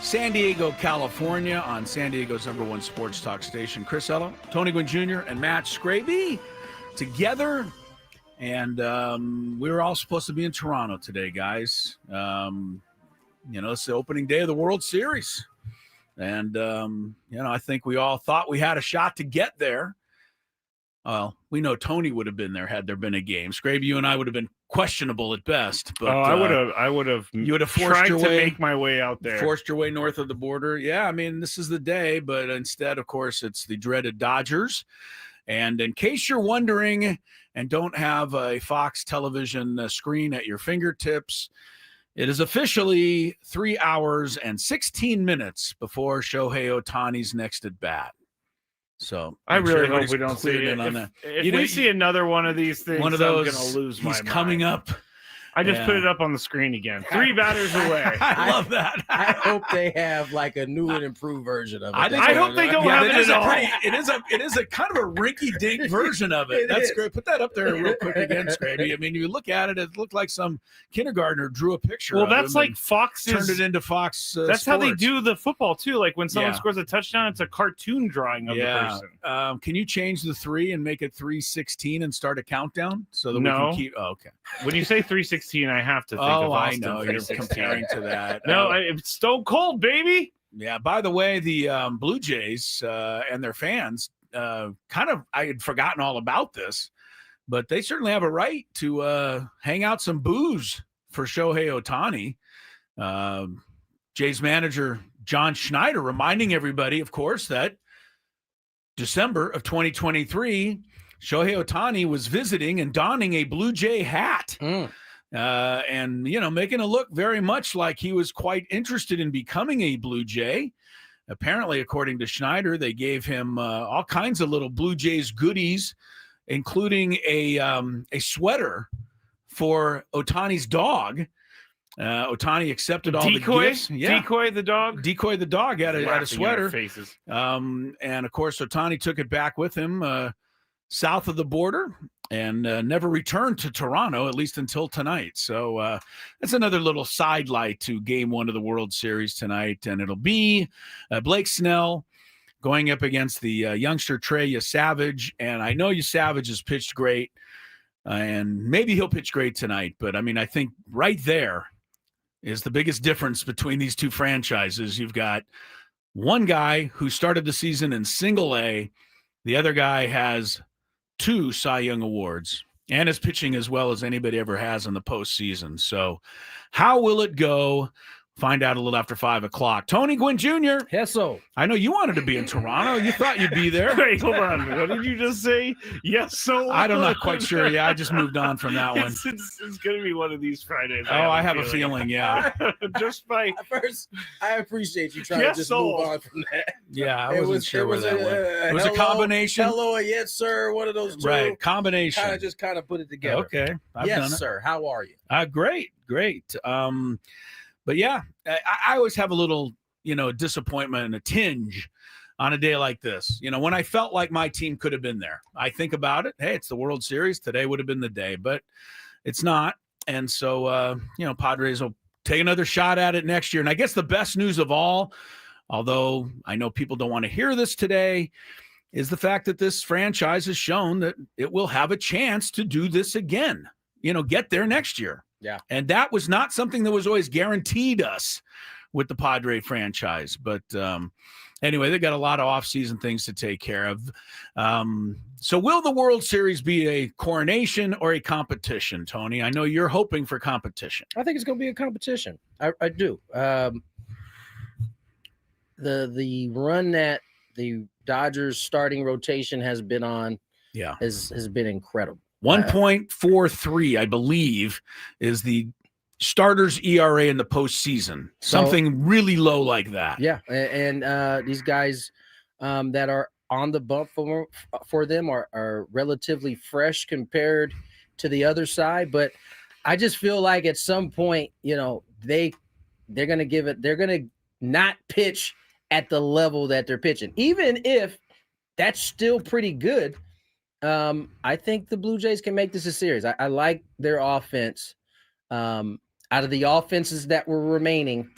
San Diego, California, on San Diego's #1 sports talk station. Chris Ello, Tony Gwynn Jr., and Matt Skraby together. And we were all supposed to be in Toronto today, guys. It's the opening day of the World Series. And, I think we all thought we had a shot to get there. Well, we know Tony would have been there had there been a game. Skraby, you and I would have been questionable at best. But I would have. You would have forced tried your to way, make my way out there. Forced your way north of the border. Yeah, I mean, this is the day, but instead, of course, it's the dreaded Dodgers. And in case you're wondering and don't have a Fox television screen at your fingertips, it is officially 3 hours and 16 minutes before Shohei Ohtani's next at bat. So I really hope we don't see it. If we see another one of these things, I'm going to lose my mind. He's coming up. I just put it up on the screen again. 3 batters away. I love that. I hope they have like a new and improved version of it. I hope they don't have it at all. It is a kind of a rinky-dink version of it. That's great. Put that up there real quick again, Skraby. I mean, you look at it, it looked like some kindergartner drew a picture. Well, that's like Fox turned it into Fox. That's Sports. how they do the football too. Like when someone scores a touchdown, it's a cartoon drawing of the person. Can you change the 3 and make it 3:16 and start a countdown so that we can keep? Oh, okay. When you say 3:16, I have to think of Austin. I know you're comparing to that. No, it's Stone Cold, baby. Yeah. By the way, the Blue Jays and their fans I had forgotten all about this, but they certainly have a right to hang out some booze for Shohei Ohtani. Jays manager John Schneider reminding everybody, of course, that December of 2023, Shohei Ohtani was visiting and donning a Blue Jay hat. And making it look very much like he was quite interested in becoming a Blue Jay. Apparently, according to Schneider, they gave him all kinds of little Blue Jays goodies, including a sweater for Ohtani's dog. Ohtani accepted all the gifts. Yeah. Decoy the dog. Decoy the dog had a sweater. Faces. And of course, Ohtani took it back with him south of the border and never returned to Toronto, at least until tonight. So that's another little sidelight to Game 1 of the World Series tonight. And it'll be Blake Snell going up against the youngster Trey Savage. And I know Savage has pitched great, and maybe he'll pitch great tonight. But, I mean, I think right there is the biggest difference between these two franchises. You've got one guy who started the season in single A. The other guy has 2 Cy Young awards and is pitching as well as anybody ever has in the postseason. So how will it go? Find out a little after 5 o'clock. Tony Gwynn Jr. Yes, so. I know you wanted to be in Toronto. You thought you'd be there. Wait, hold on. What did you just say? Yes, so. I'm not quite sure. Yeah, I just moved on from that one. It's going to be one of these Fridays. I have a feeling, yeah. Just by. First, I appreciate you trying to just move on from that. Yeah, I wasn't sure where that went. It was a combination. Hello, yes, sir. One of those two. Right, combination. Kind of put it together. Okay. I've yes, done it. Sir. How are you? Great. But yeah, I always have a little, disappointment and a tinge on a day like this. When I felt like my team could have been there, I think about it. Hey, it's the World Series. Today would have been the day, but it's not. And so, Padres will take another shot at it next year. And I guess the best news of all, although I know people don't want to hear this today, is the fact that this franchise has shown that it will have a chance to do this again, get there next year. Yeah. And that was not something that was always guaranteed us with the Padre franchise. But anyway, they got a lot of offseason things to take care of. So will the World Series be a coronation or a competition, Tony? I know you're hoping for competition. I think it's going to be a competition. I do. The run that the Dodgers starting rotation has been on has been incredible. 1.43, I believe, is the starter's ERA in the postseason. Something really low like that. Yeah, and these guys that are on the bump for them are relatively fresh compared to the other side. But I just feel like at some point, they're going to give it. They're going to not pitch at the level that they're pitching, even if that's still pretty good. I think the Blue Jays can make this a series. I like their offense. Out of the offenses that were remaining,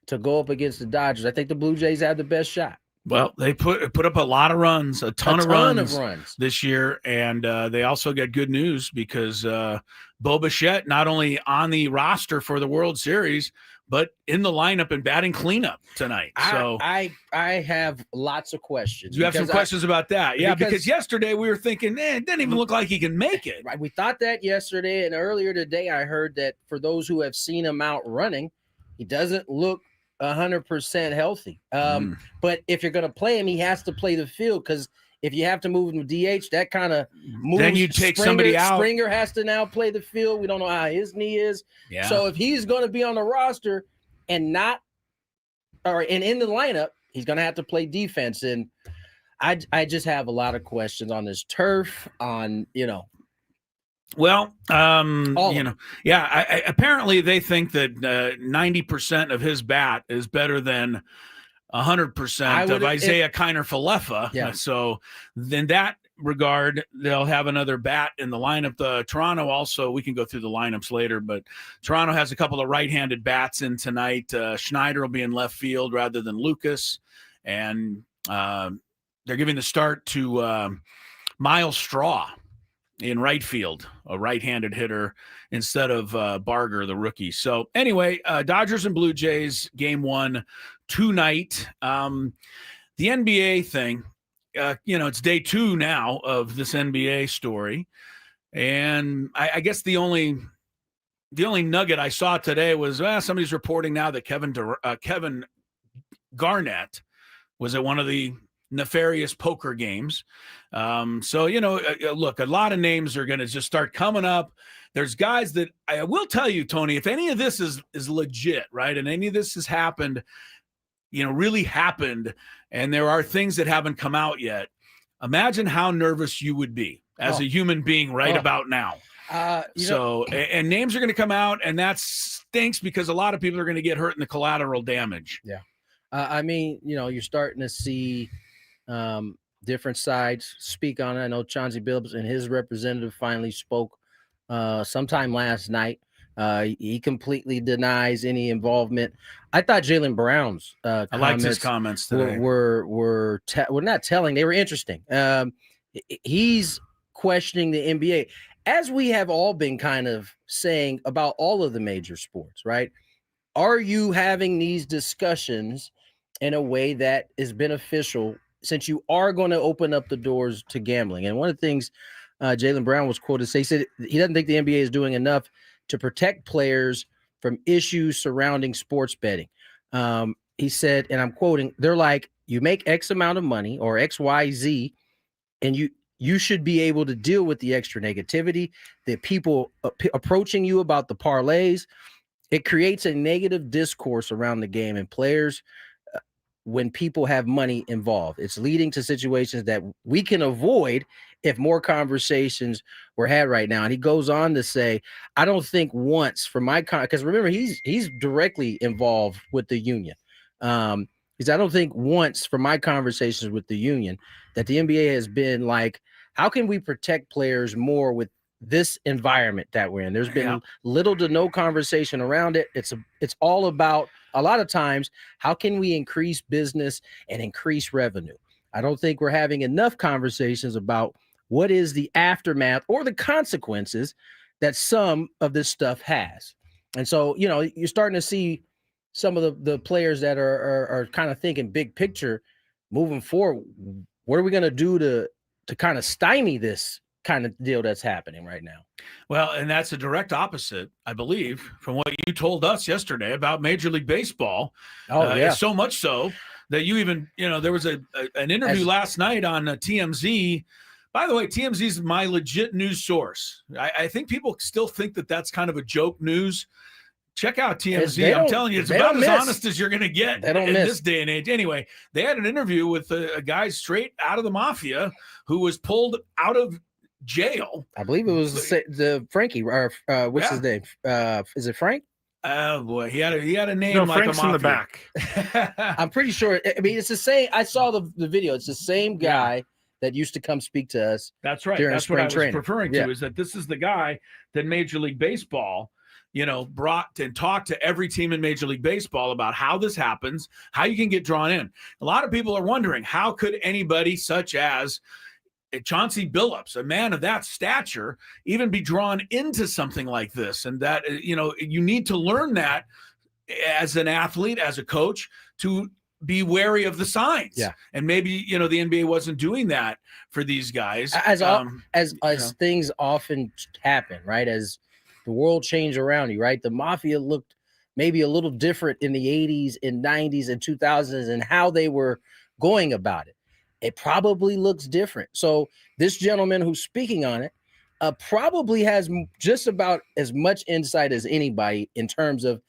to go up against the Dodgers. I think the Blue Jays have the best shot. Well, they put up a lot of runs, a ton of runs this year, and they also got good news because Bo Bichette not only on the roster for the World Series, but in the lineup and batting cleanup tonight. So I have lots of questions. You have some questions about that, yeah? Because yesterday we were thinking, it didn't even look like he can make it. Right, we thought that yesterday, and earlier today I heard that for those who have seen him out running, he doesn't look 100% healthy. But if you're going to play him, he has to play the field, because if you have to move him to DH, that kind of moves. Then you take somebody out. Springer has to now play the field. We don't know how his knee is. Yeah. So if he's going to be on the roster and in the lineup, he's going to have to play defense. And I just have a lot of questions on this turf, Well, apparently they think that 90% of his bat is better than 100% of Isaiah Kiner-Falefa. Yeah. So in that regard, they'll have another bat in the lineup. The Toronto also, we can go through the lineups later, but Toronto has a couple of right-handed bats in tonight. Schneider will be in left field rather than Lucas, and they're giving the start to Miles Straw in right field, a right-handed hitter, instead of Barger, the rookie. So anyway, Dodgers and Blue Jays, game 1 tonight. The NBA thing, it's day 2 now of this NBA story. And I guess the only nugget I saw today was somebody's reporting now that Kevin Garnett was at one of the nefarious poker games. Look, a lot of names are going to just start coming up. There's guys that I will tell you, Tony, if any of this is legit, right, and any of this has happened, really happened, and there are things that haven't come out yet, imagine how nervous you would be as a human being about now. And names are going to come out, and that stinks because a lot of people are going to get hurt in the collateral damage. Yeah. You're starting to see different sides speak on it. I know Chauncey Billups and his representative finally spoke sometime last night. He completely denies any involvement. I thought Jaylen Brown's I liked his comments today. Were not telling. They were interesting. He's questioning the NBA, as we have all been kind of saying about all of the major sports, right? Are you having these discussions in a way that is beneficial, since you are going to open up the doors to gambling? And one of the things Jaylen Brown was quoted to say, he said he doesn't think the NBA is doing enough to protect players from issues surrounding sports betting. He said, and I'm quoting, they're like, you make X amount of money or X, Y, Z, and you should be able to deal with the extra negativity, the people approaching you about the parlays. It creates a negative discourse around the game and players when people have money involved. It's leading to situations that we can avoid if more conversations were had right now. And he goes on to say, I don't think once for my because remember, he's directly involved with the union. Because I don't think once from my conversations with the union that the NBA has been like, how can we protect players more with this environment that we're in? There's been little to no conversation around it. It's all about, a lot of times, how can we increase business and increase revenue? I don't think we're having enough conversations about what is the aftermath or the consequences that some of this stuff has. And so, you're starting to see some of the players that are kind of thinking big picture moving forward. What are we going to do to kind of stymie this kind of deal that's happening right now? Well, and that's a direct opposite, I believe, from what you told us yesterday about Major League Baseball. So much so that you even, there was an interview last night on TMZ. By the way, TMZ is my legit news source. I think people still think that that's kind of a joke news. Check out TMZ. I'm telling you, it's about as honest as you're going to get in this day and age. Anyway, they had an interview with a guy straight out of the mafia who was pulled out of jail. I believe it was the Frankie, or what's his name? Is it Frank? Oh boy, he had a name. No, like Frank's a mafia. in the back. I'm pretty sure. I mean, it's the same. I saw the video. It's the same guy that used to come speak to us. That's right. During That's what I was training. referring to. Is that this is the guy that Major League Baseball, brought and talked to every team in Major League Baseball about how this happens, how you can get drawn in. A lot of people are wondering, how could anybody such as Chauncey Billups, a man of that stature, even be drawn into something like this? And that, you need to learn that as an athlete, as a coach, to be wary of the signs. Yeah. And maybe, the NBA wasn't doing that for these guys. As things often happen, right? As the world changed around you, right? The Mafia looked maybe a little different in the 80s and 90s and 2000s and how they were going about it. It probably looks different. So this gentleman who's speaking on it probably has just about as much insight as anybody in terms of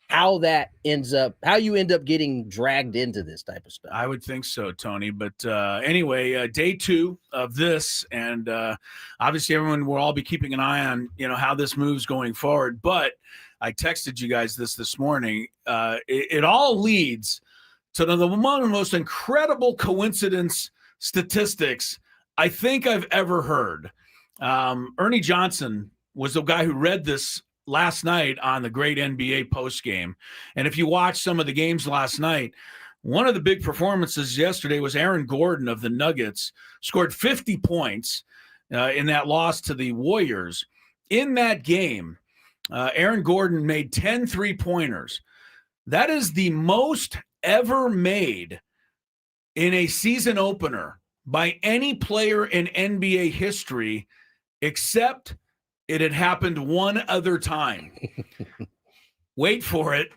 how you end up getting dragged into this type of stuff. I would think so, Tony. But anyway, day 2 of this, and obviously everyone will all be keeping an eye on, how this moves going forward. But I texted you guys this morning. It all leads to one of the most incredible coincidence statistics I think I've ever heard. Ernie Johnson was the guy who read this last night on the great NBA postgame. And if you watch some of the games last night, one of the big performances yesterday was Aaron Gordon of the Nuggets, scored 50 points in that loss to the Warriors. In that game, Aaron Gordon made 10 3-pointers. That is the most ever made in a season opener by any player in NBA history, except it had happened one other time. Wait for it.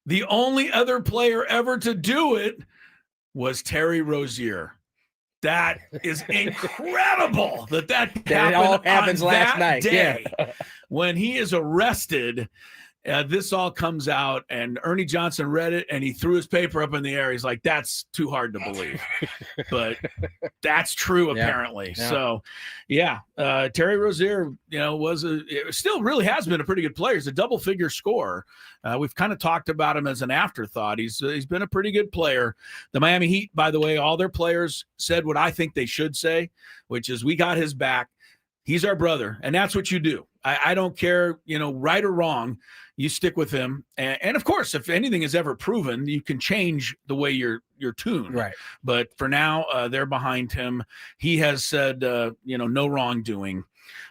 The only other player ever to do it was Terry Rozier. That is incredible that it all happens last night. Day when he is arrested. This all comes out, and Ernie Johnson read it, and he threw his paper up in the air. He's like, that's too hard to believe. But that's true, apparently. Yeah. So, Terry Rozier, still really has been a pretty good player. He's a double-figure scorer. We've kind of talked about him as an afterthought. He's been a pretty good player. The Miami Heat, by the way, all their players said what I think they should say, which is, we got his back. He's our brother, and that's what you do. I don't care, right or wrong, you stick with him. And of course, if anything is ever proven, you can change the way you're tuned. Right. But for now, they're behind him. He has said, no wrongdoing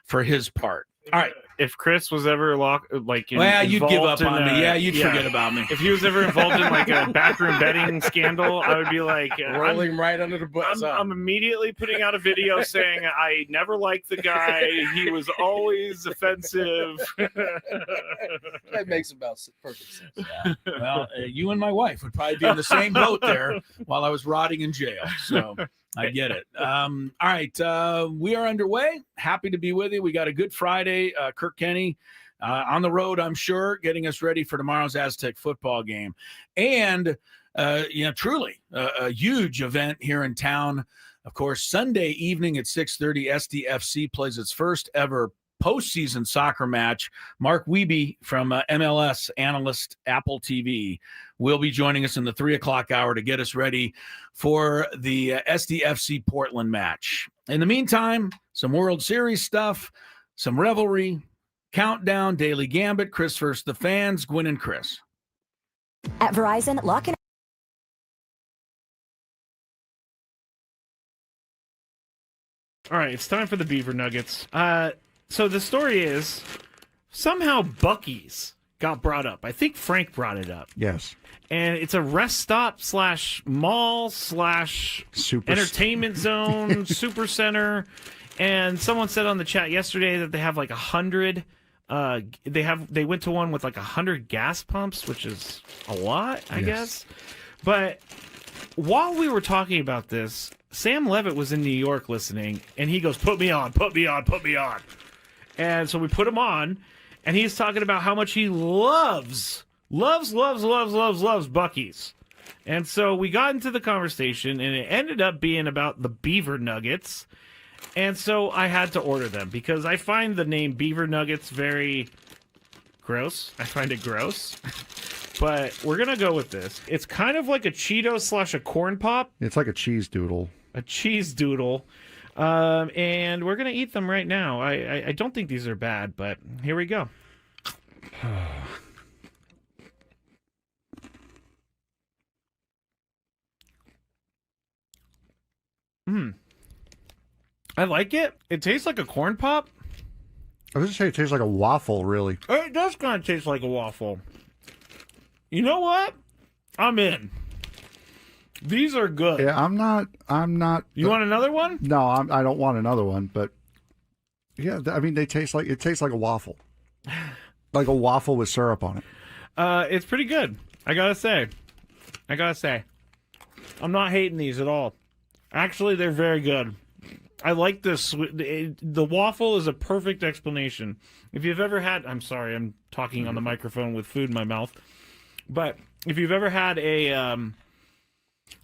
for his part. All right. If Chris was ever you'd give up on me. Yeah, you'd forget about me. If he was ever involved in like a bathroom betting scandal, I would be like, rolling right under the bus. I'm immently putting out a video saying I never liked the guy. He was always offensive. That makes about perfect sense. Yeah. Well, you and my wife would probably be in the same boat there while I was rotting in jail. So I get it. All right. We are underway. Happy to be with you. We got a good Friday. Kirk Kenney on the road, I'm sure, getting us ready for tomorrow's Aztec football game. And, truly a huge event here in town. Of course, Sunday evening at 6:30, SDFC plays its first ever postseason soccer match. Mark Wiebe from MLS analyst, Apple TV, will be joining us in the 3:00 hour to get us ready for the SDFC Portland match. In the meantime, some World Series stuff, some revelry, countdown, daily gambit, Chris versus the fans, Gwynn and Chris. At Verizon, lock in. All right, it's time for the Beaver Nuggets. So the story is, somehow Buc-ee's got brought up. I think Frank brought it up. Yes. And it's a rest stop / mall / entertainment zone, super center. And someone said on the chat yesterday that they have like 100. They went to one with like 100 gas pumps, which is a lot, I guess. But while we were talking about this, Sam Levitt was in New York listening, and he goes, "Put me on, put me on, put me on." And so we put him on, and he's talking about how much he loves Buc-ee's. And so we got into the conversation, and it ended up being about the Beaver Nuggets. And so I had to order them because I find the name Beaver Nuggets very gross. I find it gross. But we're going to go with this. It's kind of like a Cheeto / a corn pop. It's like a cheese doodle. A cheese doodle. And we're going to eat them right now. I don't think these are bad, but here we go. I like it. It tastes like a corn pop. I was just saying it tastes like a waffle, really. It does kind of taste like a waffle. You know what? I'm in. These are good. Yeah, I'm not. You want another one? No, I don't want another one. But yeah, I mean, it tastes like a waffle, like a waffle with syrup on it. It's pretty good. I gotta say. I'm not hating these at all. Actually, they're very good. I like this. The waffle is a perfect explanation. If you've ever had, I'm sorry, I'm talking on the microphone with food in my mouth. But if you've ever had a,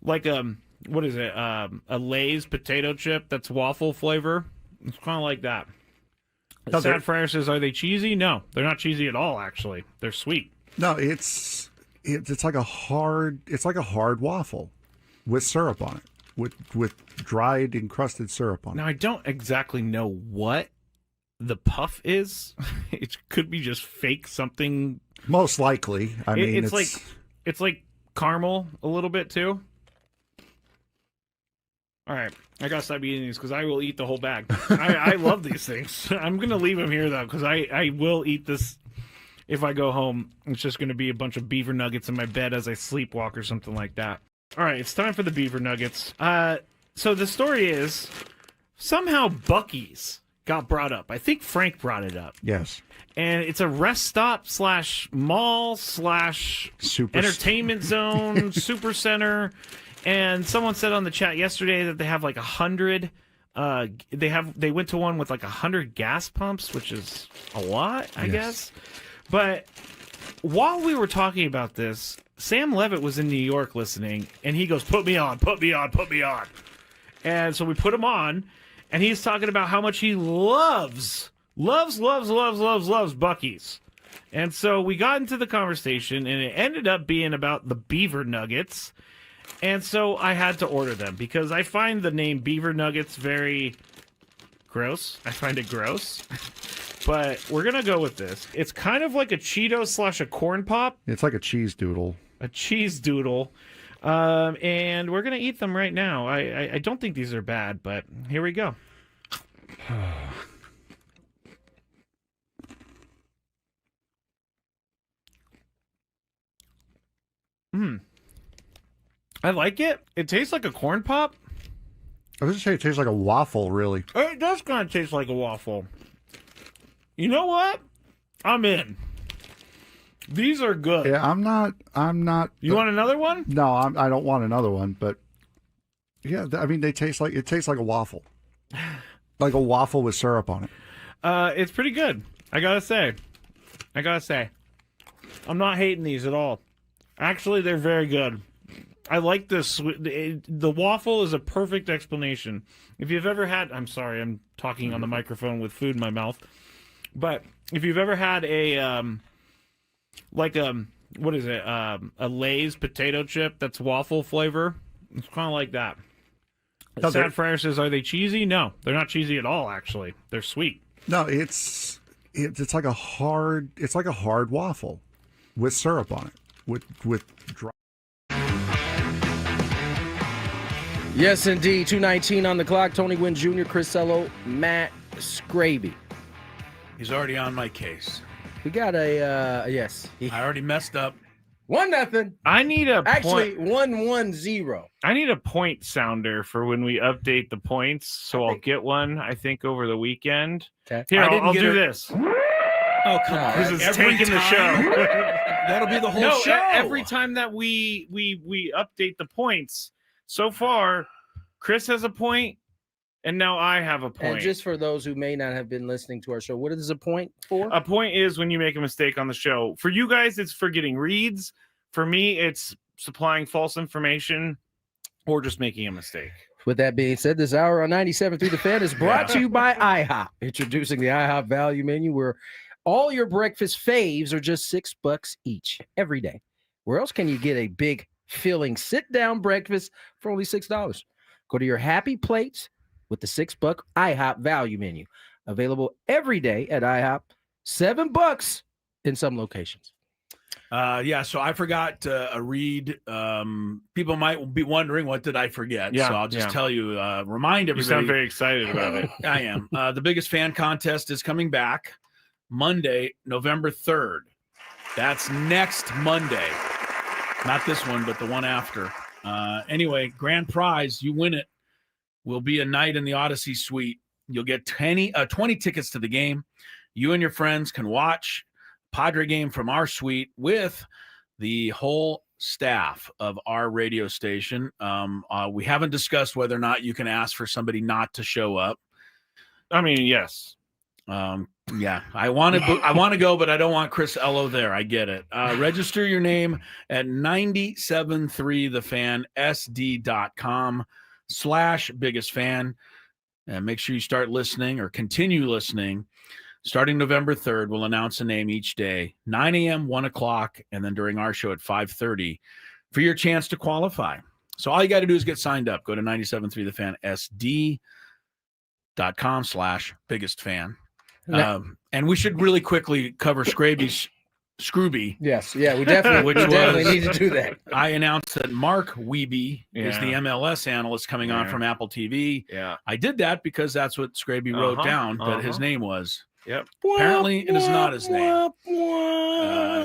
what is it? A Lay's potato chip that's waffle flavor. It's kind of like that. Sad Fryer says, are they cheesy? No, they're not cheesy at all, actually. They're sweet. No, it's like a hard waffle with syrup on it. With dried encrusted syrup on it. Now, I don't exactly know what the puff is. It could be just fake something. Most likely. I mean, it's like caramel a little bit too. All right, I gotta stop eating these because I will eat the whole bag. I love these things. I'm gonna leave them here though because I will eat this if I go home. It's just gonna be a bunch of beaver nuggets in my bed as I sleepwalk or something like that. All right, it's time for the beaver nuggets. So the story is somehow Buc-ee's got brought up. I think Frank brought it up. Yes. And it's a rest stop / mall / entertainment zone, super center. And someone said on the chat yesterday that they have like 100. They went to one with like 100 gas pumps, which is a lot, I guess. But while we were talking about this, Sam Levitt was in New York listening, and he goes, put me on. And so we put him on, and he's talking about how much he loves Buc-ee's. And so we got into the conversation, and it ended up being about the beaver nuggets. And so I had to order them because I find the name beaver nuggets very gross. I find it gross. But we're going to go with this. It's kind of like a Cheeto / a corn pop. It's like a cheese doodle. A cheese doodle. And we're going to eat them right now. I don't think these are bad, but here we go. I like it. It tastes like a corn pop. I was just saying it tastes like a waffle, really. It does kind of taste like a waffle. You know what? I'm in. These are good. Yeah, I'm not. You want another one? No, I don't want another one. But yeah, I mean, it tastes like a waffle, like a waffle with syrup on it. It's pretty good. I gotta say. I'm not hating these at all. Actually, they're very good. I like this. The waffle is a perfect explanation. If you've ever had, I'm sorry, I'm talking on the microphone with food in my mouth. But if you've ever had a, what is it? A Lay's potato chip that's waffle flavor. It's kind of like that. Sad Fryer says, are they cheesy? No, they're not cheesy at all, actually. They're sweet. No, it's like a hard waffle with syrup on it, with dry. Yes, indeed. 2:19 on the clock. Tony Gwynn Jr., Chris Ello, Matt Skraby. He's already on my case. We got a yes. I already messed up. 1-0. I need a actually 1-1-0. I need a point sounder for when we update the points, so I'll get one. I think over the weekend. Okay. Here, I'll do this. Oh, come on! This is taking the show. That'll be the whole show. Every time that we update the points. So far, Chris has a point, and now I have a point. And just for those who may not have been listening to our show, what is a point for? A point is when you make a mistake on the show. For you guys, it's for getting reads. For me, it's supplying false information or just making a mistake. With that being said, this hour on 97.3 The Fan is brought to you by IHOP. Introducing the IHOP value menu where all your breakfast faves are just $6 each every day. Where else can you get a big filling sit-down breakfast for only $6? Go to your happy plates with the $6 IHOP value menu. Available every day at IHOP. $7 in some locations. Yeah, so I forgot a read. People might be wondering, what did I forget? Yeah, So I'll just tell you, remind You everybody. sound very excited about it. I am. The biggest fan contest is coming back Monday, November 3rd. That's next Monday. Not this one, but the one after. Anyway, grand prize, you win it, will be a night in the Odyssey Suite. You'll get 20 tickets to the game. You and your friends can watch Padre game from our suite with the whole staff of our radio station. We haven't discussed whether or not you can ask for somebody not to show up. I mean, yes. Yeah, I want to go, but I don't want Chris Ello there. I get it. Register your name at 973thefan.sd.com/biggest fan, and make sure you start listening or continue listening. Starting November 3rd, we'll announce a name each day, 9 a.m., 1 o'clock, and then during our show at 5:30 for your chance to qualify. So all you got to do is get signed up. Go to 973thefan.sd.com/biggest fan. And we should really quickly cover Skraby's Scrooby. Yes, yeah, we definitely need to do that. I announced that Mark Wiebe is the MLS analyst coming on from Apple TV. Yeah. I did that because that's what Skraby wrote down that his name was. Yep. Apparently, it is not his name.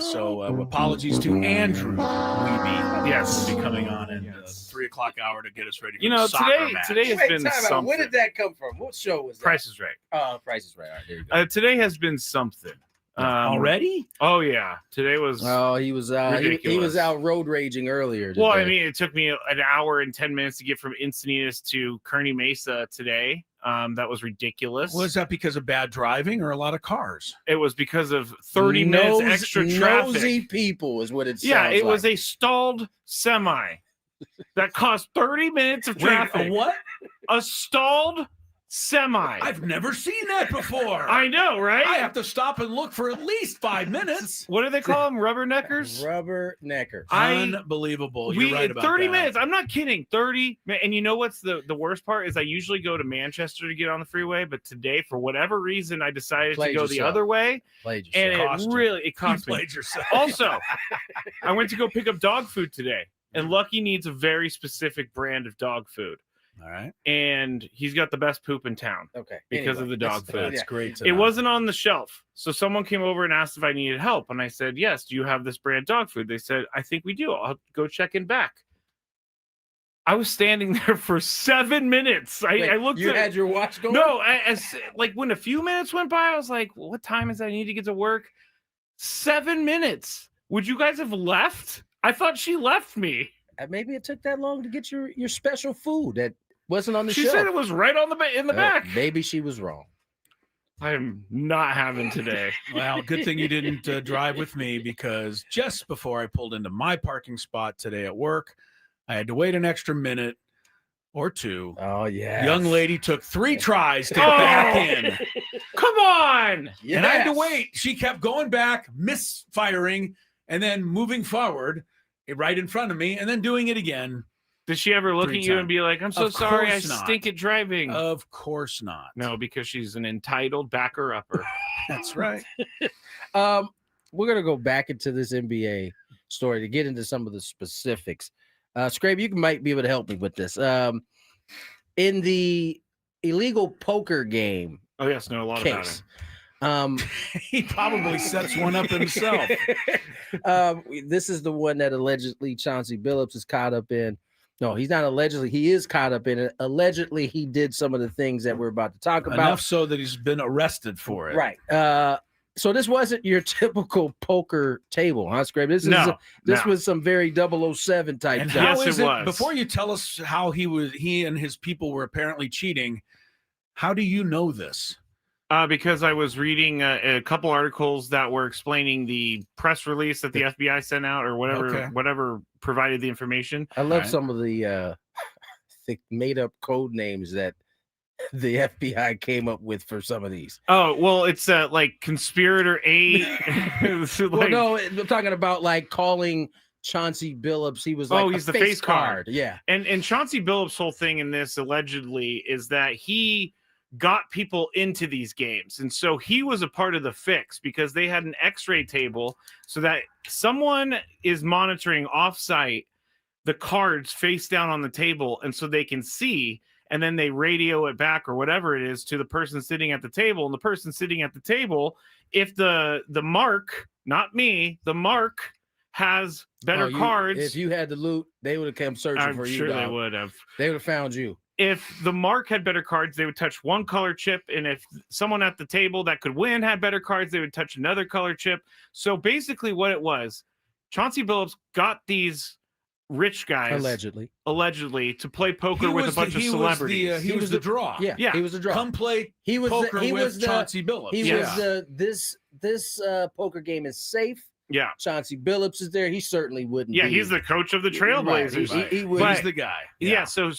So apologies to Andrew Wiebe. Yes. Will be coming on in 3 o'clock hour to get us ready for You know, the soccer match. today has been something. Where did that come from? What show was that? Price is Right. Price is Right. All right, there you go. Today has been something. Already? Oh yeah, today was. Oh, he was he was out road raging earlier today. Well, I mean, it took me an hour and 10 minutes to get from Encinitas to Kearney Mesa today. That was ridiculous. Was that because of bad driving or a lot of cars? It was because of 30 minutes extra traffic. Nosy people is what it sounds Yeah, it was like. a stalled semi that cost 30 minutes of traffic. Wait, a what? A stalled semi. I've never seen that before. I know, right? I have to stop and look for at least 5 minutes. What do they call them? Rubberneckers? Rubbernecker. Unbelievable. You're right about 30 that. minutes. I'm not kidding. 30. And you know what's the worst part is I usually go to Manchester to get on the freeway, but today, for whatever reason, I decided to go the other way. Played And yourself. it cost me. Played yourself. Also, I went to go pick up dog food today, and Lucky needs a very specific brand of dog food. All right. And he's got the best poop in town. Okay. Because of the dog food. That's great. It wasn't on the shelf. So someone came over and asked if I needed help. And I said, yes. Do you have this brand dog food? They said, I think we do. I'll go check in back. I was standing there for 7 minutes. I looked You had your watch going? No, like when a few minutes went by, I was like, well, what time is I need to get to work? 7 minutes. Would you guys have left? I thought she left me. Maybe it took that long to get your special food that wasn't on the She shelf. said it was right on in the back. Maybe she was wrong. I'm not having today. Well, good thing you didn't drive with me, because just before I pulled into my parking spot today at work, I had to wait an extra minute or two. Oh, yeah. Young lady took 3 tries to get back in. Come on. Yes. And I had to wait. She kept going back, misfiring, and then moving forward right in front of me, and then doing it again. Did she ever look 3 at you and times. be like, I'm so Of sorry, I course not. stink at driving? Of course not. No, because she's an entitled backer-upper. That's right. We're going to go back into this NBA story to get into some of the specifics. Skraby, you might be able to help me with this. In the illegal poker game Oh, yes, know a lot case, about it. He probably sets one up himself. This is the one that allegedly Chauncey Billups is caught up in. No, he's not allegedly. He is caught up in it. Allegedly, he did some of the things that we're about to talk about. Enough so that he's been arrested for it. Right. So this wasn't your typical poker table, huh, Skraby? This was some very 007 type And stuff. how Yes, is it it? was. Before you tell us how he and his people were apparently cheating, how do you know this? Because I was reading a couple articles that were explaining the press release that the FBI sent out, or whatever provided the information. I love Right. some of the made up code names that the FBI came up with for some of these. Oh, well, it's like Conspirator 8. Well, no, I'm talking about like calling Chauncey Billups. He was like, he's the face card. Yeah. And Chauncey Billups' whole thing in this allegedly is that he got people into these games. And so he was a part of the fix because they had an x-ray table so that someone is monitoring off-site the cards face down on the table, and so they can see, and then they radio it back or whatever it is to the person sitting at the table. And the person sitting at the table, if the mark, not me, the mark has better cards. If you had the loot, they would have come searching for you. I'm sure dog. they would have. They would have found you. If the mark had better cards, they would touch one color chip. And if someone at the table that could win had better cards, they would touch another color chip. So basically what it was, Chauncey Billups got these rich guys allegedly to play poker with a bunch of celebrities. He was the draw. Yeah, he was the draw. Come play poker with Chauncey Billups. He was this poker game is safe. Yeah, Chauncey Billups is there. He certainly wouldn't. Yeah, be. he's the coach of the Trailblazers. Right. He would. He's the guy. Yeah. So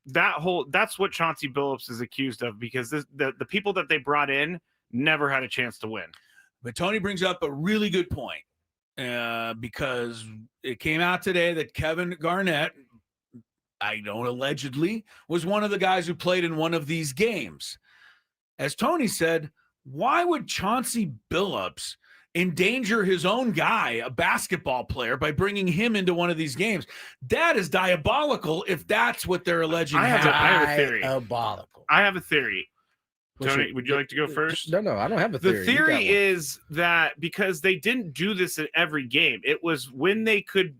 that's what Chauncey Billups is accused of, because the people that they brought in never had a chance to win. But Tony brings up a really good point. Because it came out today that Kevin Garnett, allegedly, was one of the guys who played in one of these games. As Tony said, why would Chauncey Billups endanger his own guy, a basketball player, by bringing him into one of these games? That is diabolical if that's what they're alleging. I have a theory. Diabolical. I have a theory. Tony, would you like to go first? No, I don't have a theory. The theory is that because they didn't do this in every game, it was when they could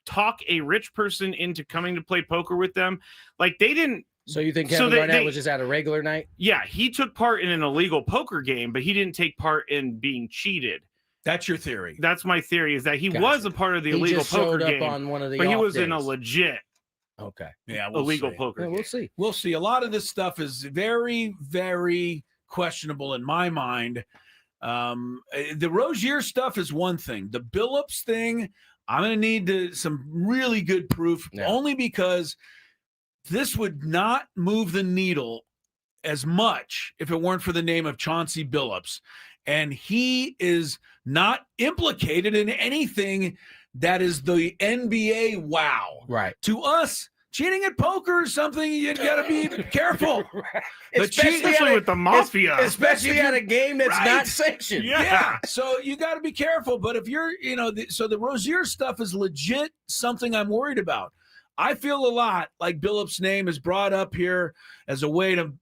talk a rich person into coming to play poker with them. Like they didn't. So you think Kevin Garnett was just at a regular night? Yeah, he took part in an illegal poker game, but he didn't take part in being cheated. That's your theory. That's my theory, is that he was a part of the illegal poker game, on one of the but he was days. in a legit illegal poker. Yeah, we'll see. We'll see. A lot of this stuff is very, very questionable in my mind. The Rozier stuff is one thing. The Billups thing, I'm going to need some really good proof, only because this would not move the needle as much if it weren't for the name of Chauncey Billups. And he is not implicated in anything that is the NBA wow. Right. To us, cheating at poker is something you got to be careful. Right. Especially with the mafia. Especially at a game that's not sanctioned. Yeah. So you got to be careful. But if you're, so the Rozier stuff is legit something I'm worried about. I feel a lot like Billups' name is brought up here as a way to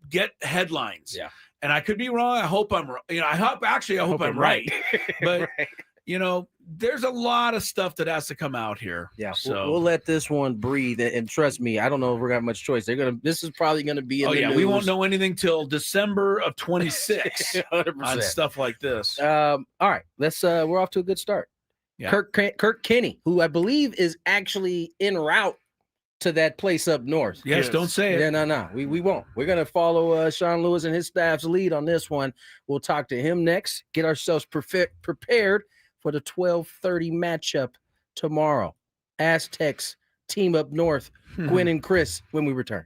get headlines. Yeah. And I could be wrong. I hope I'm wrong. I hope I'm right. But, there's a lot of stuff that has to come out here. Yeah. So we'll let this one breathe. And trust me, I don't know if we're going to have much choice. This is probably going to be in the news. We won't know anything till December of 26 on stuff like this. All right. We're off to a good start. Yeah. Kirk Kenney, who I believe is actually en route to that place up north. Yes, don't say it. Yeah, no. We won't. We're going to follow Sean Lewis and his staff's lead on this one. We'll talk to him next, get ourselves prepared for the 12:30 matchup tomorrow. Aztecs team up north, Gwynn and Chris, when we return.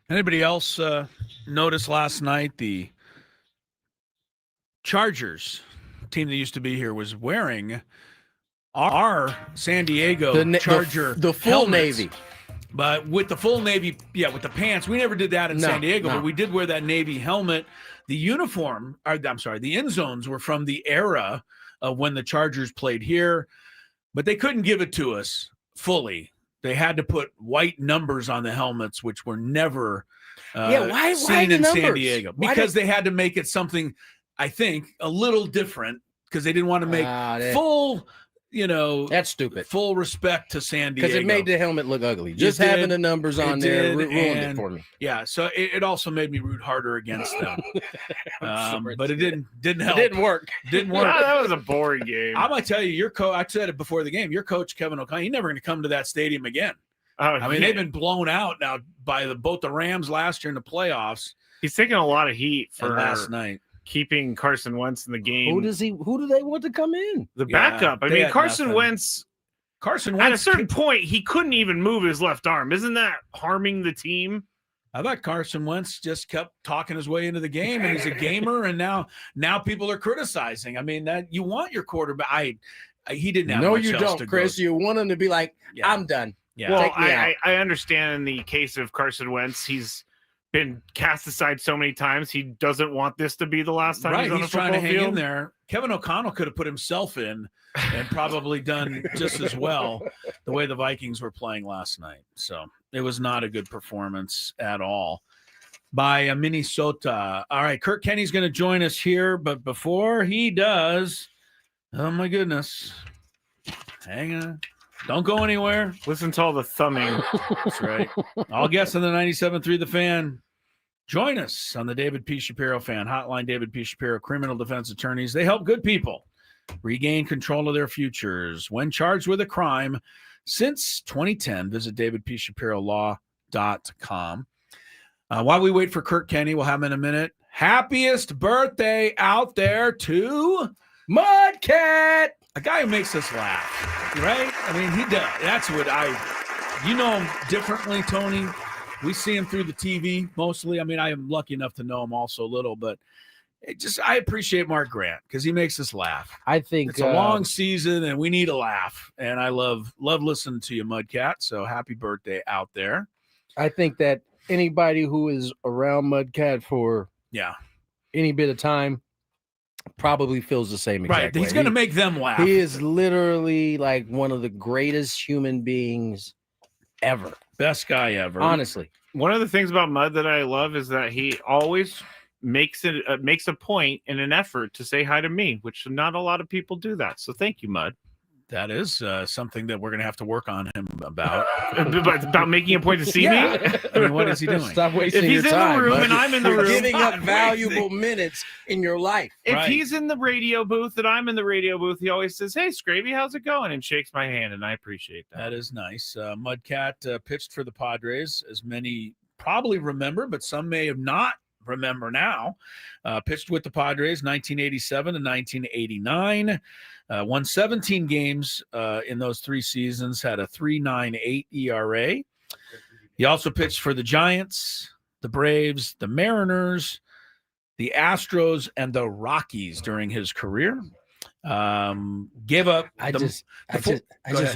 Anybody else notice last night the Chargers team that used to be here was wearing our San Diego Charger the full helmets, Navy. but with the full Navy, with the pants. We never did that in San Diego, but we did wear that Navy helmet. The uniform, the end zones were from the era of when the Chargers played here, but they couldn't give it to us fully. They had to put white numbers on the helmets, which were never seen in San Diego, because they had to make it something, I think, a little different, because they didn't want to make full, that's stupid. Full respect to San Diego, because it made the helmet look ugly. Just having the numbers on there ruined it for me. Yeah, so it also made me root harder against them. But it didn't help. It didn't work. That was a boring game. I'm gonna tell you, your coach. I said it before the game. Your coach Kevin O'Connor, he's never going to come to that stadium again. They've been blown out now by both the Rams last year in the playoffs. He's taking a lot of heat for last night, keeping Carson Wentz in the game. Who do they want to come in? The backup. I mean, Carson Wentz, at a certain point, he couldn't even move his left arm. Isn't that harming the team? I thought Carson Wentz just kept talking his way into the game, and he's a gamer, and now people are criticizing. I mean, that you want your quarterback. He didn't have much you else don't, to Chris. go. You want him to be like, I'm done. Yeah. Well, I understand in the case of Carson Wentz, he's been cast aside so many times. He doesn't want this to be the last time he's on a trying to football hang field. in there. Kevin O'Connell could have put himself in and probably done just as well the way the Vikings were playing last night. So it was not a good performance at all by Minnesota. All right, Kirk Kenney's going to join us here, but before he does, oh my goodness, hang on. Don't go anywhere. Listen to all the thumbing. That's right. All guests on the 97.3 The Fan. Join us on the David P. Shapiro Fan Hotline. David P. Shapiro, criminal defense attorneys. They help good people regain control of their futures when charged with a crime. Since 2010, visit davidpshapirolaw.com. While we wait for Kirk Kenney, we'll have him in a minute. Happiest birthday out there to Mudcat. A guy who makes us laugh, right? I mean, he does. That's what you know him differently, Tony. We see him through the TV mostly. I mean, I am lucky enough to know him also a little, but I appreciate Mark Grant because he makes us laugh. I think it's a long season and we need a laugh. And I love listening to you, Mudcat. So happy birthday out there. I think that anybody who is around Mudcat for any bit of time probably feels the same exact way. He's going to make them laugh. He is literally like one of the greatest human beings ever. Best guy ever. Honestly. One of the things about Mud that I love is that he always makes a point and an effort to say hi to me, which not a lot of people do that. So thank you, Mud. That is something that we're going to have to work on him about. About making a point to see me? I mean, what is he doing? Stop wasting your time. If he's in the room and I'm in the room. Giving up valuable minutes in your life. If he's in the radio booth and I'm in the radio booth, he always says, "Hey, Skraby, how's it going?" and shakes my hand, and I appreciate that. That is nice. Mudcat pitched for the Padres, as many probably remember, but some may have not remember now. Pitched with the Padres 1987 to 1989. Won 17 games in those 3 seasons, had a 3.98 ERA. He also pitched for the Giants, the Braves, the Mariners, the Astros, and the Rockies during his career. Gave up. I just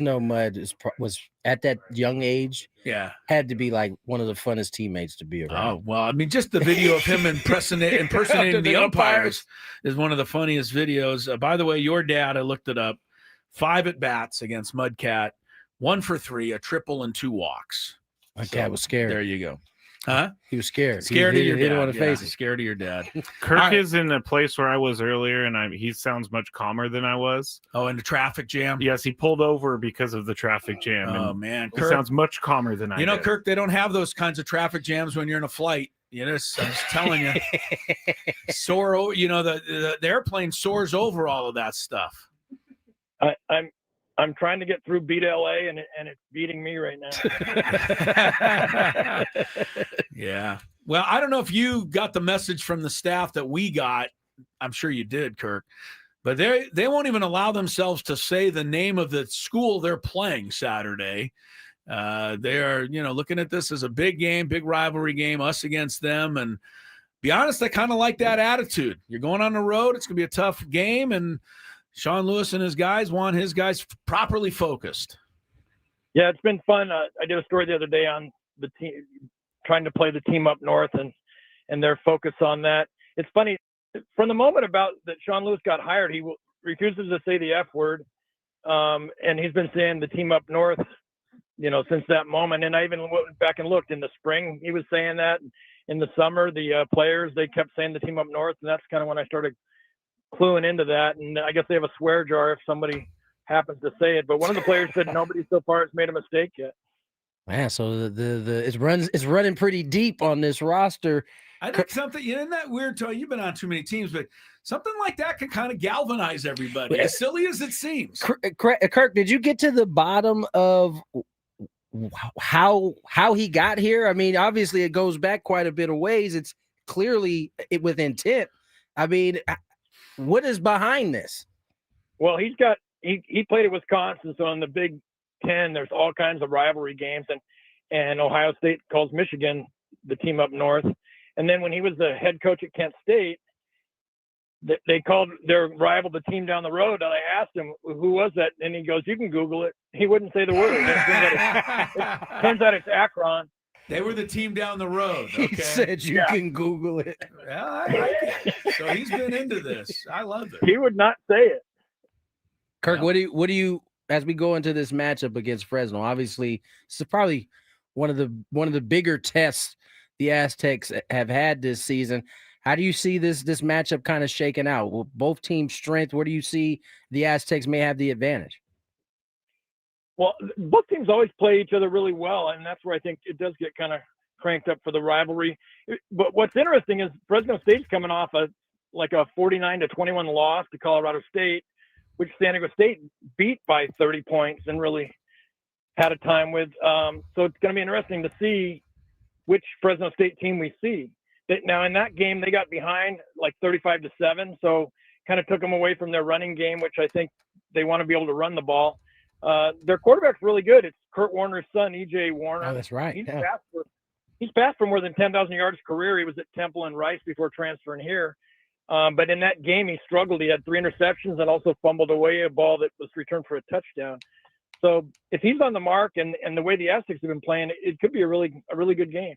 know Mud was at that young age. Yeah, had to be like one of the funnest teammates to be around. Oh well, I mean, just the video of him impersonating the umpires is one of the funniest videos. By the way, your dad, I looked it up, 5 at-bats against Mudcat, 1 for 3, a triple and 2 walks. My dad was scared. There you go. Huh? He was scared. Scared of your dad. He didn't want to face it. Scared of your dad. Kirk is in a place where I was earlier, and he sounds much calmer than I was. Oh, in the traffic jam? Yes, he pulled over because of the traffic jam. Oh, man. He sounds much calmer than I do. You know, Kirk, they don't have those kinds of traffic jams when you're in a flight. You know, I'm just telling you. The airplane soars over all of that stuff. I'm trying to get through beat LA and it's beating me right now. Yeah. Well, I don't know if you got the message from the staff that we got. I'm sure you did, Kirk. But they won't even allow themselves to say the name of the school they're playing Saturday. They are, looking at this as a big game, big rivalry game, us against them. And be honest, I kind of like that attitude. You're going on the road. It's going to be a tough game. And Sean Lewis and his guys want his guys properly focused. Yeah, it's been fun. I did a story the other day on the team trying to play the team up north and their focus on that. It's funny, from the moment about that Sean Lewis got hired, he refuses to say the F word. And he's been saying the team up north, since that moment. And I even went back and looked in the spring. He was saying that. In the summer, the players, they kept saying the team up north. And that's kind of when I started cluing into that. And I guess they have a swear jar if somebody happens to say it. But one of the players said nobody so far has made a mistake yet. Man, so it's running pretty deep on this roster. I think something, isn't that weird, Tony? You've been on too many teams, but something like that can kind of galvanize everybody, as silly as it seems. Kirk, did you get to the bottom of how he got here? I mean, obviously it goes back quite a bit of ways. It's clearly with intent. I mean, what is behind this? Well, he played at Wisconsin, so in the Big Ten, there's all kinds of rivalry games, and Ohio State calls Michigan the team up north. And then when he was the head coach at Kent State, they called their rival the team down the road. And I asked him, who was that? And he goes, you can Google it. He wouldn't say the word. It turns out it's Akron. They were the team down the road. Okay? He said you can Google it. Yeah, I like it. So he's been into this. I love it. He would not say it. Kirk, what do you as we go into this matchup against Fresno? Obviously, this is probably one of the bigger tests the Aztecs have had this season. How do you see this matchup kind of shaking out? Well, both teams' strength, where do you see the Aztecs may have the advantage? Well, both teams always play each other really well, and that's where I think it does get kind of cranked up for the rivalry. But what's interesting is Fresno State's coming off a 49-21 loss to Colorado State, which San Diego State beat by 30 points and really had a time with. So it's going to be interesting to see which Fresno State team we see. Now, in that game, they got behind 35-7, so kind of took them away from their running game, which I think they want to be able to run the ball. Their quarterback's really good. It's Kurt Warner's son, E.J. Warner. Oh, that's right. He's passed for more than 10,000 yards career. He was at Temple and Rice before transferring here. But in that game, he struggled. He had 3 interceptions and also fumbled away a ball that was returned for a touchdown. So if he's on the mark and the way the Aztecs have been playing, it could be a really good game.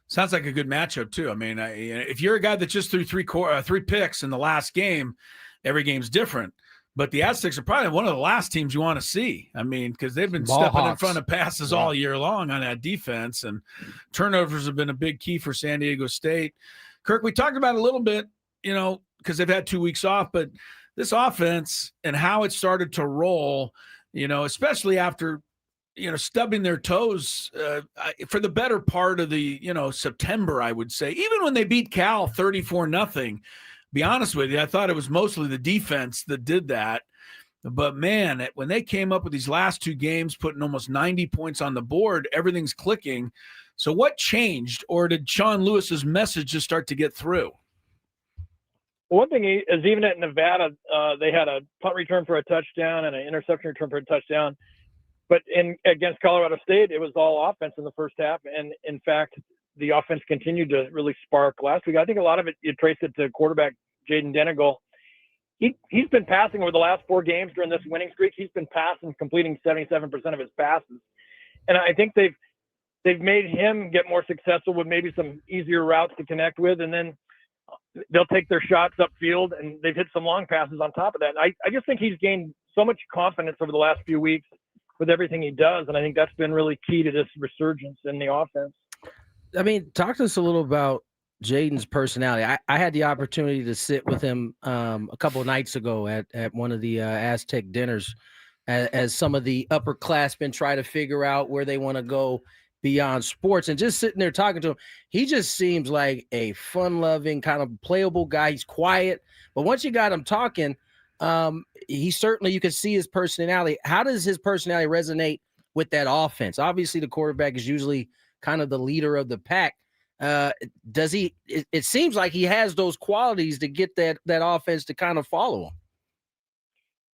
Sounds like a good matchup too. I mean, if you're a guy that just threw 3 picks in the last game, every game's different. But the Aztecs are probably one of the last teams you want to see. I mean, because they've been stepping in front of passes all year long on that defense, and turnovers have been a big key for San Diego State. Kirk, we talked about it a little bit, because they've had 2 weeks off, but this offense and how it started to roll, especially after, stubbing their toes for the better part of the, September, I would say, even when they beat Cal 34-0, be honest with you, I thought it was mostly the defense that did that. But man, when they came up with these last 2 games, putting almost 90 points on the board, everything's clicking. So what changed, or did Sean Lewis's message just start to get through? One thing is, even at Nevada, they had a punt return for a touchdown and an interception return for a touchdown. But against Colorado State, it was all offense in the first half. And in fact, the offense continued to really spark last week. I think a lot of it, you trace it to quarterback Jaden Denegal. He's been passing over the last 4 games during this winning streak. He's been passing, completing 77% of his passes. And I think they've made him get more successful with maybe some easier routes to connect with. And then they'll take their shots upfield, and they've hit some long passes on top of that. And I just think he's gained so much confidence over the last few weeks with everything he does. And I think that's been really key to this resurgence in the offense. I mean, talk to us a little about Jaden's personality. I had the opportunity to sit with him a couple of nights ago at one of the Aztec dinners as some of the upperclassmen try to figure out where they want to go beyond sports, and just sitting there talking to him, he just seems like a fun-loving, kind of playable guy. He's quiet, but once you got him talking, he certainly, you can see his personality. How does his personality resonate with that offense? Obviously, the quarterback is usually kind of the leader of the pack. Does he? It seems like he has those qualities to get that offense to kind of follow him.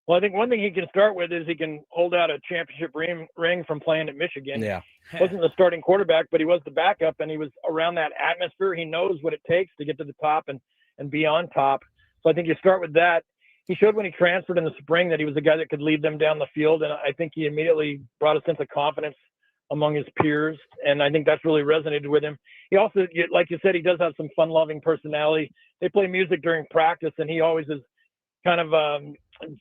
Well, I think one thing he can start with is he can hold out a championship ring from playing at Michigan. Yeah. Wasn't the starting quarterback, but he was the backup, and he was around that atmosphere. He knows what it takes to get to the top and be on top. So I think you start with that. He showed when he transferred in the spring that he was a guy that could lead them down the field, and I think he immediately brought a sense of confidence among his peers, and I think that's really resonated with him. He also, like you said, he does have some fun-loving personality. They play music during practice, and he always is kind of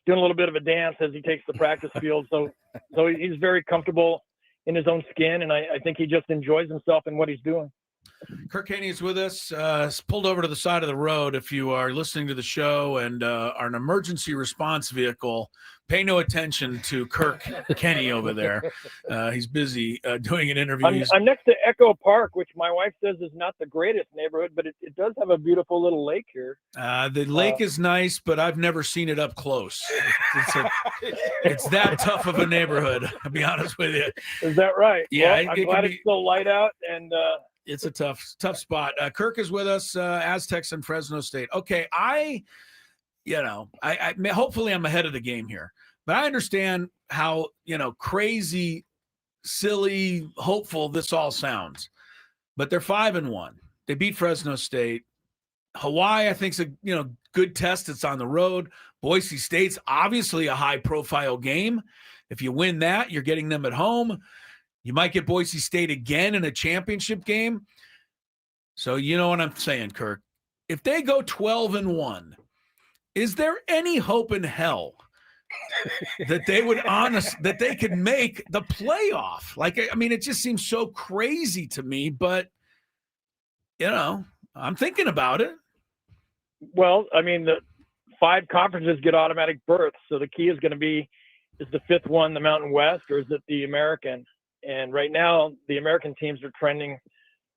doing a little bit of a dance as he takes the practice field. So he's very comfortable in his own skin, and I think he just enjoys himself in what he's doing. Kirk Kenney is with us. Pulled over to the side of the road. If you are listening to the show and are an emergency response vehicle, pay no attention to Kirk Kenney over there. He's busy doing an interview. I'm next to Echo Park, which my wife says is not the greatest neighborhood, but it does have a beautiful little lake here. The lake is nice, but I've never seen it up close. It's that tough of a neighborhood, I'll be honest with you. Is that right? Yeah, well, I'm glad it's still light out, and it's a tough spot. Kirk is with us, Aztecs and Fresno State. Okay, I hopefully I'm ahead of the game here, but I understand how, crazy, silly, hopeful this all sounds. But they're 5-1. They beat Fresno State. Hawaii, I think, is a good test. It's on the road. Boise State's obviously a high-profile game. If you win that, you're getting them at home. You might get Boise State again in a championship game. So you know what I'm saying, Kirk. If they go 12-1, is there any hope in hell that they would that they could make the playoff? It just seems so crazy to me, but I'm thinking about it. Well, the 5 conferences get automatic berths. So the key is going to be, is the 5th one the Mountain West, or is it the American? And right now, the American teams are trending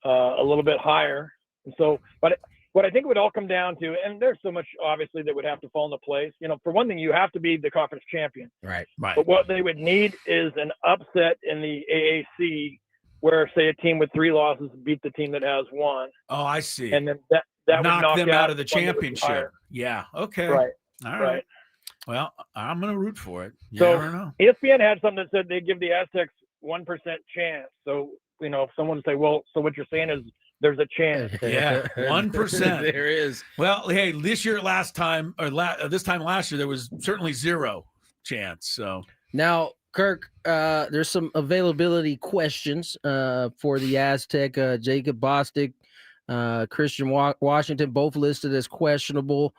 a little bit higher. And so, but what I think it would all come down to, and there's so much obviously that would have to fall into place. For one thing, you have to be the conference champion. Right. But what they would need is an upset in the AAC, where say a team with 3 losses beat the team that has 1. Oh, I see. And then that would knock them out of the one championship. Yeah. Okay. Right. All right. Right. Well, I'm going to root for it. You So never know. ESPN had something that said they give the Aztecs 1% chance. So, if someone would say, well, so what you're saying is there's a chance. Yeah, 1%. There is. Well, hey, this time last year, there was certainly 0 chance. So Now, Kirk, there's some availability questions for the Aztec. Jacob Bostic, Christian Washington, both listed as questionable.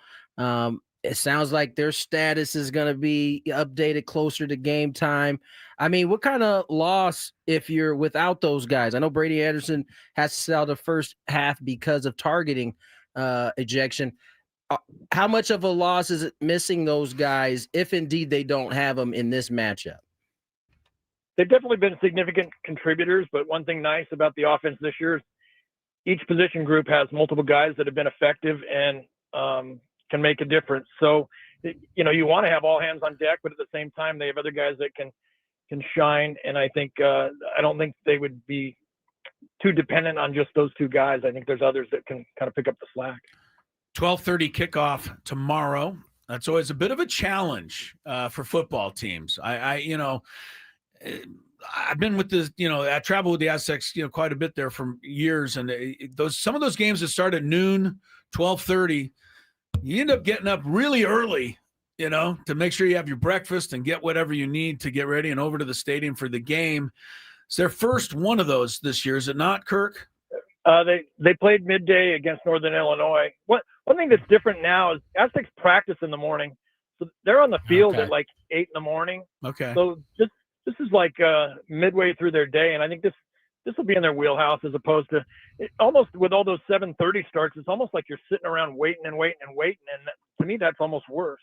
It sounds like their status is going to be updated closer to game time. What kind of loss if you're without those guys? I know Brady Anderson has to sell the first half because of targeting ejection. How much of a loss is it missing those guys if indeed they don't have them in this matchup? They've definitely been significant contributors, but one thing nice about the offense this year is each position group has multiple guys that have been effective and can make a difference. So, you want to have all hands on deck, but at the same time, they have other guys that can shine. And I think I don't think they would be too dependent on just those 2 guys. I think there's others that can kind of pick up the slack. 12:30 kickoff tomorrow. That's always a bit of a challenge for football teams. I've been with this, I travel with the Aztecs, quite a bit there for years. And some of those games that start at noon, 12:30, you end up getting up really early, to make sure you have your breakfast and get whatever you need to get ready and over to the stadium for the game. It's their first one of those this year, is it not, Kirk? They played midday against Northern Illinois. One thing that's different now is Aztecs practice in the morning, so they're on the field at like 8 in the morning. Okay. So this is like midway through their day, and I think this will be in their wheelhouse, as opposed to almost with all those 7:30 starts. It's almost like you're sitting around waiting, and to me, that's almost worse.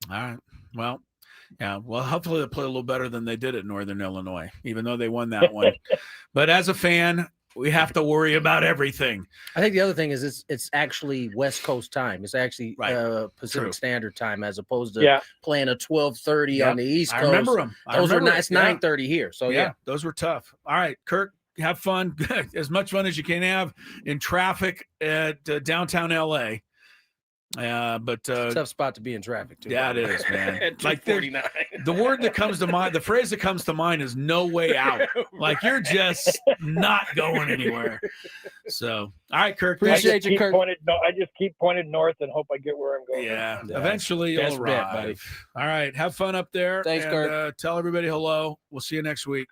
All right. Well, yeah. Well, hopefully they'll play a little better than they did at Northern Illinois, even though they won that one. But as a fan, we have to worry about everything. I think the other thing is it's actually West Coast time. It's actually Pacific True. Standard time, as opposed to playing a 12:30 on the East Coast. I remember them. Those were nice. 9:30 here. So yeah, those were tough. All right, Kirk, have fun. As much fun as you can have in traffic at downtown LA. But Tough spot to be in traffic, too. yeah, it is, man. At Like 249. the word that comes to mind, the phrase that comes to mind is "no way out." Like you're just not going anywhere. So, all right, Kirk. Appreciate thanks. you, Kirk. I just keep pointed north and hope I get where I'm going. Yeah, Yeah. eventually you'll Best bet, buddy. arrive. All right, have fun up there. Thanks, and, Kirk. Tell everybody hello. We'll see you next week.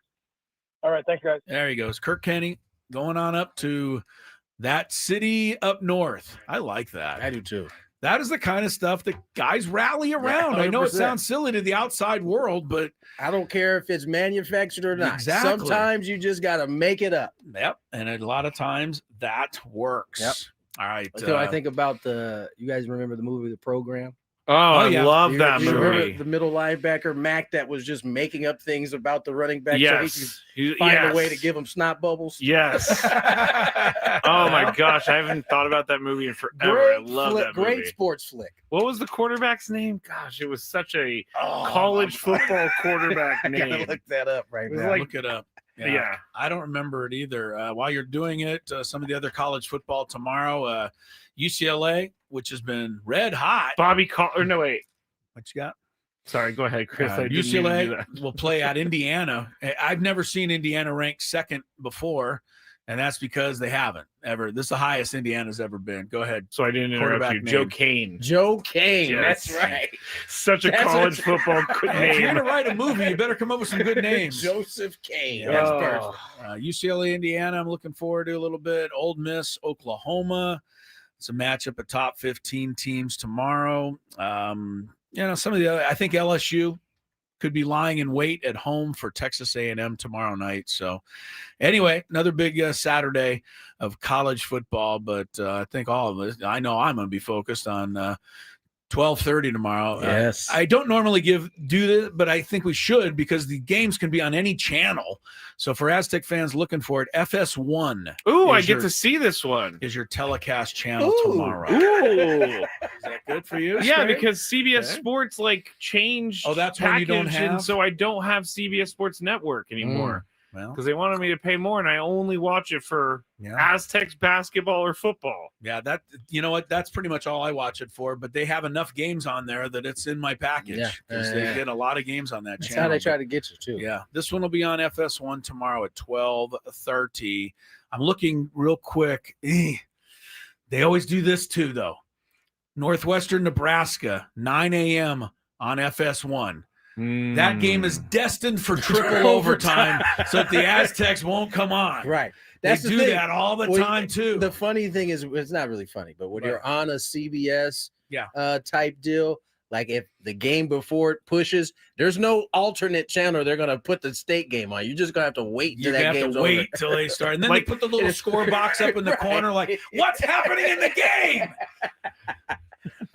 All right, thanks, guys. There he goes, Kirk Kenney, going on up to that city up north. I like that. I do, too. That is the kind of stuff that guys rally around. I know it 100%. sounds silly to the outside world, but I don't care if it's manufactured or not. Exactly. Sometimes you just got to make it up. yep. And a lot of times that works. Yep. All right. Until I think about you guys remember the movie The Program? Oh, I yeah. love that you movie. remember the middle linebacker, Mac, that was just making up things about the running back so he could Yes. find a way to give him snot bubbles? Yes. Oh my gosh, I haven't thought about that movie in forever. I love that movie. Great sports flick. What was the quarterback's name? Gosh, it was such a Oh, college football quarterback I gotta name. look that up right It was now. like- look it up. Yeah. I don't remember it either. While you're doing it, some of the other college football tomorrow, UCLA, which has been red hot. Bobby Collier. No, wait. What you got? Sorry, go ahead, Chris. I didn't mean to do UCLA that. will play at Indiana. I've never seen Indiana ranked second before, and that's because they haven't ever. This is the highest Indiana's ever been. Go ahead. So I didn't interrupt Quarterback you. name. Joe Kane. Joe Kane. Yes. That's right. Such a That's college a- football If you're name. going to write a movie, you better come up with some good names. Joseph Kane. Yeah. That's Oh. perfect. UCLA, Indiana, I'm looking forward to a little bit. Ole Miss, Oklahoma. It's a matchup of top 15 teams tomorrow. Some of the other, I think LSU could be lying in wait at home for Texas A&M tomorrow night. So anyway, another big Saturday of college football, but I think all of us, I know I'm going to be focused on 12:30 tomorrow. Yes. I don't normally do this, but I think we should because the games can be on any channel. So for Aztec fans looking for it, FS1 Ooh, I is get your- to see this one. is your telecast channel Ooh. tomorrow. Ooh. Is that good for you? Yeah, Scrape? because CBS Okay. Sports changed. Oh, that's one you don't package, and have? so I don't have CBS Sports Network anymore Well, because they wanted me to pay more, and I only watch it for yeah. Aztecs basketball or football. Yeah, that you know what? That's pretty much all I watch it for. But they have enough games on there that it's in my package Yeah. because they get a lot of games on that That's channel. how they try to get you, too. Yeah, this one will be on FS1 tomorrow at 12:30. I'm looking real quick. They always do this too, though. Northwestern Nebraska, 9 a.m. on FS1. That game is destined for triple overtime, so that the Aztecs won't come on. Right. They That's the do thing. that all the Well, time too. The funny thing is, it's not really funny, but when you're on a CBS type deal, like if the game before it pushes, there's no alternate channel they're gonna put the state game on. You're just gonna have to wait till You that have game's to wait over. till they start, and then Like- they put the little score box up in the Right. corner, like, "What's happening in the game?"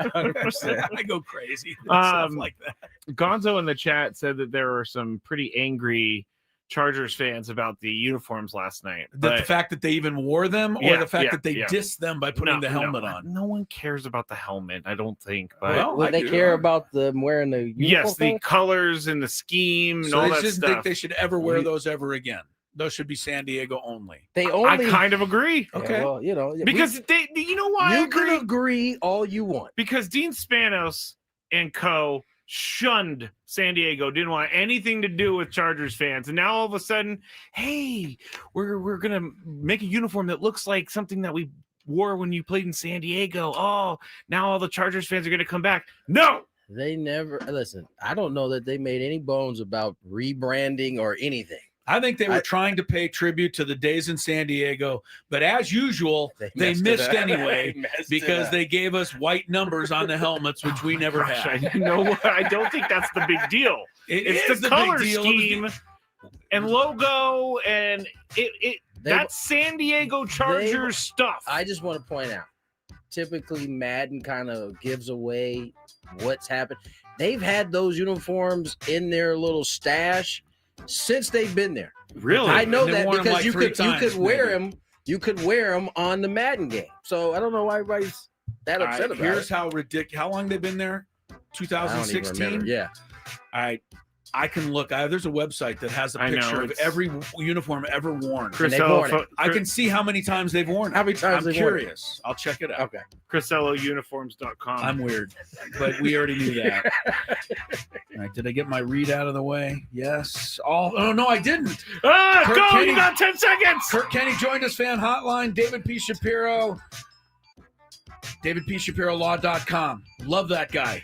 100%. I go crazy. with stuff like that. Gonzo in the chat said that there were some pretty angry Chargers fans about the uniforms last night. The fact that they even wore them, or Yeah, the fact yeah, that they yeah. dissed them by putting the helmet on. No one cares about the helmet, I don't think. But Well, Well, I they do. care about them wearing the uniform yes, the color? colors and the scheme and So all I that just think stuff. they should ever wear those ever again. Those should be San Diego only. They I only kind of agree Yeah, Okay. well, because you know why I you agree? can agree all you want. Because Dean Spanos and co shunned San Diego, didn't want anything to do with Chargers fans, and now all of a sudden, hey, we're gonna make a uniform that looks like something that we wore when you played in San Diego. Oh, now all the Chargers fans are gonna come back. No, They never listen. I don't know that they made any bones about rebranding or anything. I think they were trying to pay tribute to the days in San Diego, but as usual, they it missed up. anyway They messed it because up. they gave us white numbers on the helmets, which we never Gosh, had. You know what? I don't think that's the big deal. It's is the big color deal. scheme and logo, and They- that's San Diego Chargers stuff. I just want to point out, typically Madden kind of gives away what's happened. They've had those uniforms in their little stash since they've been there. Really? I know They that wore 'em because like you 3 could times, wear maybe. them. You could wear them on the Madden game. So I don't know why everybody's that All upset right, about here's it. how ridiculous. How long they've been there? I don't even 2016. remember. Yeah. All right. I can look. There's a website that has a I know, picture of it's- every uniform ever worn. Crisello, I can see how many times they've worn it. How many times I'm they've worn it? curious. I'll check it out. Okay. CriselloUniforms.com. I'm weird, but we already knew that. All right, did I get my read out of the way? Yes. Oh no, I didn't. Kirk Go! Kenney. You got 10 seconds! Kirk Kenney joined us, fan hotline. David P. Shapiro. DavidPShapiroLaw.com. Love that guy.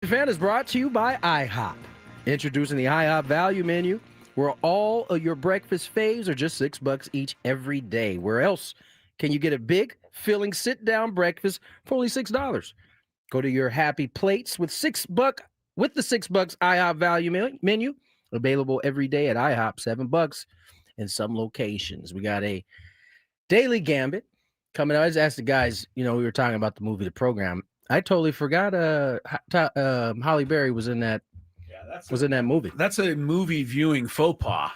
Fan is brought to you by IHOP. Introducing the IHOP value menu, where all of your breakfast faves are just $6 each every day. Where else can you get a big, filling, sit-down breakfast for only $6? Go to your happy plates with $6 with the $6 IHOP value menu, available every day at IHOP. $7 in some locations. We got a Daily Gambit coming out. I just asked the guys. We were talking about the movie, the program. I totally forgot. Holly Berry was in that. Yeah, in that movie. That's a movie viewing faux pas.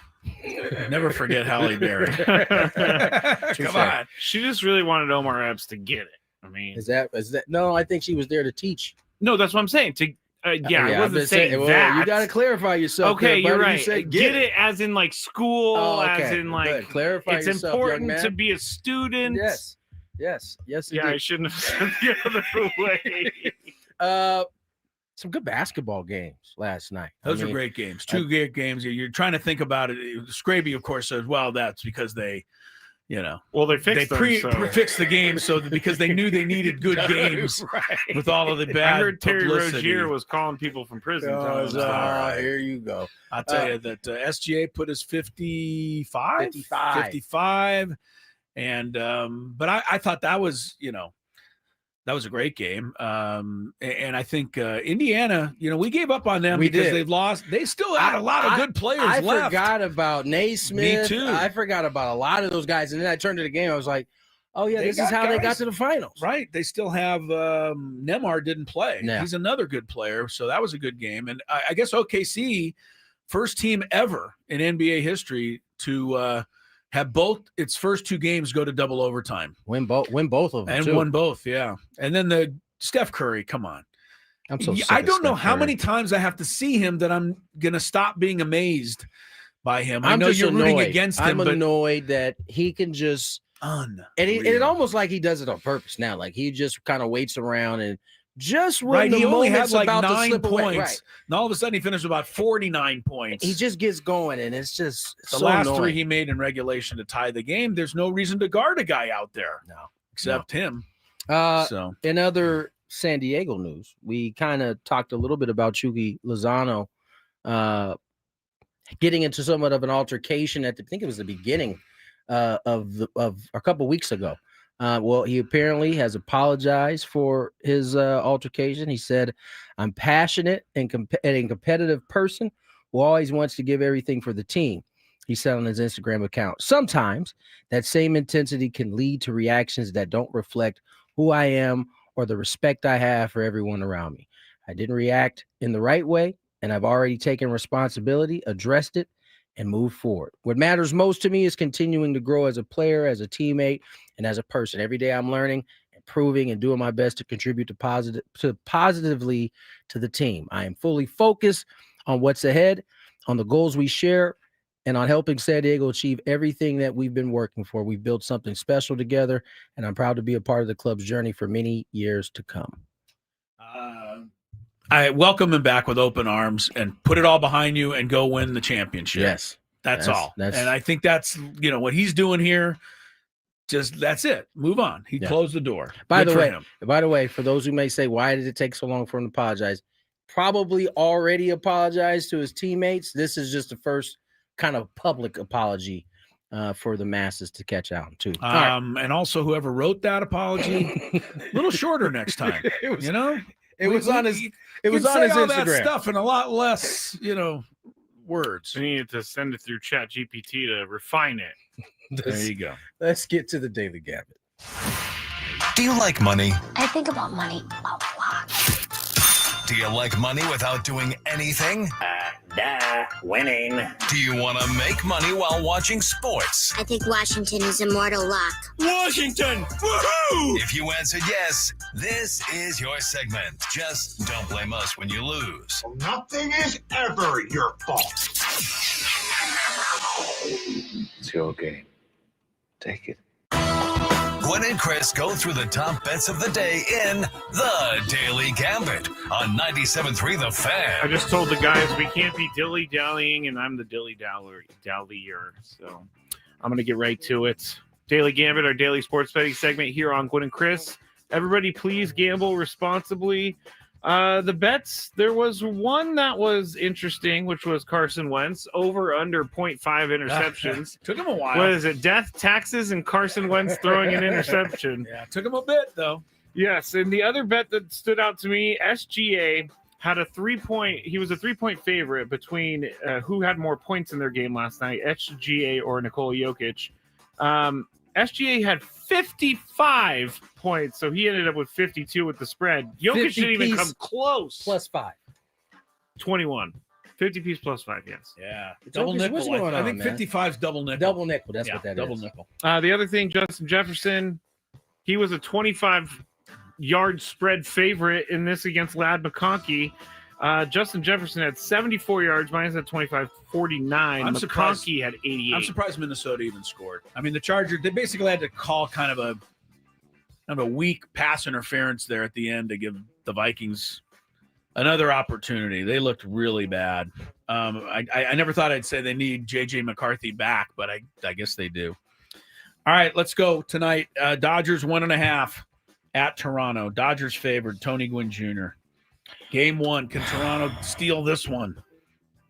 Never forget Halle Berry. Come on. She just really wanted Omar Epps to get it. I mean, is that? No, I think she was there to teach. No, that's what I'm saying. I wasn't saying that. You got to clarify yourself. Okay, there, you're right. You said get it as in like school, as in like good. Clarify it's yourself, important to be a student. Yes. Yeah, indeed. I shouldn't have said the other way. Some good basketball games last night. Those are great games. Two great games. You're trying to think about it. Skraby, of course, says, well, that's because they, well, they fixed fixed the game because they knew they needed good games with all of the bad. I heard Terry publicity. Rozier was calling people from prison. Here you go. I'll tell you that SGA put his 55. And but I thought that was that was a great game. And I think Indiana, we gave up on them because they've lost. They still had a lot of good players left. I forgot about Naismith. Me too. I forgot about a lot of those guys. And then I turned to the game. I was like, oh, yeah, this is how they got to the finals. Right. They still have Nemar didn't play. Yeah. He's another good player. So that was a good game. And I guess OKC, first team ever in NBA history to have both its first two games go to double overtime. Win both of them. And too. won both, yeah. And then the Steph Curry, come on. I'm so I don't know how many times I have to see him that I'm going to stop being amazed by him. I know you're rooting against him. I'm annoyed that he can just and it almost like he does it on purpose now. Like he just kind of waits around and just when he only had like about 9 points. Right. And all of a sudden he finished with about 49 points. He just gets going, and it's just the last three he made in regulation to tie the game. There's no reason to guard a guy out there. No. Except him. In other San Diego news, we kind of talked a little bit about Chucky Lozano getting into somewhat of an altercation I think it was the beginning of a couple weeks ago. Well, he apparently has apologized for his altercation. He said, I'm passionate and a competitive person who always wants to give everything for the team. He said on his Instagram account, sometimes that same intensity can lead to reactions that don't reflect who I am or the respect I have for everyone around me. I didn't react in the right way, and I've already taken responsibility, addressed it, and moved forward. What matters most to me is continuing to grow as a player, as a teammate, and as a person. Every day I'm learning, improving, and doing my best to contribute positively to the team. I am fully focused on what's ahead, on the goals we share, and on helping San Diego achieve everything that we've been working for. We've built something special together, and I'm proud to be a part of the club's journey for many years to come. I welcome him back with open arms and put it all behind you and go win the championship. Yes. That's all. And I think that's, what he's doing here. Just that's it. Move on. He closed the door. By the way, for those who may say, why did it take so long for him to apologize? Probably already apologized to his teammates. This is just the first kind of public apology for the masses to catch on too. And also whoever wrote that apology, a little shorter next time. It was on his Instagram. That stuff and a lot less, words. We needed to send it through Chat GPT to refine it. There you go. Let's get to the Daily Gambit. Do you like money? I think about money a lot. Do you like money without doing anything? Winning. Do you want to make money while watching sports? I think Washington is immortal luck. Washington! Woohoo! If you answered yes, this is your segment. Just don't blame us when you lose. Nothing is ever your fault. It's your game. Take it. Gwynn and Chris go through the top bets of the day in The Daily Gambit on 97.3 The Fan. I just told the guys we can't be dilly-dallying, and I'm the dilly-dallyer. So I'm going to get right to it. Daily Gambit, our daily sports betting segment here on Gwynn and Chris. Everybody, please gamble responsibly. The bets, there was one that was interesting, which was Carson Wentz over under 0.5 interceptions. Took him a while. What is it? Death, taxes, and Carson Wentz throwing an interception. Yeah, took him a bit though. Yes, and the other bet that stood out to me, SGA had a 3-point. He was a 3-point favorite between who had more points in their game last night, SGA or Nikola Jokic. SGA had 55 points, so he ended up with 52 with the spread. Jokic didn't even come close. Plus 5. 21. 50 piece plus 5, yes. Yeah. Double nickel. What's going I on, think man? 55 is double nickel. Double nickel. That's what that double is. nickel. The other thing, Justin Jefferson, he was a 25-yard spread favorite in this against Ladd McConkey. Justin Jefferson had 74 yards. Mine had 25, 49. McConkey had 88. I'm surprised Minnesota even scored. I mean, the Chargers, they basically had to call kind of a weak pass interference there at the end to give the Vikings another opportunity. They looked really bad. I never thought I'd say they need J.J. McCarthy back, but I guess they do. All right, let's go tonight. Dodgers 1.5 at Toronto. Dodgers favored. Tony Gwynn Jr. Game 1. Can Toronto steal this one?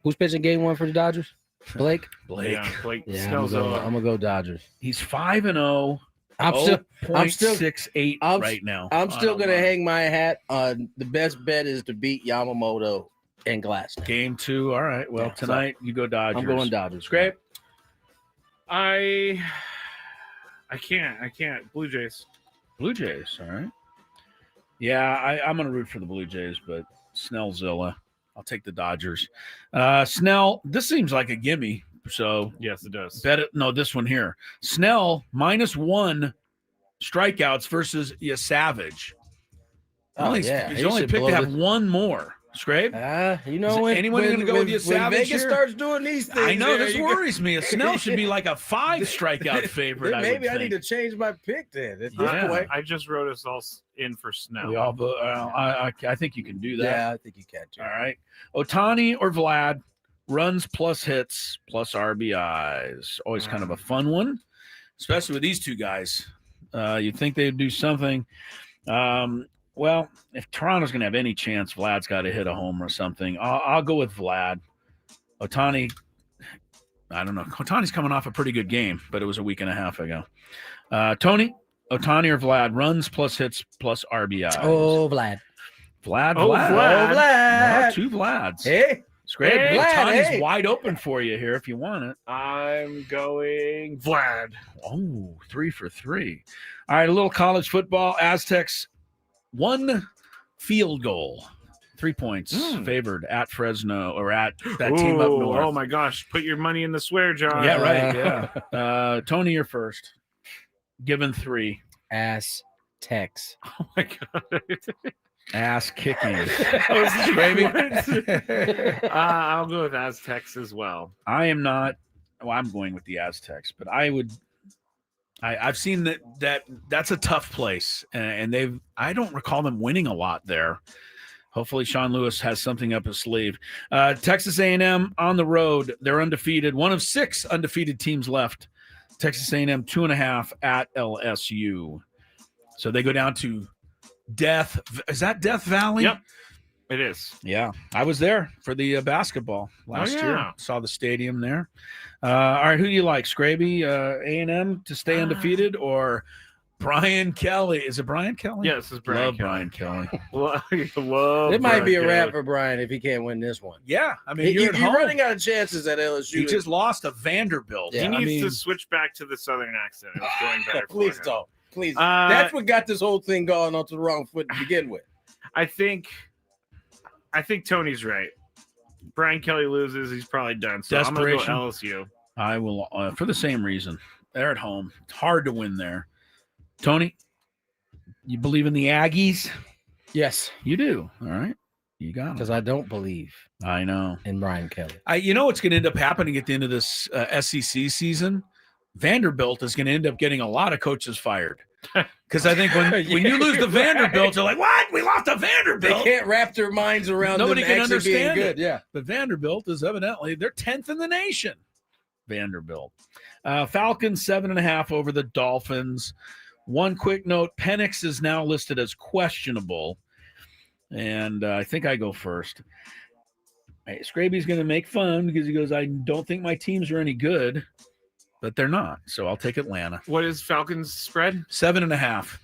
Who's pitching game 1 for the Dodgers? Blake? Yeah, Blake Yeah, Snell's I'm gonna go Dodgers. He's 5-0. I'm still 0.68 I'm- right now. I'm still on gonna line. hang my hat on the best bet is to beat Yamamoto and Glasnow. Game 2. All right. Well, Yeah, so tonight you go Dodgers. I'm going Dodgers. Scrape? I can't. Blue Jays. Blue Jays. All right. Yeah, I'm going to root for the Blue Jays, but Snellzilla. I'll take the Dodgers. Snell, this seems like a gimme. So Yes, it does. bet it. No, this one here. Snell -1 strikeouts versus Savage. Oh, He's yeah. he's He only should picked blow to have the- one more. Scrape? You know Is when anyone when, gonna go when, with you, when Savage Vegas here? starts doing these things, I know there, this you worries me. Snell should be like a 5 strikeout favorite. Then maybe I need to change my pick then. At this Yeah. point. I just wrote us all in for Snell. We all, I think you can do that. Yeah, I think you can too. All right. Otani or Vlad, runs plus hits plus RBIs. Always kind of a fun one, especially with these two guys. You'd think they'd do something. Well, if Toronto's going to have any chance, Vlad's got to hit a home or something. I'll go with Vlad. Otani, I don't know. Otani's coming off a pretty good game, but it was a week and a half ago. Tony, Otani or Vlad, runs plus hits plus RBIs. Oh, Vlad. Vlad. Oh, Vlad. No, 2 Vlads. Hey. It's great. Hey, Vlad, Otani's hey. wide open for you here if you want it. I'm going Vlad. Oh, 3 for 3. All right, a little college football. Aztecs, 1 field goal, 3 points favored at Fresno or at that team up north. Oh my gosh! Put your money in the swear jar. Yeah, right. Yeah. Tony, you're first. Given 3. Aztecs. Oh my god! Ass kicking. I'll go with Aztecs as well. I am not. Well, I'm going with the Aztecs, but I would. I've seen that's a tough place, and they've. I don't recall them winning a lot there. Hopefully, Sean Lewis has something up his sleeve. Texas A&M on the road. They're undefeated. One of 6 undefeated teams left. Texas A&M 2.5 at LSU. So they go down to Death. Is that Death Valley? Yep, it is. Yeah, I was there for the basketball last year. Saw the stadium there. All right, who do you like? Scraby, A&M to stay undefeated, or Brian Kelly? Is it Brian Kelly? Yes, it's Brian Love Kelly. Brian Kelly. Love It might be a Brian wrap Kelly. for Brian if he can't win this one. Yeah, I mean, You're you're at home. running out of chances at LSU. He just lost to Vanderbilt. Yeah. He needs to switch back to the Southern accent. It was going better. for Please him. don't. Please. That's what got this whole thing going onto the wrong foot to begin with. I think Tony's right. Brian Kelly loses, he's probably done. So I'm going to go LSU. I will, for the same reason. They're at home. It's hard to win there. Tony, you believe in the Aggies? Yes. You do. All right. You got it. Because I don't believe I know. in Brian Kelly. You know what's going to end up happening at the end of this SEC season? Vanderbilt is going to end up getting a lot of coaches fired. Because I think when you lose to Vanderbilt, you're like, what? We lost to Vanderbilt. They can't wrap their minds around Nobody them can actually being understand good. it. Yeah. But Vanderbilt is evidently, they're 10th in the nation. Vanderbilt. Falcons 7.5 over the Dolphins. One quick note, Penix is now listed as questionable. and I think I go first. Hey, Skraby's going to make fun because he goes, I don't think my teams are any good, but they're not. So I'll take Atlanta. What is Falcons spread? 7.5.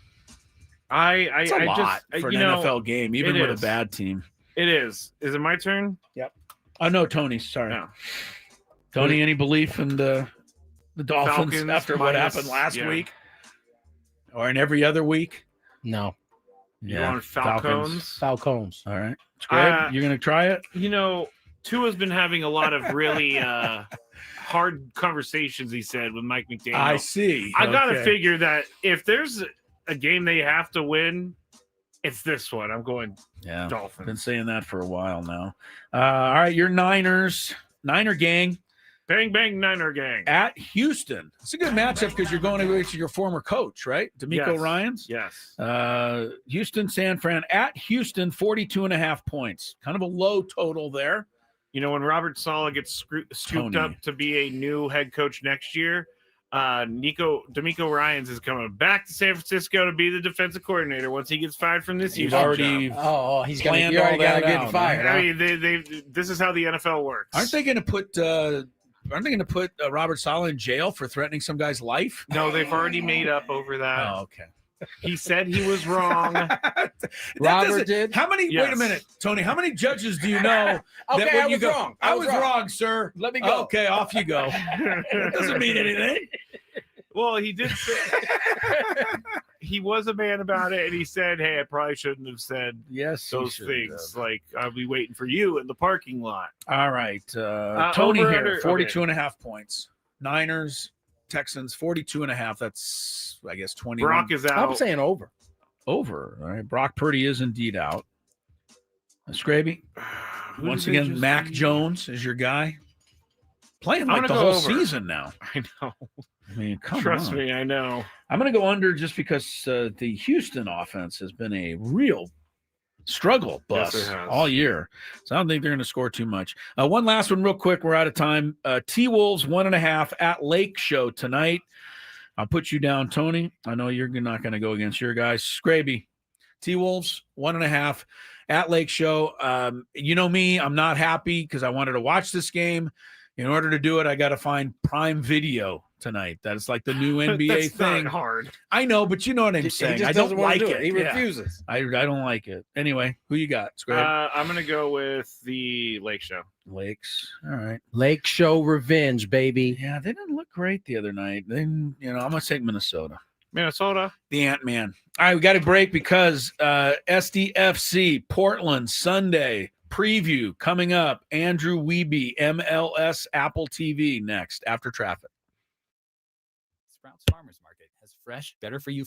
It's a lot for an NFL game, even with a bad team. It is. Is it my turn? Yep. Oh, no, Tony. Sorry. No. Tony, any belief in the Dolphins Falcons after what happened last week? Or in every other week? No. You want Falcons? Falcons. All right. Greg, you're going to try it? Tua's been having a lot of really hard conversations, he said, with Mike McDaniel. I see. I got to figure that if there's a game they have to win, it's this one. I'm going Dolphins. Been saying that for a while now. All right, your Niners. Niner gang. Bang, bang, Niner gang. At Houston. It's a good matchup because you're going to your former coach, right? D'Amico Ryans? Yes. Houston, San Fran. At Houston, 42.5 points. Kind of a low total there. When Robert Saleh gets scooped up to be a new head coach next year, D'Amico Ryans is coming back to San Francisco to be the defensive coordinator once he gets fired from this. He's already he's already got to get fired. I mean, this is how the NFL works. Aren't they going to put Robert Saleh in jail for threatening some guy's life? No, they've already made up over that. Oh, okay. He said he was wrong. Robert did? How many? Yes. Wait a minute, Tony. How many judges do you know? Okay, that I was wrong. I was wrong, sir. Let me go. Okay, off you go. That doesn't mean anything. Well, he did say he was a man about it, and he said, "Hey, I probably shouldn't have said those things. Like, I'll be waiting for you in the parking lot." All right, Tony here, 42.5 points. Niners, Texans, 42.5. That's, I guess, 21. Brock is out. I'm saying over. Over. All right, Brock Purdy is indeed out. Skraby, once again, Mac Jones is your guy. Playing like the whole season now. I know. I mean, Trust me, I know. I'm going to go under just because the Houston offense has been a real struggle bus all year. So I don't think they're going to score too much. One last one real quick. We're out of time. T-Wolves 1.5 at Lake Show tonight. I'll put you down, Tony. I know you're not going to go against your guys. Skraby, T-Wolves 1.5 at Lake Show. You know me, I'm not happy because I wanted to watch this game. In order to do it, I got to find Prime Video tonight. That's like the new NBA That's thing. Not hard. I know, but you know what I'm saying. I don't like it. He refuses. I don't like it. Anyway, who you got? I'm going to go with the Lake Show. Lakes. All right. Lake Show revenge, baby. Yeah, they didn't look great the other night. I'm going to take Minnesota. The Ant-Man. All right, we got a break because SDFC Portland Sunday preview coming up. Andrew Wiebe, MLS, Apple TV next after traffic. Sprouts Farmers Market has fresh, better for you.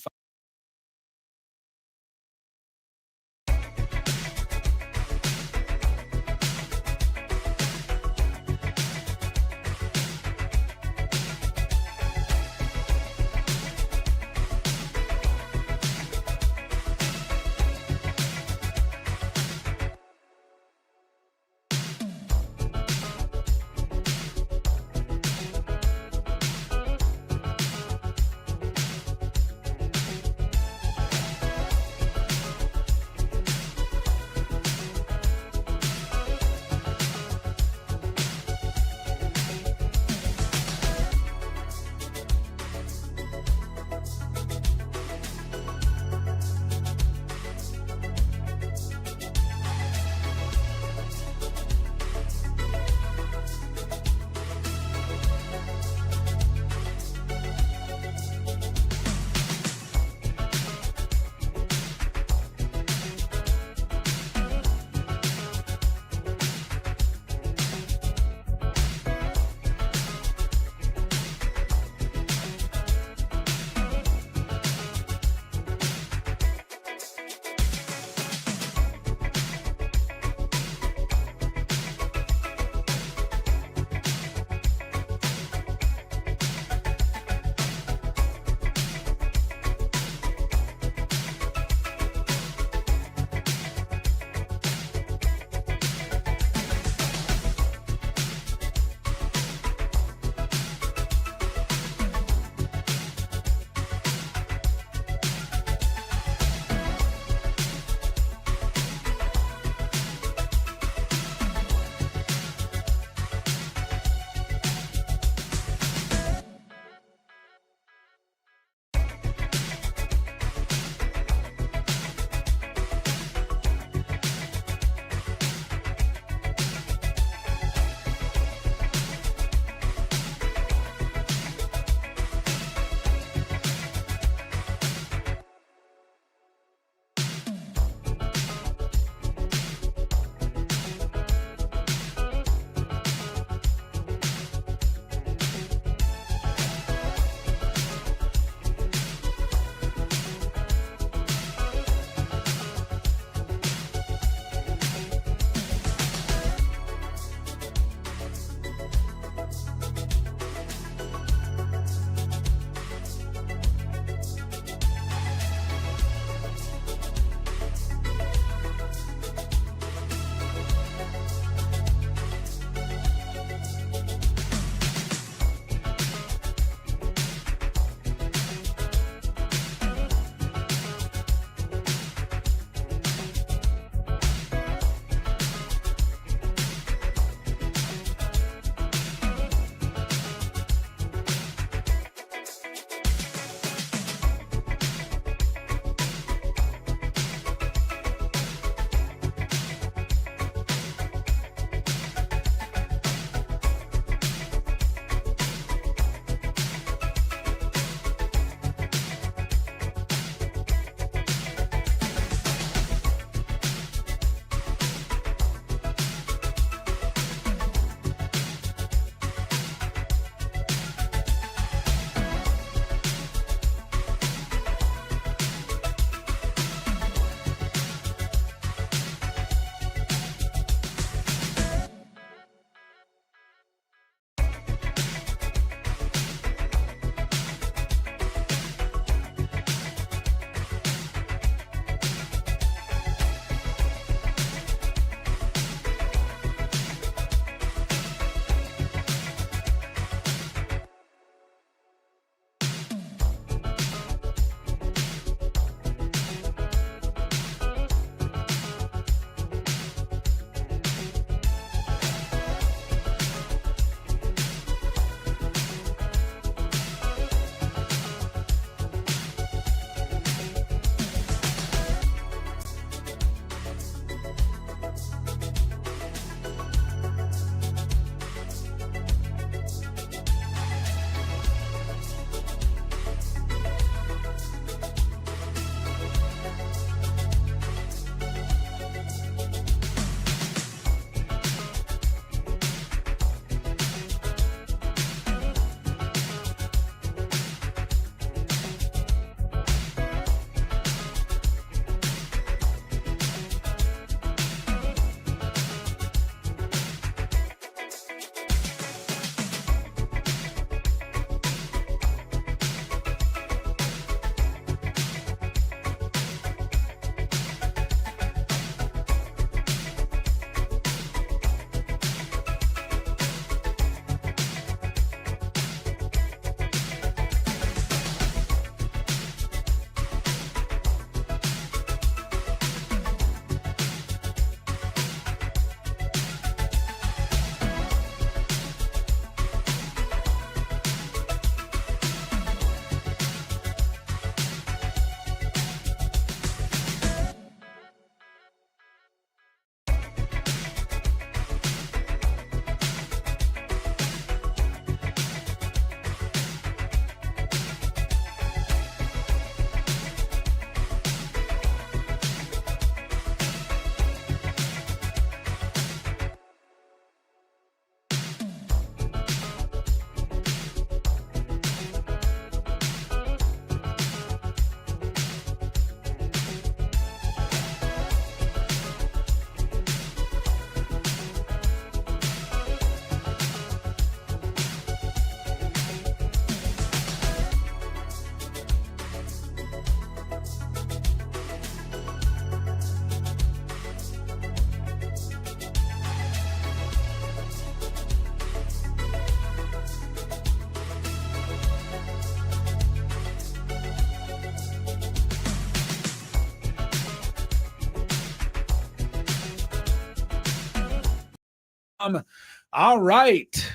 All right.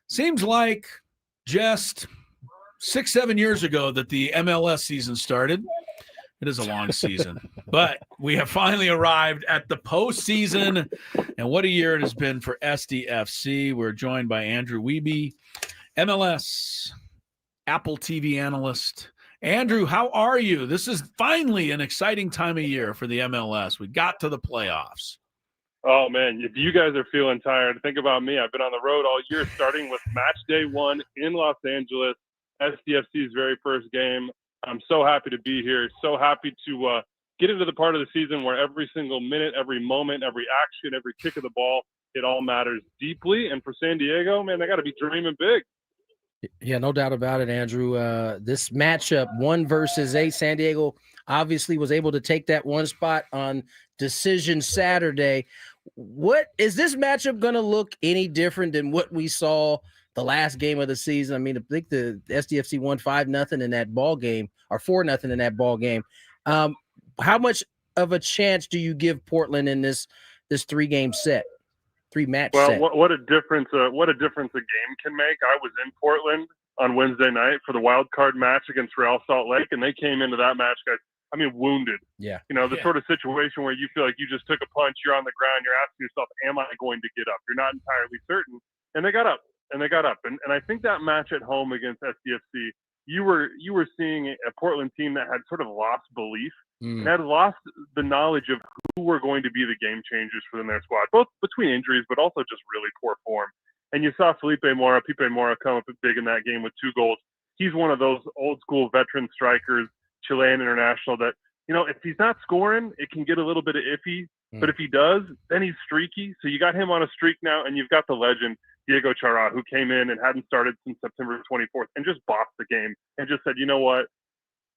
Seems like just 6-7 years ago that the MLS season started. It is a long season, but we have finally arrived at the postseason, and what a year it has been for SDFC. We're joined by Andrew Wiebe, MLS Apple TV analyst. Andrew, how are you? This is finally an exciting time of year for the MLS. We got to the playoffs. Oh, man, if you guys are feeling tired, think about me. I've been on the road all year, starting with match day 1 in Los Angeles, SDFC's very first game. I'm so happy to be here, so happy to get into the part of the season where every single minute, every moment, every action, every kick of the ball, it all matters deeply. And for San Diego, man, they got to be dreaming big. Yeah, no doubt about it, Andrew. This matchup, 1 versus 8, San Diego obviously was able to take that one spot on Decision Saturday. What is this matchup going to look any different than what we saw the last game of the season? I mean, I think the SDFC won 5-0 in that ball game, or 4-0 in that ball game. How much of a chance do you give Portland in this 3-game set, 3-match set? Well, what a difference a game can make. I was in Portland on Wednesday night for the wild card match against Real Salt Lake, and they came into that match, guys, wounded. Yeah. The sort of situation where you feel like you just took a punch, you're on the ground, you're asking yourself, am I going to get up? You're not entirely certain. And they got up. And I think that match at home against SDFC, you were seeing a Portland team that had sort of lost belief and had lost the knowledge of who were going to be the game changers for their squad, both between injuries, but also just really poor form. And you saw Pipe Mora come up big in that game with 2 goals. He's one of those old school veteran strikers, Chilean international, that, if he's not scoring, it can get a little bit of iffy. But if he does, then he's streaky. So you got him on a streak now, and you've got the legend, Diego Chara, who came in and hadn't started since September 24th and just bossed the game and just said, you know what?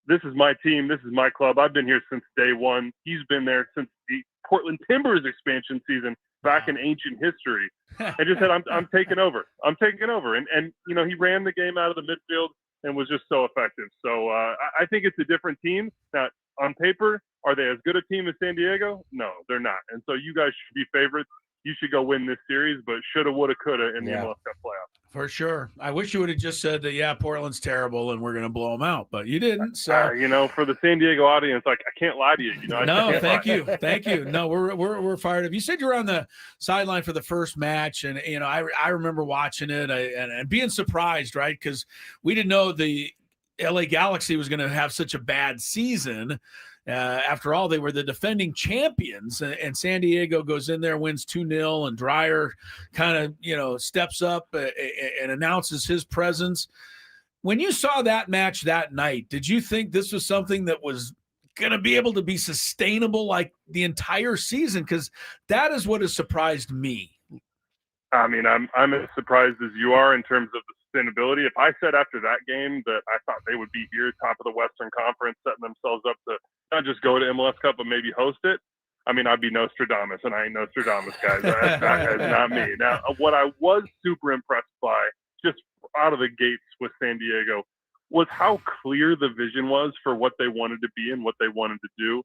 This is my team. This is my club. I've been here since day 1. He's been there since the Portland Timbers expansion season back in ancient history, and just said, I'm taking over. I'm taking over. And he ran the game out of the midfield and was just so effective. So I think it's a different team. Now, on paper, are they as good a team as San Diego? No, they're not. And so you guys should be favorites. You should go win this series, but shoulda, woulda, coulda in the MLS Cup playoffs. For sure. I wish you would have just said that, Portland's terrible and we're going to blow them out, but you didn't. So, for the San Diego audience, I can't lie to you. No, thank you. Thank you. No, we're fired up. You said you were on the sideline for the first match, and, I remember watching it and being surprised, right? Because we didn't know the LA Galaxy was going to have such a bad season. After all, they were the defending champions, and San Diego goes in there, wins 2-0, and Dreyer kind of, steps up and announces his presence. When you saw that match that night, did you think this was something that was going to be able to be sustainable like the entire season? Because that is what has surprised me. I mean, I'm as surprised as you are in terms of the sustainability. If I said after that game that I thought they would be here, top of the Western Conference, setting themselves up to not just go to MLS Cup, but maybe host it, I'd be Nostradamus, and I ain't Nostradamus, guys. That is not me. Now, what I was super impressed by, just out of the gates with San Diego, was how clear the vision was for what they wanted to be and what they wanted to do.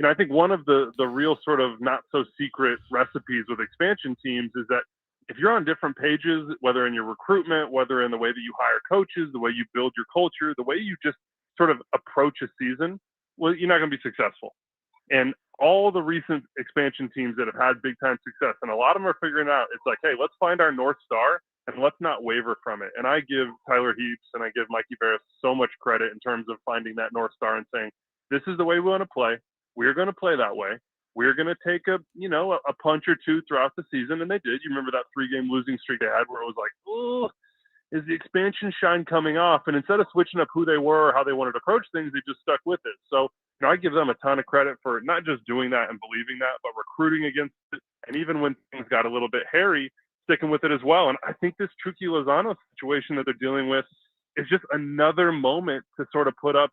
I think one of the real sort of not so secret recipes with expansion teams is that if you're on different pages, whether in your recruitment, whether in the way that you hire coaches, the way you build your culture, the way you just sort of approach a season, well, you're not going to be successful. And all the recent expansion teams that have had big time success, and a lot of them are figuring out, it's like, hey, let's find our North Star and let's not waver from it. And I give Tyler Heaps and I give Mikey Barris so much credit in terms of finding that North Star and saying, this is the way we want to play. We're going to play that way. We're going to take a punch or two throughout the season. And they did. You remember that 3-game losing streak they had where it was like, oh, is the expansion shine coming off? And instead of switching up who they were or how they wanted to approach things, they just stuck with it. So, I give them a ton of credit for not just doing that and believing that, but recruiting against it. And even when things got a little bit hairy, sticking with it as well. And I think this Chucky Lozano situation that they're dealing with is just another moment to sort of put up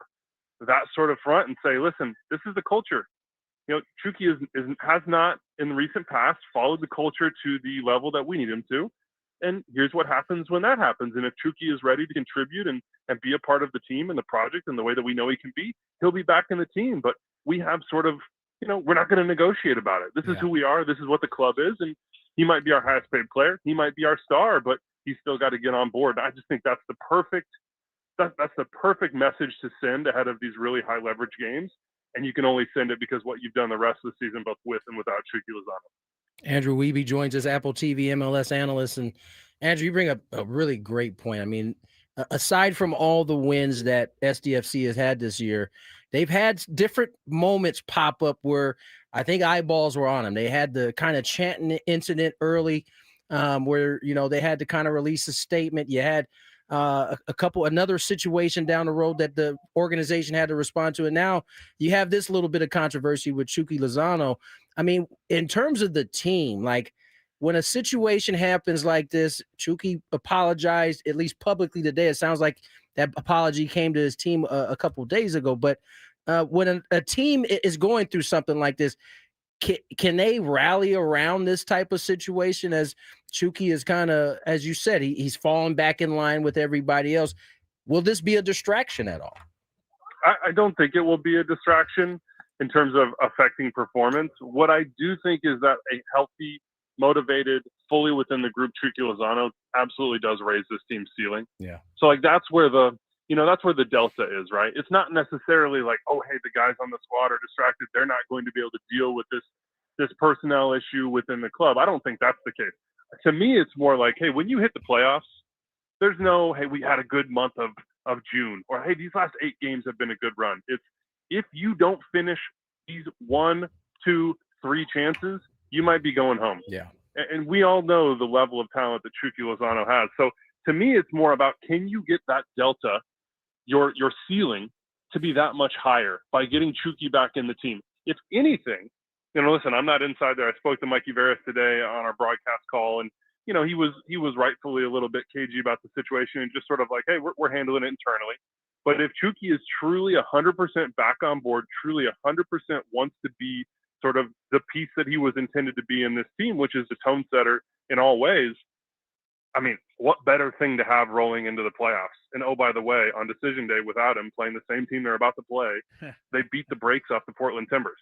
that sort of front and say, listen, this is the culture. Chucky has not in the recent past followed the culture to the level that we need him to. And here's what happens when that happens. And if Chucky is ready to contribute and be a part of the team and the project and the way that we know he can be, he'll be back in the team. But we have sort of, we're not going to negotiate about it. This is who we are. This is what the club is. And He might be our highest paid player. He might be our star, but he's still got to get on board. I just think that's the perfect message to send ahead of these really high leverage games. And you can only send it because what you've done the rest of the season, both with and without Chucky Lozano. Andrew Wiebe joins us, Apple TV MLS analyst. And Andrew, you bring up a really great point. I mean, aside from all the wins that SDFC has had this year, they've had different moments pop up where I think eyeballs were on them. They had the kind of chanting incident early where, they had to kind of release a statement. You had another situation down the road that the organization had to respond to. And now you have this little bit of controversy with Chucky Lozano. I mean, in terms of the team, like when a situation happens like this, Chucky apologized, at least publicly today. It sounds like that apology came to his team a couple of days ago. But when a team is going through something like this, can they rally around this type of situation as Chucky is kind of, as you said, he's fallen back in line with everybody else? Will this be a distraction at all? I don't think it will be a distraction in terms of affecting performance. What I do think is that a healthy, motivated, fully within the group Chucky Lozano absolutely does raise this team's ceiling. Yeah. So like that's where the delta is, right? It's not necessarily like, oh, hey, the guys on the squad are distracted. They're not going to be able to deal with this personnel issue within the club. I don't think that's the case. To me, it's more like, hey, when you hit the playoffs, there's no, hey, we had a good month of June, or hey, these last 8 games have been a good run. It's if you don't finish these 1, 2, 3 chances, you might be going home. Yeah. And we all know the level of talent that Chucky Lozano has. So to me, it's more about, can you get that delta, your ceiling, to be that much higher by getting Chucky back in the team? If anything, listen, I'm not inside there. I spoke to Mikey Veras today on our broadcast call, and he was rightfully a little bit cagey about the situation and just sort of like, hey, we're handling it internally. But if Chucky is truly 100% back on board, truly 100% wants to be sort of the piece that he was intended to be in this team, which is the tone setter in all ways, I mean, what better thing to have rolling into the playoffs? And oh, by the way, on decision day, without him playing the same team they're about to play, they beat the brakes off the Portland Timbers.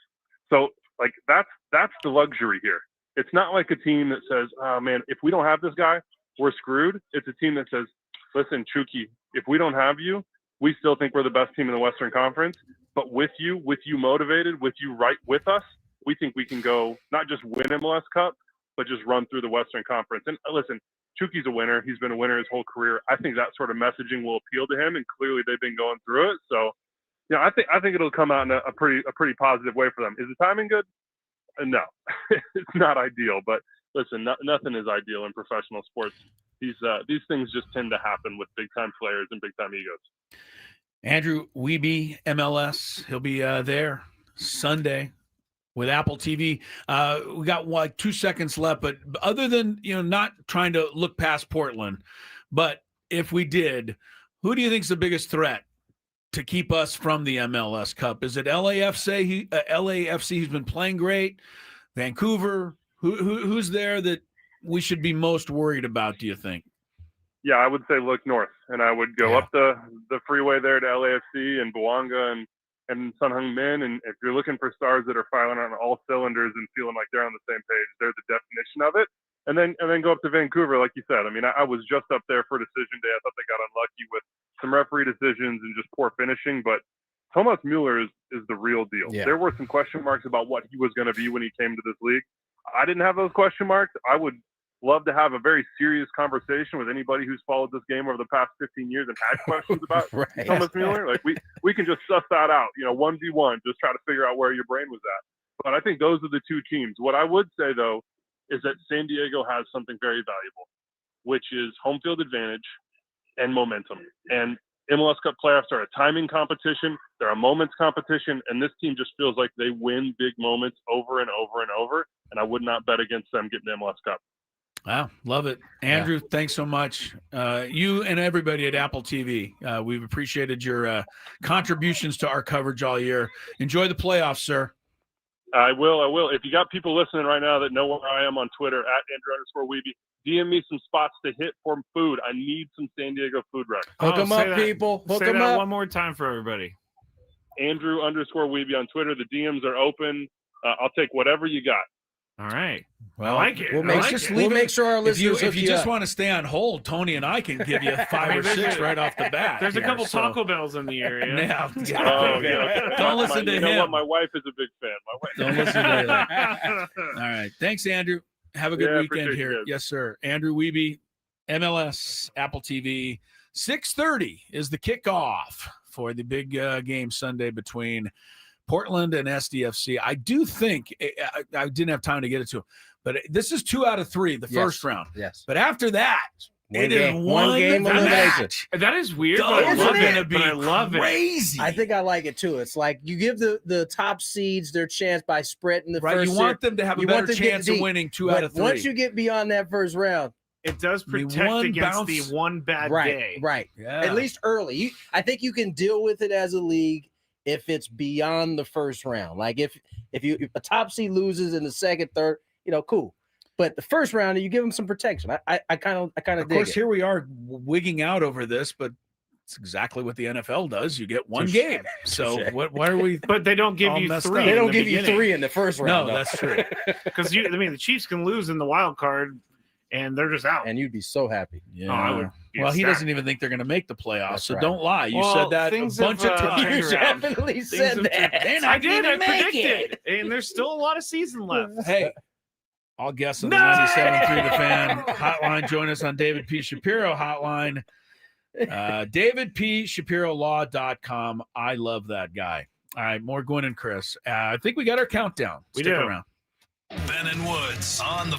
So, like, that's the luxury here. It's not like a team that says, oh, man, if we don't have this guy, we're screwed. It's a team that says, listen, Chucky, if we don't have you, we still think we're the best team in the Western Conference. But with you motivated, with you right with us, we think we can go not just win MLS Cup, but just run through the Western Conference. And listen, Chucky's a winner. He's been a winner his whole career. I think that sort of messaging will appeal to him, and clearly they've been going through it. So, I think it'll come out in a pretty positive way for them. Is the timing good? No, it's not ideal. But listen, nothing is ideal in professional sports. These things just tend to happen with big time players and big time egos. Andrew Wiebe, MLS, he'll be there Sunday with Apple TV. We got 2 seconds left, but other than, not trying to look past Portland, but if we did, who do you think is the biggest threat to keep us from the MLS Cup? Is it LAFC? LAFC has been playing great. Vancouver? Who's there that we should be most worried about, do you think? Yeah, I would say look north, and I would go up the freeway there to LAFC and Bouanga and Sun Heung-min. And if you're looking for stars that are firing on all cylinders and feeling like they're on the same page, they're the definition of it. And then go up to Vancouver, like you said. I mean, I was just up there for decision day. I thought they got unlucky with some referee decisions and just poor finishing. But Thomas Mueller is the real deal. Yeah. There were some question marks about what he was going to be when he came to this league. I didn't have those question marks. I would love to have a very serious conversation with anybody who's followed this game over the past 15 years and had questions about Thomas Mueller. Like we can just suss that out, 1v1, just try to figure out where your brain was at. But I think those are the two teams. What I would say, though, is that San Diego has something very valuable, which is home field advantage and momentum. And MLS Cup playoffs are a timing competition. They're a moments competition. And this team just feels like they win big moments over and over and over. And I would not bet against them getting the MLS Cup. Wow, love it. Andrew, thanks so much. You and everybody at Apple TV, we've appreciated your contributions to our coverage all year. Enjoy the playoffs, sir. I will. If you got people listening right now that know where I am on Twitter, at Andrew_Wiebe, DM me some spots to hit for food. I need some San Diego food recs. Hook them up, people. Hook them up. One more time for everybody. Andrew_Wiebe on Twitter. The DMs are open. I'll take whatever you got. All right. Well, I like it. We'll I make, like just it. we'll leave make it- sure our If listeners you hook just up. want to stay on hold, Tony and I can give you 5 or 6 right off the bat. There's a here, couple so- Taco Bells in the area. Yeah. Oh, yeah. Don't listen to You him. know what? My wife is a big fan. My wife. Don't listen to him. All right. Thanks, Andrew. Have a good Yeah, weekend appreciate you here. guys. Yes, sir. Andrew Wiebe, MLS, Apple TV. 6:30 is the kickoff for the big game Sunday between Portland and SDFC. I do think I didn't have time to get it to him, but this is 2 out of 3, the first round. Yes. But after that, One it is game- one one game match. elimination. That is weird, Those but I are love gonna it. be But I love it. crazy. I think I like it too. It's like you give the top seeds their chance by spreading the Right, first. you want them to have a you want better them to get chance of deep. winning 2 But out of 3. Once you get beyond that first round, It does I mean, protect one against bounce- the one bad right, day. right. Yeah. At least early. I think you can deal with it as a league if it's beyond the first round. Like if a top seed loses in the second, third, cool. But the first round, you give them some protection. I kind of Of dig course, it. here we are wigging out over this, but it's exactly what the NFL does. You get one game. So why are we? But they don't give All you messed 3. up. They in don't the give you beginning. 3 in the first round. No, though. that's true. Because the Chiefs can lose in the wild card, and they're just out. And you'd be so happy. Yeah. Oh, I would be Well, he ecstatic. doesn't even think they're going to make the playoffs. That's So right. don't lie. You Well, said that a things bunch have, of turned times. You around. definitely Things said have that. They're I not did. gonna I make predicted, and there's still a lot of season left. Hey, I'll guess on the No! 97.3 The Fan hotline. Join us on David P. Shapiro hotline. DavidPShapiroLaw.com. I love that guy. All right, more Gwynn and Chris. I think we got our countdown. We Stick do. around. Ben and Woods on the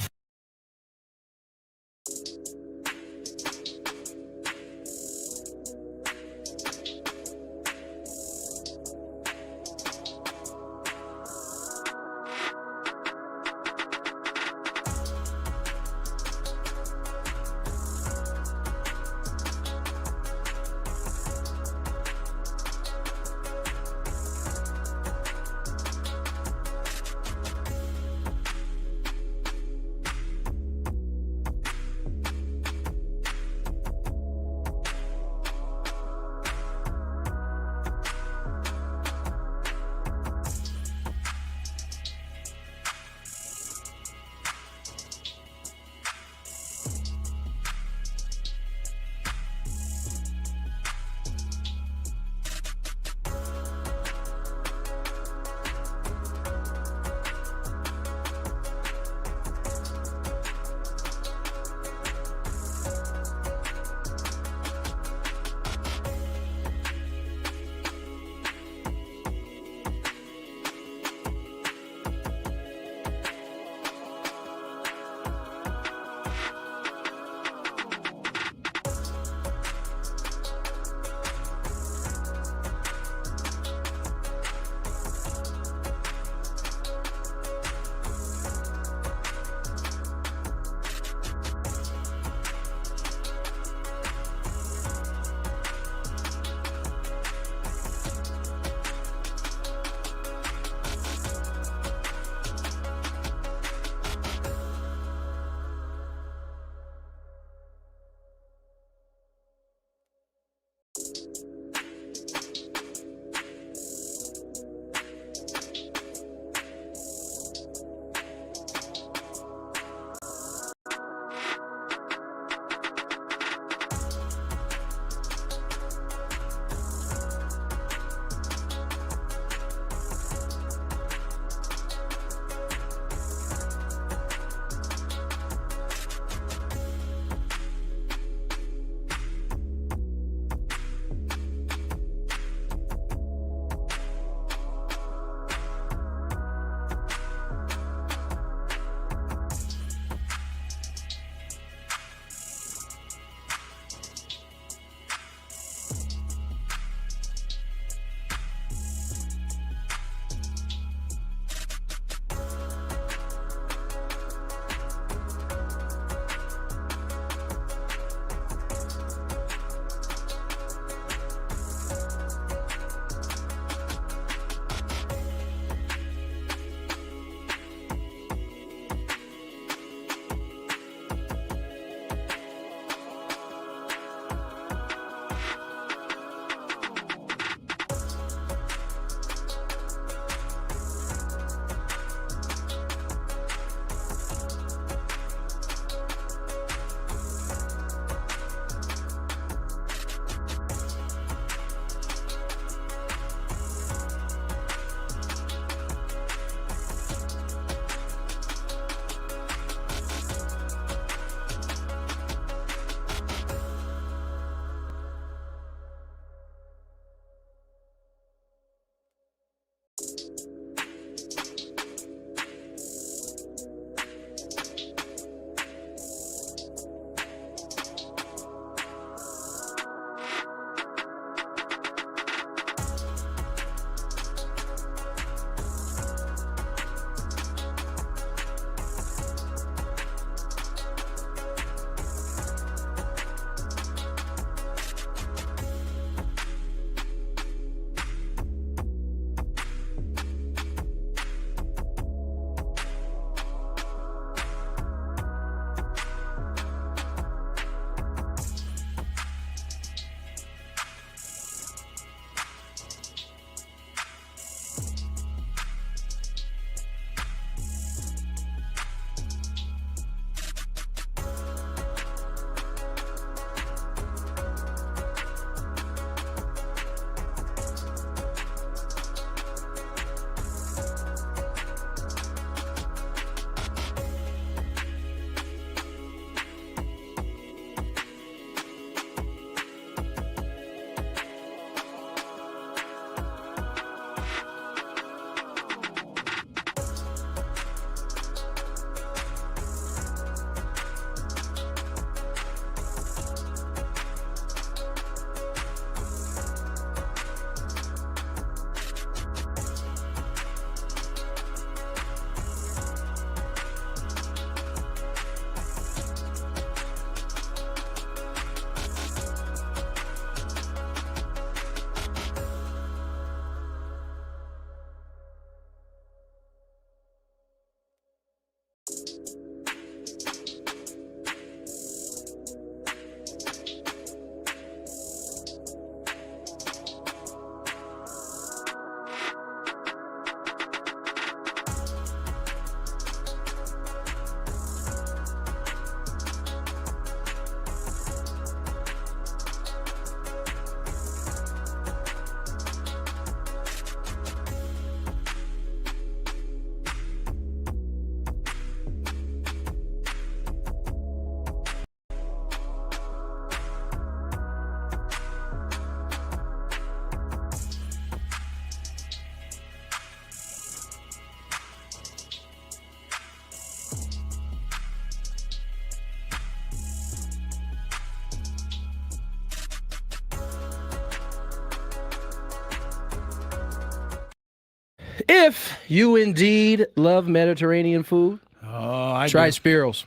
If you indeed love Mediterranean food, try Spiro's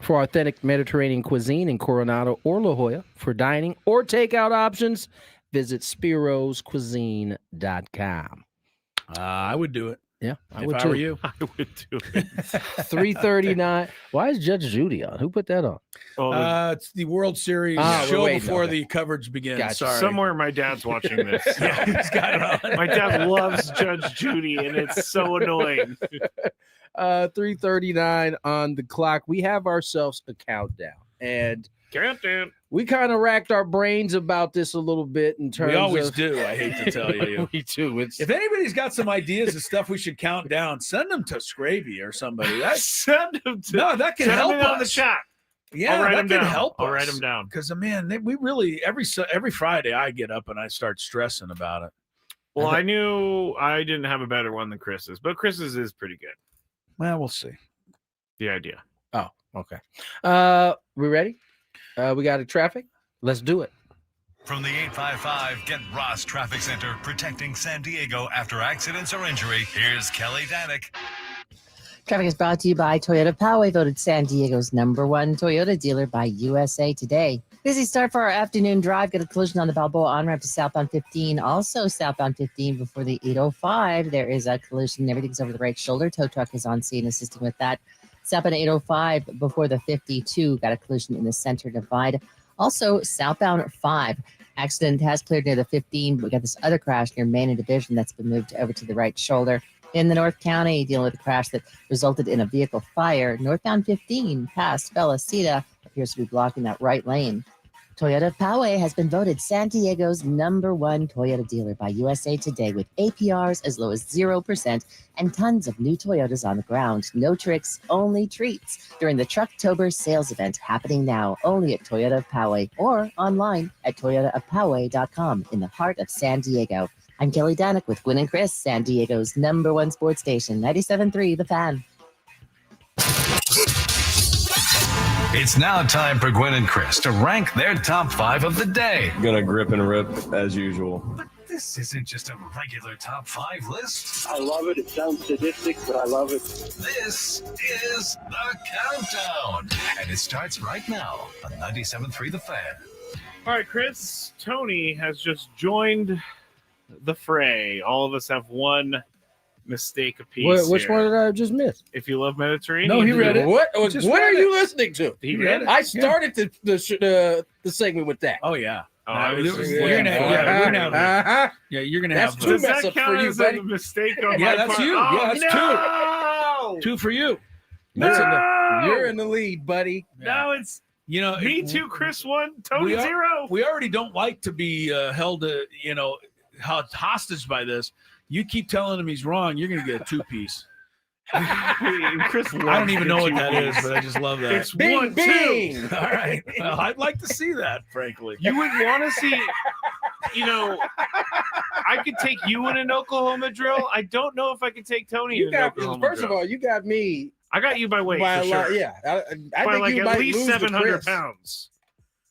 for authentic Mediterranean cuisine in Coronado or La Jolla. For dining or takeout options, visit spiroscuisine.com. I would do it. Yeah, I if would I too. were you. I would do it. 3:39. Why is Judge Judy on? Who put that on? It's the World Series we're show waiting, before okay. the coverage begins. Gotcha. Sorry. Somewhere my dad's watching this. Yeah, he's got it on. My dad loves Judge Judy, and it's so annoying. 3:39 on the clock. We have ourselves a countdown, and we kind of racked our brains about this a little bit in terms. We always of, do. I hate to tell you. We do. If anybody's got some ideas of stuff we should count down, send them to Scraby or somebody. Send them to. No, that can send help them us. on the chat. Yeah, I'll write that them can down. help us. I'll write them down. Because man, we really every Friday I get up and I start stressing about it. Well, I knew I didn't have a better one than Chris's, but Chris's is pretty good. Well, we'll see. The idea. Oh, okay. We ready? We got a traffic. Let's do it. From the 855 Get Ross Traffic Center, protecting San Diego after accidents or injury, here's Kelly Danick. Traffic is brought to you by Toyota Poway, voted San Diego's #1 Toyota dealer by USA Today. Busy start for our afternoon drive. Got a collision on the Balboa on-ramp to southbound 15. Also southbound 15 before the 805. There is a collision. Everything's over the right shoulder. Tow truck is on scene assisting with that. Southbound 805 before the 52. Got a collision in the center divide. Also southbound 5. Accident has cleared near the 15. But we got this other crash near Main and Division that's been moved over to the right shoulder. In the North County, dealing with a crash that resulted in a vehicle fire. Northbound 15 past Felicita appears to be blocking that right lane. Toyota Poway has been voted San Diego's #1 Toyota dealer by USA Today with APRs as low as 0% and tons of new Toyotas on the ground. No tricks, only treats during the Trucktober sales event happening now only at Toyota Poway or online at toyotaofpoway.com in the heart of San Diego. I'm Kelly Danick with Gwynn and Chris, San Diego's #1 sports station, 97.3 The Fan. It's now time for Gwynn and Chris to rank their top 5 of the day. Gonna grip and rip as usual. But this isn't just a regular top 5 list. I love it. It sounds sadistic, but I love it. This is the countdown. And it starts right now on 97.3 The Fan. All right, Chris. Tony has just joined the fray. All of us have one mistake apiece. Which one did I just miss? If you love Mediterranean, No, he read it. What are you listening to? He read it. I started the segment with that. Oh yeah. You're gonna have. You're gonna that's have. two Does that mess-ups count for you, as buddy. a mistake on Yeah, my that's part? you. Oh, Yeah, that's no! two for you. You're in the lead, buddy. No, it's me me too. Chris 1, Tony 0. We already don't like to be held hostage by this. You keep telling him he's wrong, you're going to get a 2-piece. Chris, I don't even know what that is, but I just love that. It's Bing, 1, bing. 2. All right. Well, I'd like to see that, frankly. You would want to see, I could take you in an Oklahoma drill. I don't know if I could take Tony in an Oklahoma drill. First of all, you got me. I got you by weight, by for a lot. sure. Yeah, I By think like you at might least lose to 700 Chris. pounds.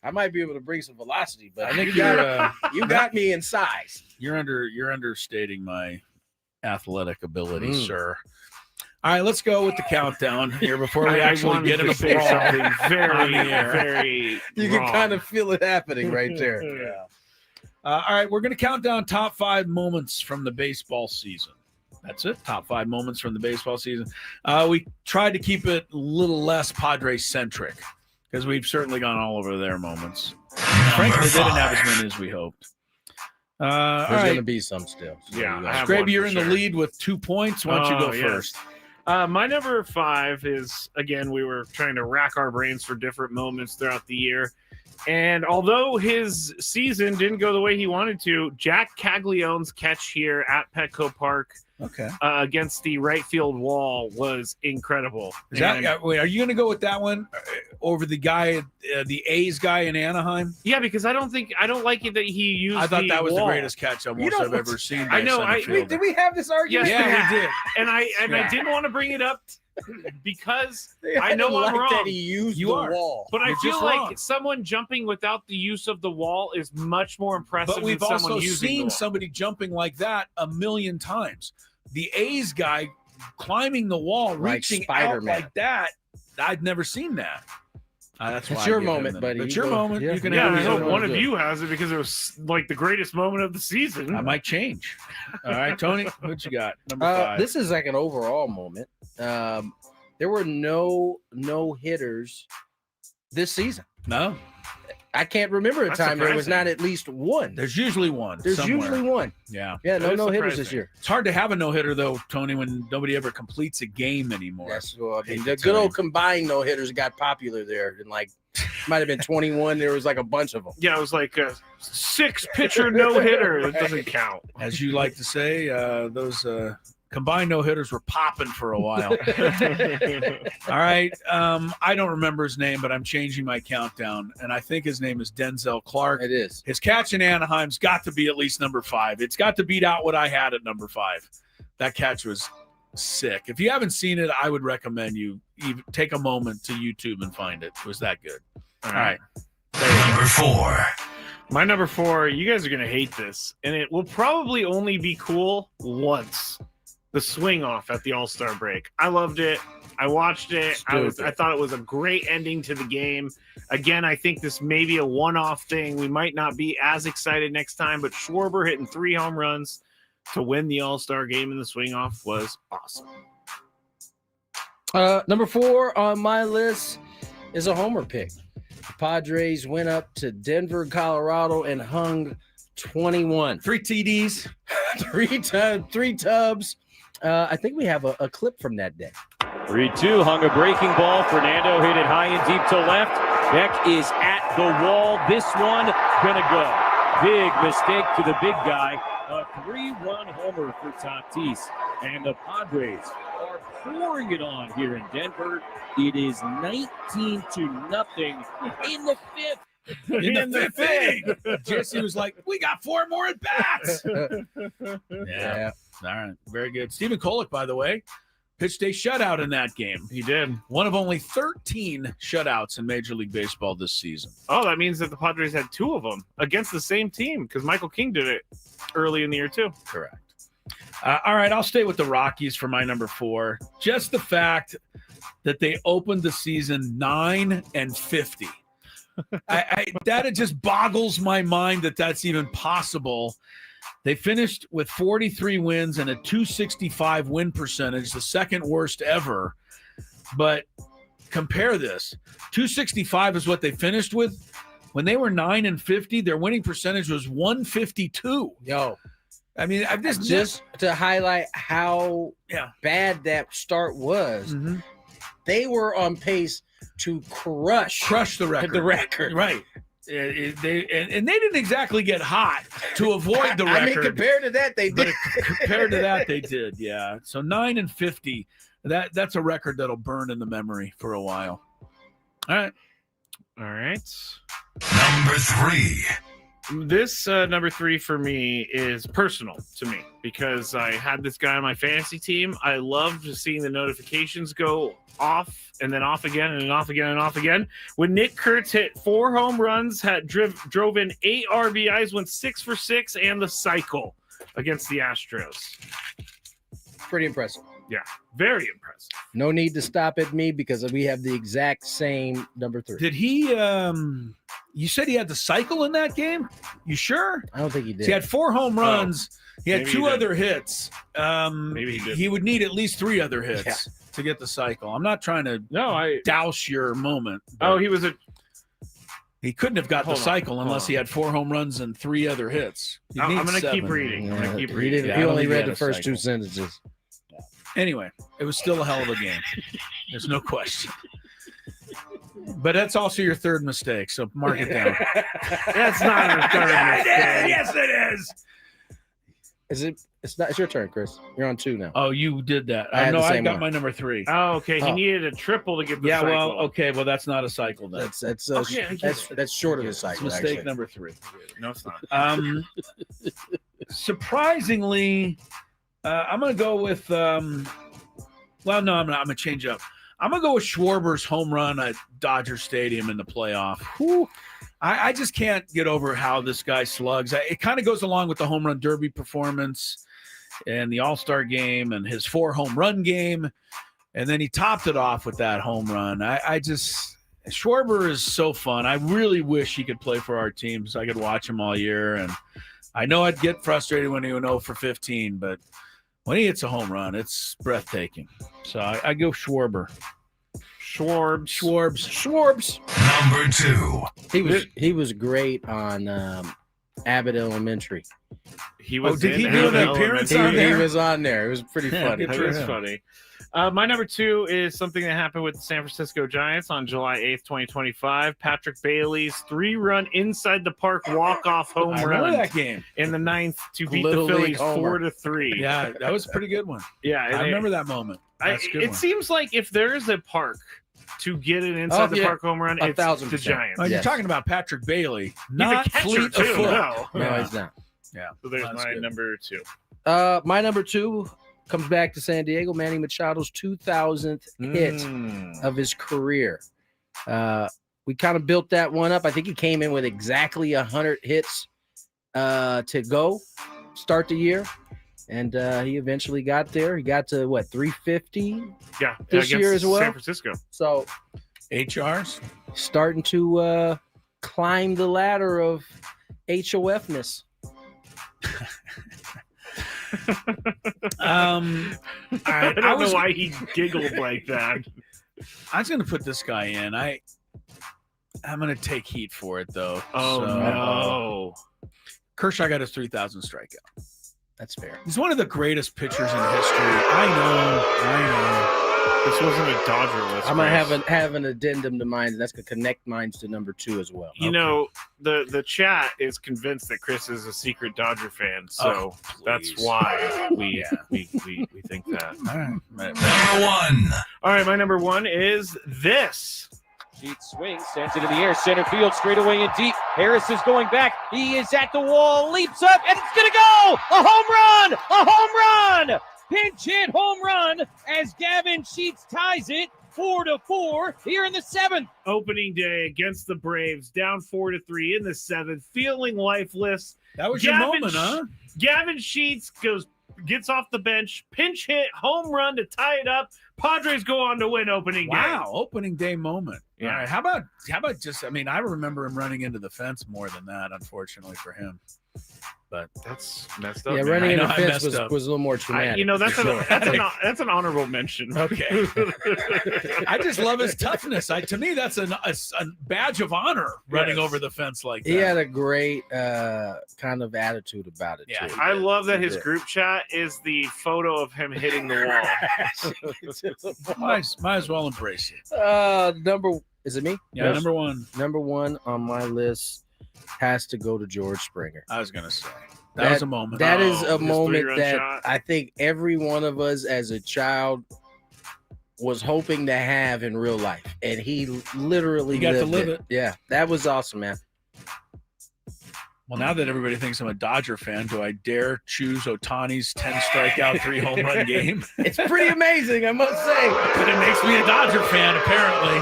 I might be able to bring some velocity, but I think you got me in size. You're understating my athletic ability, sir. All right, let's go with the countdown here before we actually get in a say brawl. something very, on the air. very You wrong. can kind of feel it happening right there. Yeah. All right, we're going to count down top 5 moments from the baseball season. That's it. Top 5 moments from the baseball season. We tried to keep it a little less Padres-centric because we've certainly gone all over their moments. Frankly, they didn't have as many as we hoped. There's all right. going to be some still. So Yeah, I have Scraby, one you're for in sure. the lead with 2 points. Why don't you go yes. first? My number 5 is, again, we were trying to rack our brains for different moments throughout the year. And although his season didn't go the way he wanted to, Jack Caglione's catch here at Petco Park against the right field wall was incredible. Wait, are you going to go with that one over the guy, the A's guy in Anaheim? Yeah, because I don't like it that he used. I thought that was wall. the greatest catch almost I've ever seen. I know. Did we have this argument? Yes, we did. And I didn't want to bring it up because I know I'm wrong. That he used the wall. But I You're feel just like wrong. someone jumping without the use of the wall is much more impressive But we've than someone also using the seen wall. somebody jumping like that a million times. the A's guy climbing the wall, Like reaching out Spider-Man. like that. I'd never seen that. That's why It's I your give him moment, the- buddy. It's You your go- moment. yeah. You can Yeah, have I it. hope yours. one of you has it because it was like the greatest moment of the season. I might change. All right, Tony, what you got? Number 5. This is like an overall moment. There were no hitters this season. No, I can't remember a That's time there was surprising. not at least one. there's usually one. There's somewhere. usually one. Yeah. Yeah, That is no hitters this surprising. year. It's hard to have a no hitter though, Tony, when nobody ever completes a game anymore. Yes, well, I Hate mean, to the tell good you. old combined no hitters got popular there, and like might have been 21. There was like a bunch of them. Yeah, it was like a 6-pitcher no-hitter. That doesn't count. As you like to say, those combined no hitters were popping for a while. All right. I don't remember his name, but I'm changing my countdown, and I think his name is Denzel Clark. It is. His catch in Anaheim's got to be at least number 5. It's got to beat out what I had at number 5. That catch was sick. If you haven't seen it, I would recommend you even take a moment to YouTube and find it. It was that good. All right. Number 4. My number 4, you guys are going to hate this, and it will probably only be cool once. The swing off at the All-Star break. I loved it. I watched it. I thought it was a great ending to the game. Again, I think this may be a one-off thing. We might not be as excited next time, but Schwarber hitting 3 home runs to win the All-Star game in the swing off was awesome. Number 4 on my list is a homer pick. The Padres went up to Denver, Colorado, and hung 21. 3 TDs. 3 tubs. I think we have a clip from that day. 3-2, hung a breaking ball. Fernando hit it high and deep to left. Beck is at the wall. This one gonna go. Big mistake to the big guy. A 3-run homer for Tatis. And the Padres are pouring it on here in Denver. It is 19-0 in the 5th. In the 5th inning. Jesse was like, we got 4 more at bats. Yeah. All right. Very good. Stephen Kolek, by the way, pitched a shutout in that game. He did. One of only 13 shutouts in Major League Baseball this season. Oh, that means that the Padres had 2 of them against the same team because Michael King did it early in the year too. Correct. All right. I'll stay with the Rockies for my number 4. Just the fact that they opened the season 9-50. That it just boggles my mind that that's even possible. They finished with 43 wins and a 265 win percentage, the second worst ever. But compare this. 265 is what they finished with. When they were 9-50, their winning percentage was 152. Yo. I mean, I've just to highlight how bad that start was, they were on pace to crush the record. Right. They didn't exactly get hot to avoid the record. I mean, compared to that, they did. Compared to that, they did. Yeah. So 9-50. That's a record that'll burn in the memory for a while. All right. Number 3. This number 3 for me is personal to me because I had this guy on my fantasy team. I loved seeing the notifications go off and then off again and off again and off again. When Nick Kurtz hit 4 home runs, drove in 8 RBIs, went 6 for 6, and the cycle against the Astros. Pretty impressive. Yeah, very impressive. No need to stop at me because we have the exact same number 3. Did he you said he had the cycle in that game? You sure? I don't think he did. He had 4 home runs. He had Maybe 2 he did. other hits. Maybe he did. He would need at least 3 other hits to get the cycle. I'm not trying to douse your moment. Oh, he was He couldn't have got Hold the on, cycle hold unless on. he had 4 home runs and 3 other hits. I'm going to keep reading. I'm going to keep He, reading. didn't, I he don't only think he read had the a first 2 cycle. sentences. Anyway, it was still a hell of a game. There's no question. But that's also your 3rd mistake, so mark it down. That's not a third mistake. Yes, it is. Is it? It's not. It's your turn, Chris. You're on 2 now. Oh, you did that. I had No, the I same got one. my number 3. Oh, okay. He Oh. needed a triple to get the Yeah, cycle. well, okay. Well, that's not a cycle then. That's short of a It's cycle. mistake actually. number 3. No, it's not. Surprisingly, I'm going to go with. Well, no, I'm not. I'm going to change up. I'm going to go with Schwarber's home run at Dodger Stadium in the playoff. Whew. I just can't get over how this guy slugs. It kind of goes along with the home run derby performance. and the All-Star game and his 4 home run game. And then he topped it off with that home run. Schwarber is so fun. I really wish he could play for our team so I could watch him all year. And I know I'd get frustrated when he went 0 for 15, but when he hits a home run, it's breathtaking. So I go Schwarber. Schwarbs. Number 2. He was great on Abbott Elementary. He was. Did he do an appearance on there? He was on there. It was pretty funny. It was funny. My number 2 is something that happened with the San Francisco Giants on July 8th, 2025. Patrick Bailey's 3-run inside the park walk-off home run that game in the 9th to beat Little the League Phillies homer. 4-3. Yeah, that was a pretty good one. Yeah, I remember that moment. That's a good It one. seems like if there is a park to get an inside the park home run, it's 1,000%. the Giants. Oh, you're talking about Patrick Bailey, He's not a catcher, Fleet of too. Foot. No, he's not. Yeah. So there's That's my good. number 2. My number 2 comes back to San Diego. Manny Machado's 2,000th hit of his career. We kind of built that one up. I think he came in with exactly 100 hits to go start the year. And he eventually got there. He got to, 350 this year as well? San Francisco. So HRs? Starting to climb the ladder of HOFness. I don't know why he giggled like that. I was going to put this guy in. I'm going to take heat for it, though. Oh, no. Kershaw got his 3,000 strikeout. That's fair. He's one of the greatest pitchers in history. I know. This wasn't a Dodger list. I'm going to have an addendum to mine. That's going to connect mines to number 2 as well. You know, the chat is convinced that Chris is a secret Dodger fan, so that's why we think that. All right. Number 1. All right, my number 1 is this. Sheets swings, sends it in the air, center field, straight away and deep. Harris is going back. He is at the wall, leaps up, and it's going to go! A home run! A home run! Pinch hit home run as Gavin Sheets ties it 4-4 here in the 7th. Opening day against the Braves, down 4-3 in the 7th, feeling lifeless. That was your moment, huh? Gavin Sheets gets off the bench, pinch hit, home run to tie it up. Padres go on to win opening day. Wow, opening day moment. Yeah. All right. How about just, I remember him running into the fence more than that, unfortunately for him. But that's messed up. Yeah, man. running in the I fence messed up. was a little more traumatic. That's an honorable mention. Okay. I just love his toughness. To me, that's a badge of honor running over the fence like that. He had a great kind of attitude about it. Yeah, too. I love that his group chat is the photo of him hitting the wall. Might as well embrace it. Is it me? Yeah, Yes. number 1. Number 1 on my list has to go to George Springer. I was going to say. That was a moment. That is a his moment 3-run that shot. I think every one of us as a child was hoping to have in real life. And he literally You got to lived live it. Yeah, that was awesome, man. Well, now that everybody thinks I'm a Dodger fan, do I dare choose Ohtani's 10 strikeout, 3 home run game? It's pretty amazing, I must say. But it makes me a Dodger fan, apparently.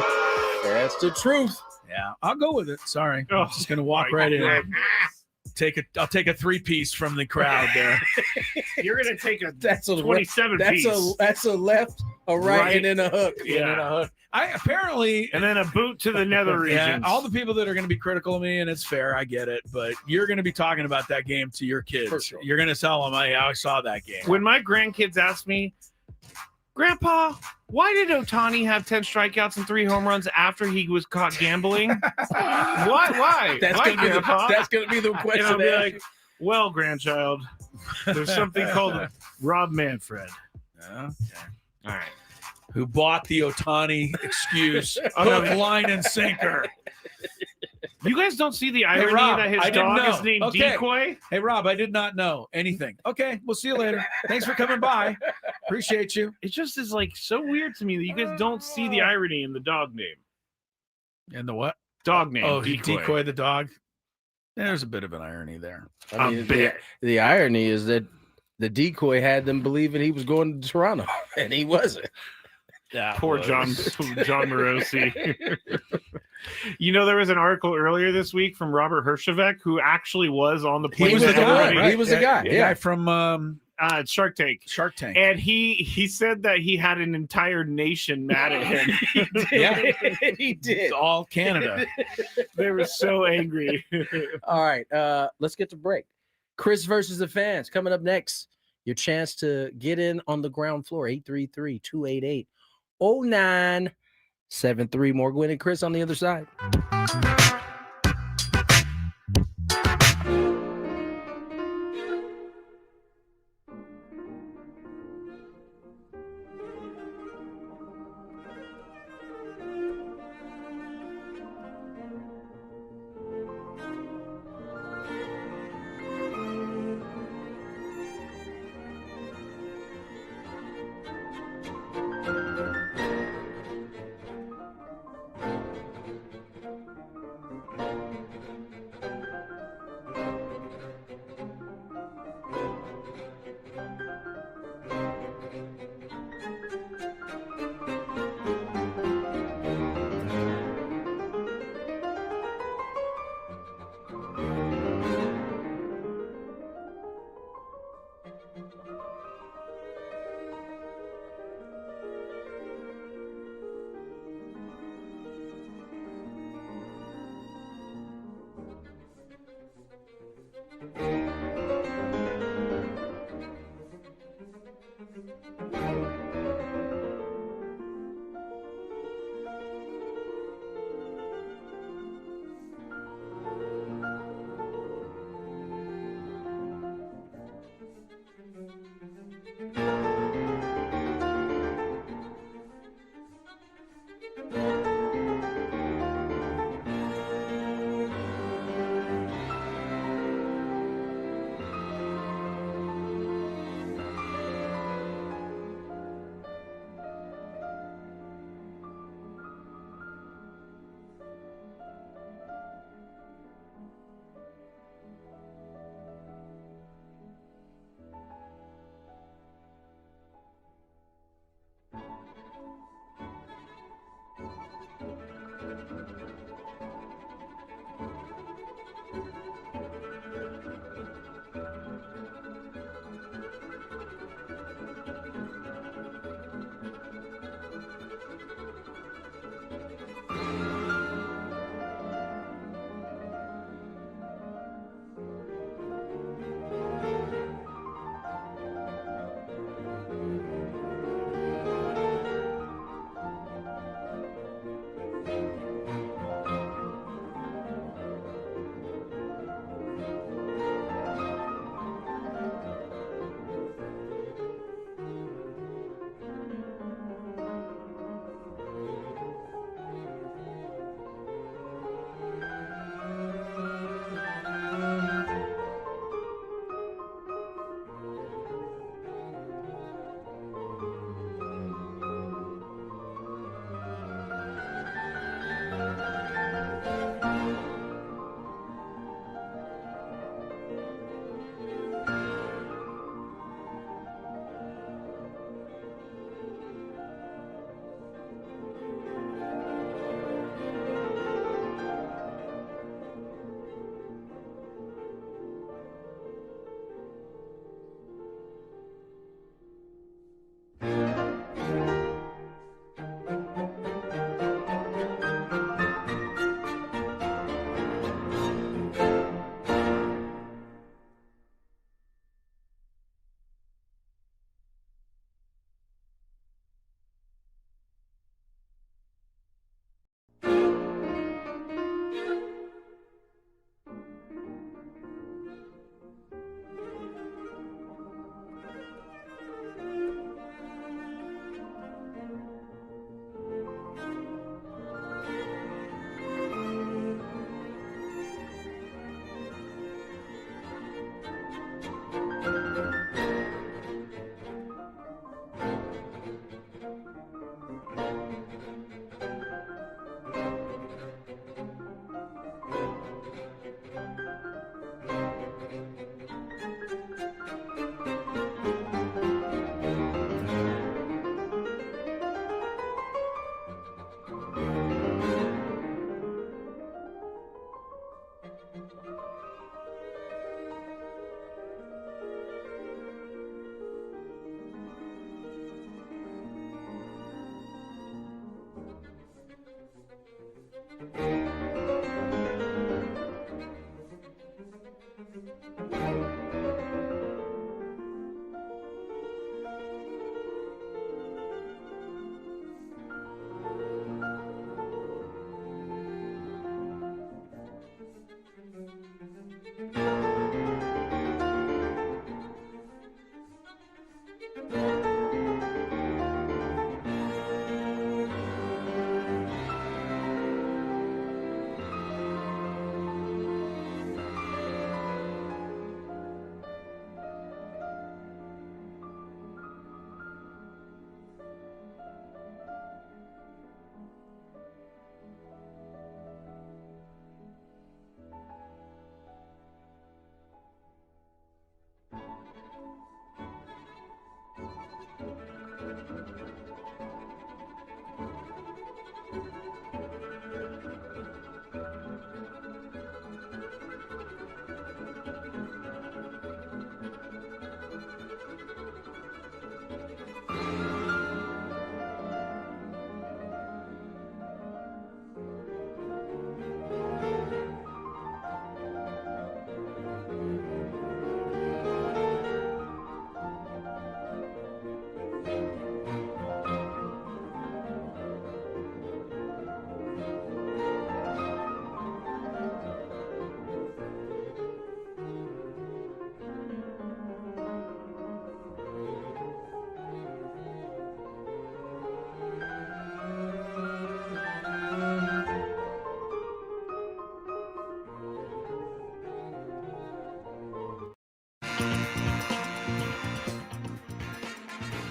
That's the truth. Yeah, I'll go with it. Sorry. Oh, I'm just going to walk my right in. goodness. I'll take a 3-piece from the crowd there. You're gonna take a That's a 27 piece. That's a left, a right, and then a hook. Yeah. I apparently, And then a boot to the nether regions. all the people that are going to be critical of me, and it's fair, I get it, but you're going to be talking about that game to your kids. For sure. You're going to tell them, I saw that game. When my grandkids ask me, Grandpa, why did Ohtani have 10 strikeouts and 3 home runs after he was caught gambling? Why? That's Why, gonna be Grandpa? the And question. I'll be to ask. like, well, grandchild, there's something called Rob Manfred. Okay. All right. Who bought the Ohtani excuse, hook, line, and sinker. You guys don't see the irony Rob, that his I didn't dog is know. named Okay. Decoy? Hey, Rob, I did not know anything. Okay, we'll see you later. Thanks for coming by. Appreciate you. It just is like so weird to me that you guys don't see the irony in the dog name. And the what? Dog name. Oh, Decoy. the dog. There's a bit of an irony there. I mean, the irony is that the decoy had them believing he was going to Toronto, and he wasn't. Poor John Morosi. You know, there was an article earlier this week from Robert Herjavec, who actually was on the plane. He was the guy. already. He was the guy. The Yeah. guy from Shark Tank. Shark Tank. And he said that he had an entire nation mad at him. Yeah. He did. All Canada. They were so angry. All right, let's get to break. Chris versus the fans coming up next. Your chance to get in on the ground floor, 833-288-0973. More Gwynn and Chris on the other side.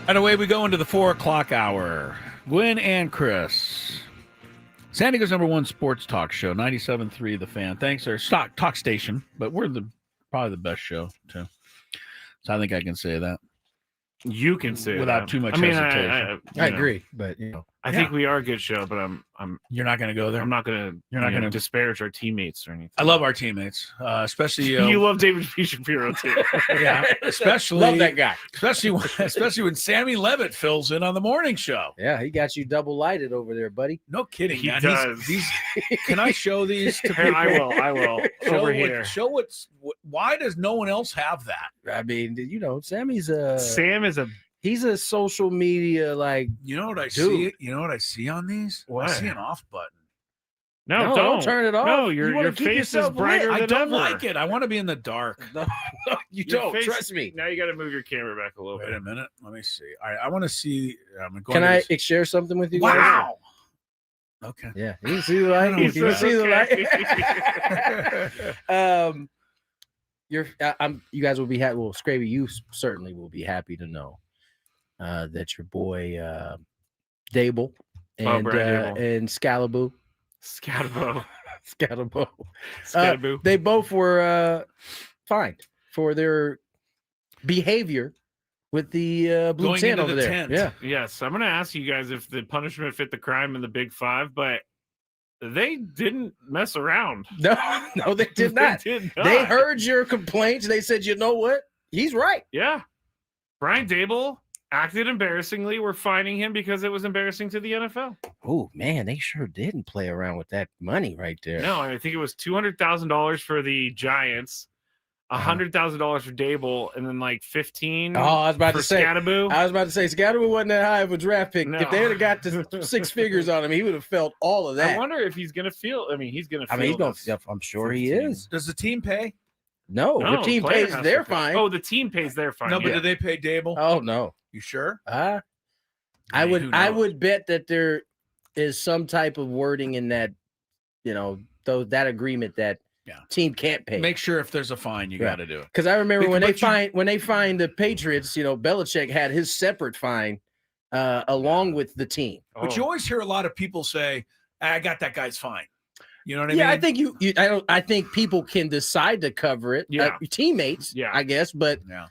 And away we go into the 4 o'clock hour. Gwynn and Chris. San Diego's #1 sports talk show, 97.3 The Fan. Thanks, our talk station, but we're probably the best show, too. So I think I can say that. You can say without that. too much hesitation. I agree, but I think we are a good show, but I'm. You're not going to go there. I'm not going to. You're not going to disparage our teammates or anything. I love our teammates, especially. You love David Shapiro too. Yeah, especially love that guy. Especially when Sammy Levitt fills in on the morning show. Yeah, he got you double lighted over there, buddy. No kidding. He man. does. Can I show these to people? I will. Over here. Why does no one else have that? I mean, Sam is he's a social media You know what I see? You know what I see on these? What? I see an off button. No, don't turn it off. No, You your wanna keep face is yourself brighter I than don't ever. like it. I want to be in the dark. No, you Your don't. face- Trust me. Now you got to move your camera back a little Wait bit. a minute. Let me see. All right, I want to see. I'm going Can I share something with you guys? Wow. Okay. Yeah, you see the light. You He says, see the okay. light. You guys will be happy. Well, Skraby, you certainly will be happy to know that your boy Dable and Brian Dable. and Scalaboo, Scatabo. they both were fined for their behavior with the blue Going tent into over the there. tent. Yeah, Yes, I'm going to ask you guys if the punishment fit the crime in the Big Five, but they didn't mess around. no, they did not. They did not. They heard your complaints. They said, you know what? He's right. Yeah. Brian Dable acted embarrassingly. We're fining him because it was embarrassing to the NFL. Oh man, they sure didn't play around with that money right there. No, I think it was $200,000 for the Giants, $100,000 for Dable, and then like 15. Oh, I was about for to say. Scattaboo. I was about to say Scatterman wasn't that high of a draft pick. No. If they would have got to 6 figures on him, he would have felt all of that. I wonder if he's going to feel. I mean, he's going to. he's going to. I'm sure he is. Does the team pay? No, the team player pays has their to pay. fine. Oh, the team pays their fine. No, but yeah. do they pay Dable? Oh no. You sure? I mean, would. who I knows? would bet that there is some type of wording in that, that agreement that team can't pay. Make sure if there's a fine, you got to do it. Because I remember when they But fined the Patriots, Belichick had his separate fine along with the team. But you always hear a lot of people say, "I got that guy's fine." You know what I mean? Yeah, I think I think people can decide to cover it. Yeah. Teammates. Yeah. I guess, but Yeah.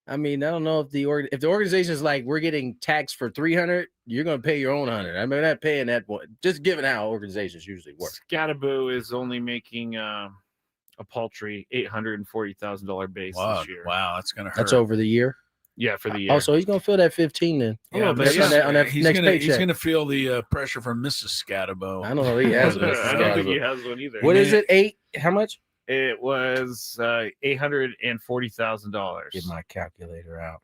I mean, I don't know if the organization is like, we're getting taxed for 300, you're going to pay your own 100. I mean, not paying that one. Just given how organizations usually work. Scattaboo is only making a paltry $840,000 base this year. Wow, that's gonna hurt. That's over the year. Yeah, for the year. Oh, so he's going to feel that 15 then. Yeah, but but on that he's next gonna paycheck. feel the pressure from Mrs. Scatabo. I don't know. He has. I don't think he has one either. What is it? 8? How much? It was $840,000. Get my calculator out.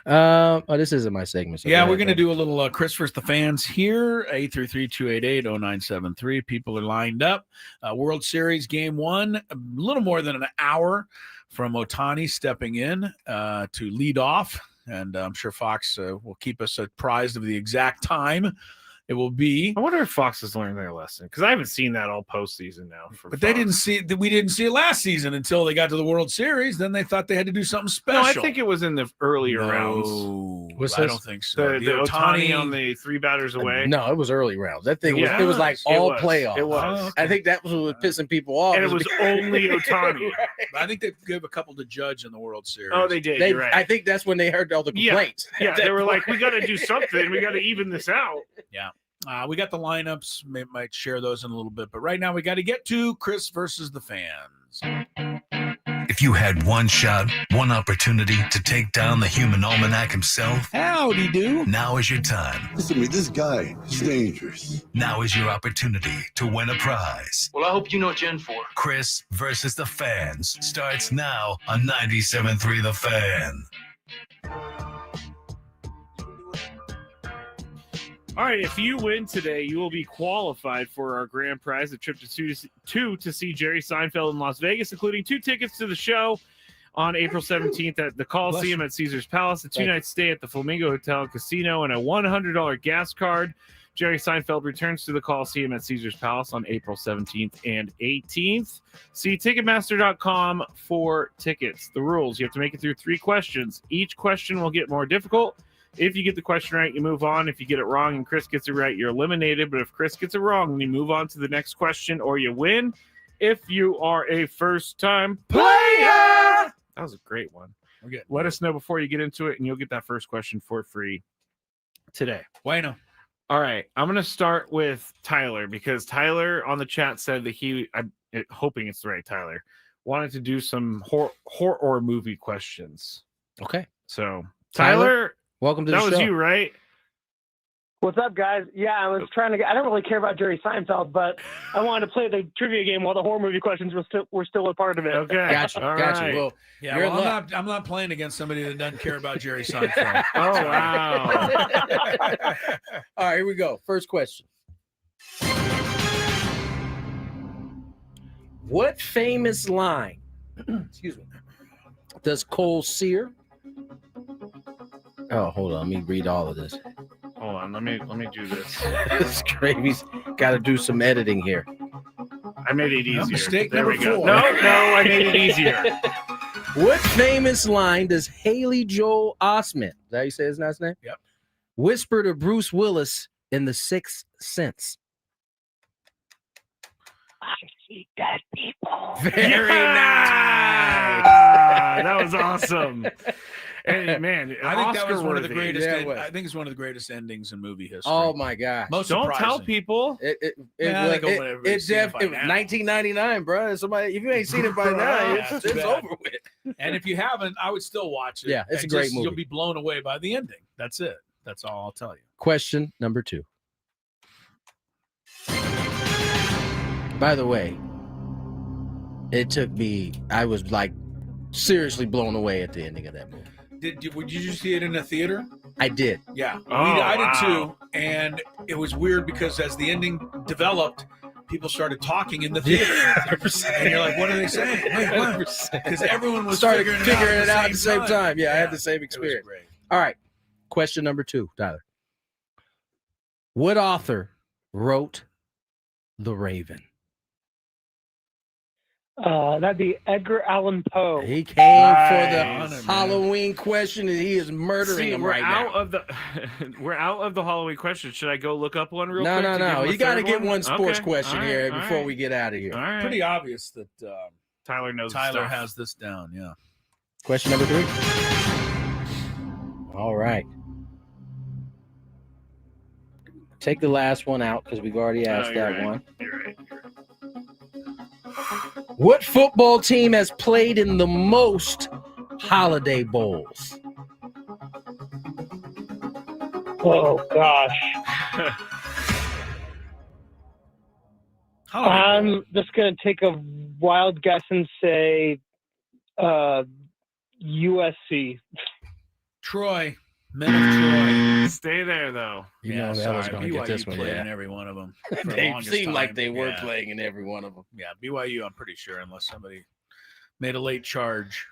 Oh, this isn't my segment. So yeah, we're going to do a little Chris versus the fans here. 833-288-0973. People are lined up. World Series Game 1, a little more than an hour from Ohtani stepping in to lead off. And I'm sure Fox will keep us apprised of the exact time it will be. I wonder if Fox has learned their lesson, because I haven't seen that all postseason now. But they didn't see it. We didn't see it last season until they got to the World Series. Then they thought they had to do something special. No, I think it was in the earlier rounds. I don't think so. The Ohtani on the 3 batters away. No, it was early rounds. That thing was, it was like all playoffs. It was. I think that was what was pissing people off. And it was only Ohtani. I think they gave a couple to Judge in the World Series. Oh, they did. You're right. I think that's when they heard all the complaints. Yeah, they were like, we got to do something. We got to even this out. Yeah. We got the lineups. Might share those in a little bit. But right now we got to get to Chris versus the fans. If you had one shot, one opportunity to take down the human almanac himself, howdy do. Now is your time. Listen to me, this guy is dangerous. Now is your opportunity to win a prize. Well, I hope you know what you're in for. Chris versus the fans starts now on 97.3 The Fan. All right, if you win today, you will be qualified for our grand prize, a trip to see Jerry Seinfeld in Las Vegas, including 2 tickets to the show on April 17th at the Coliseum at Caesar's Palace, a 2-night stay at the Flamingo Hotel and Casino, and a $100 gas card. Jerry Seinfeld returns to the Coliseum at Caesar's Palace on April 17th and 18th. See Ticketmaster.com for tickets. The rules: you have to make it through 3 questions. Each question will get more difficult. If you get the question right, you move on. If you get it wrong and Chris gets it right, you're eliminated. But if Chris gets it wrong, then you move on to the next question or you win. If you are a first-time player, that was a great one. Okay. Let us know before you get into it, and you'll get that first question for free today. Bueno. All right, I'm going to start with Tyler, because Tyler on the chat said that I'm hoping it's the right Tyler, wanted to do some horror movie questions. Okay. So, Tyler, welcome to the show. That was you, right? What's up, guys? Yeah, I was trying to I don't really care about Jerry Seinfeld, but I wanted to play the trivia game while the horror movie questions were still a part of it. Okay. Gotcha. Right. Well, I'm not playing against somebody that doesn't care about Jerry Seinfeld. Oh, wow. All right, here we go. First question. What famous line, excuse me, does Cole Sear? Oh, hold on. Let me read all of this. Hold on. Let me do this. Skraby's got to do some editing here. I made it easier. Mistake there number we go. 4. No, I made it easier. What famous line does Haley Joel Osment, is that how you say his last name? Yep. Whisper to Bruce Willis in The Sixth Sense? I see dead people. Very nice. That was awesome. And man, I think that was one of the Oscar-worthy. greatest. Yeah, I think it's one of the greatest endings in movie history. Oh my gosh! Most Don't surprising. tell people. It Yeah, I think was everybody's seen it by it was now. 1999, bro. Somebody, if you ain't seen it by now, Yeah, it's too bad. over with. And if you haven't, I would still watch it. Yeah, it's And a great just- movie. You'll be blown away by the ending. That's it. That's all I'll tell you. Question number 2. By the way, it took me. I was like seriously blown away at the ending of that movie. Did you see it in a theater? I did. Yeah, Oh, I did wow. too. And it was weird because as the ending developed, people started talking in the theater, and you're like, "What are they saying?" Wait, what? Because everyone was Started figuring it out at the same time. Yeah, I had the same It was experience. great. All right. Question number 2, Tyler. What author wrote The Raven? That'd be Edgar Allan Poe. He came for the Nice. Halloween question, and he is murdering See, them we're right out now. of the we're out of the Halloween question. Should I go look up one real No, quick? to give him a You got to third get one sports Okay. question All right, here all before right. we get out of here. All right. Pretty obvious that Tyler knows Tyler stuff. has this down. Yeah. Question number 3. All right. Take the last one out because we've already asked you're that right. one. You're right. What football team has played in the most Holiday Bowls? Oh gosh. I'm just going to take a wild guess and say USC. Troy. Men of Troy. Stay there, though. You know that was going to get this one. Played in every one of them. They seemed like they were playing in every one of them. Yeah, BYU, I'm pretty sure, unless somebody made a late charge.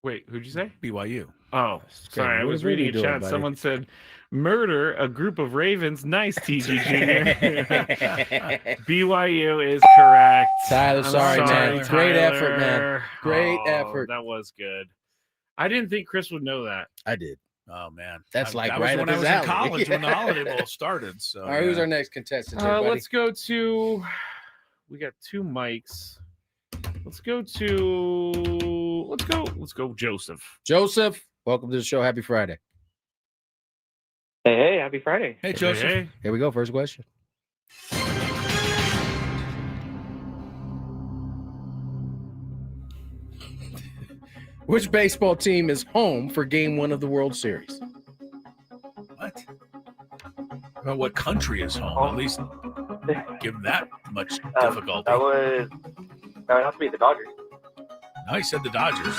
Wait, who'd you say? BYU. Oh, sorry. I was reading a chat. Someone said, murder a group of Ravens. Nice, TG Jr. BYU is correct. Tyler, sorry, man. Great effort, man. Great Oh, effort. That was good. I didn't think Chris would know that. I did. Oh, man. That's like that right was when up I was his in alley. college when the Holiday Bowl started. So, All right, who's our next contestant? There, buddy? Let's go to. We got two mics. Let's go Joseph. Joseph, welcome to the show. Happy Friday. Hey, happy Friday. Hey, Joseph. Hey. Here we go. First question. Which baseball team is home for Game 1 of the World Series? What? Well, what country is home? At least give them that much difficulty. That would have to be the Dodgers. No, he said the Dodgers.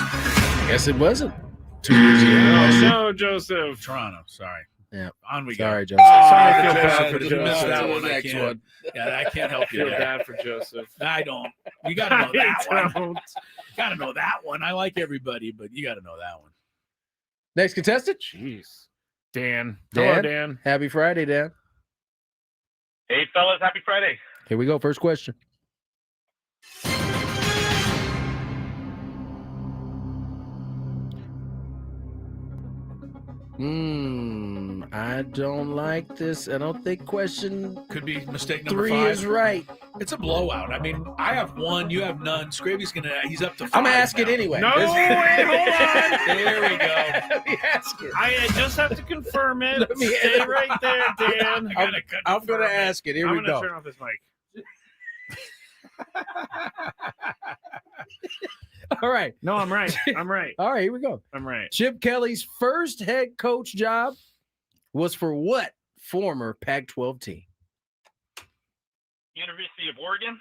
Guess it wasn't. 2 years ago. No, Joseph. Toronto. Sorry. Yeah. On we go. Sorry, Joseph. Sorry, I feel Joseph. bad for If you missed Joseph. that To one, the I next can't. one. Yeah, I can't help I you feel there. bad for Joseph. I don't. You got to know that I one. don't. Got to know that one. I like everybody, but you got to know that one. Next contestant? Jeez. Dan. Hello, Dan. Happy Friday, Dan. Hey, fellas, happy Friday. Here we go. First question. I don't like this. I don't think question Could be mistake number 3 5. is right. It's a blowout. I mean, I have 1, you have none. Scraby's he's up to 5. I'm going to ask it now. anyway. No, wait, hold on. There we go. Let me ask it. I just have to confirm it. Let me Stay ask- right there, Dan. I'm going to ask it. Here I'm we gonna go. turn off this mic. All right. No, I'm right. I'm right. All right, here we go. I'm right. Chip Kelly's first head coach job was for what former Pac-12 team? University of Oregon.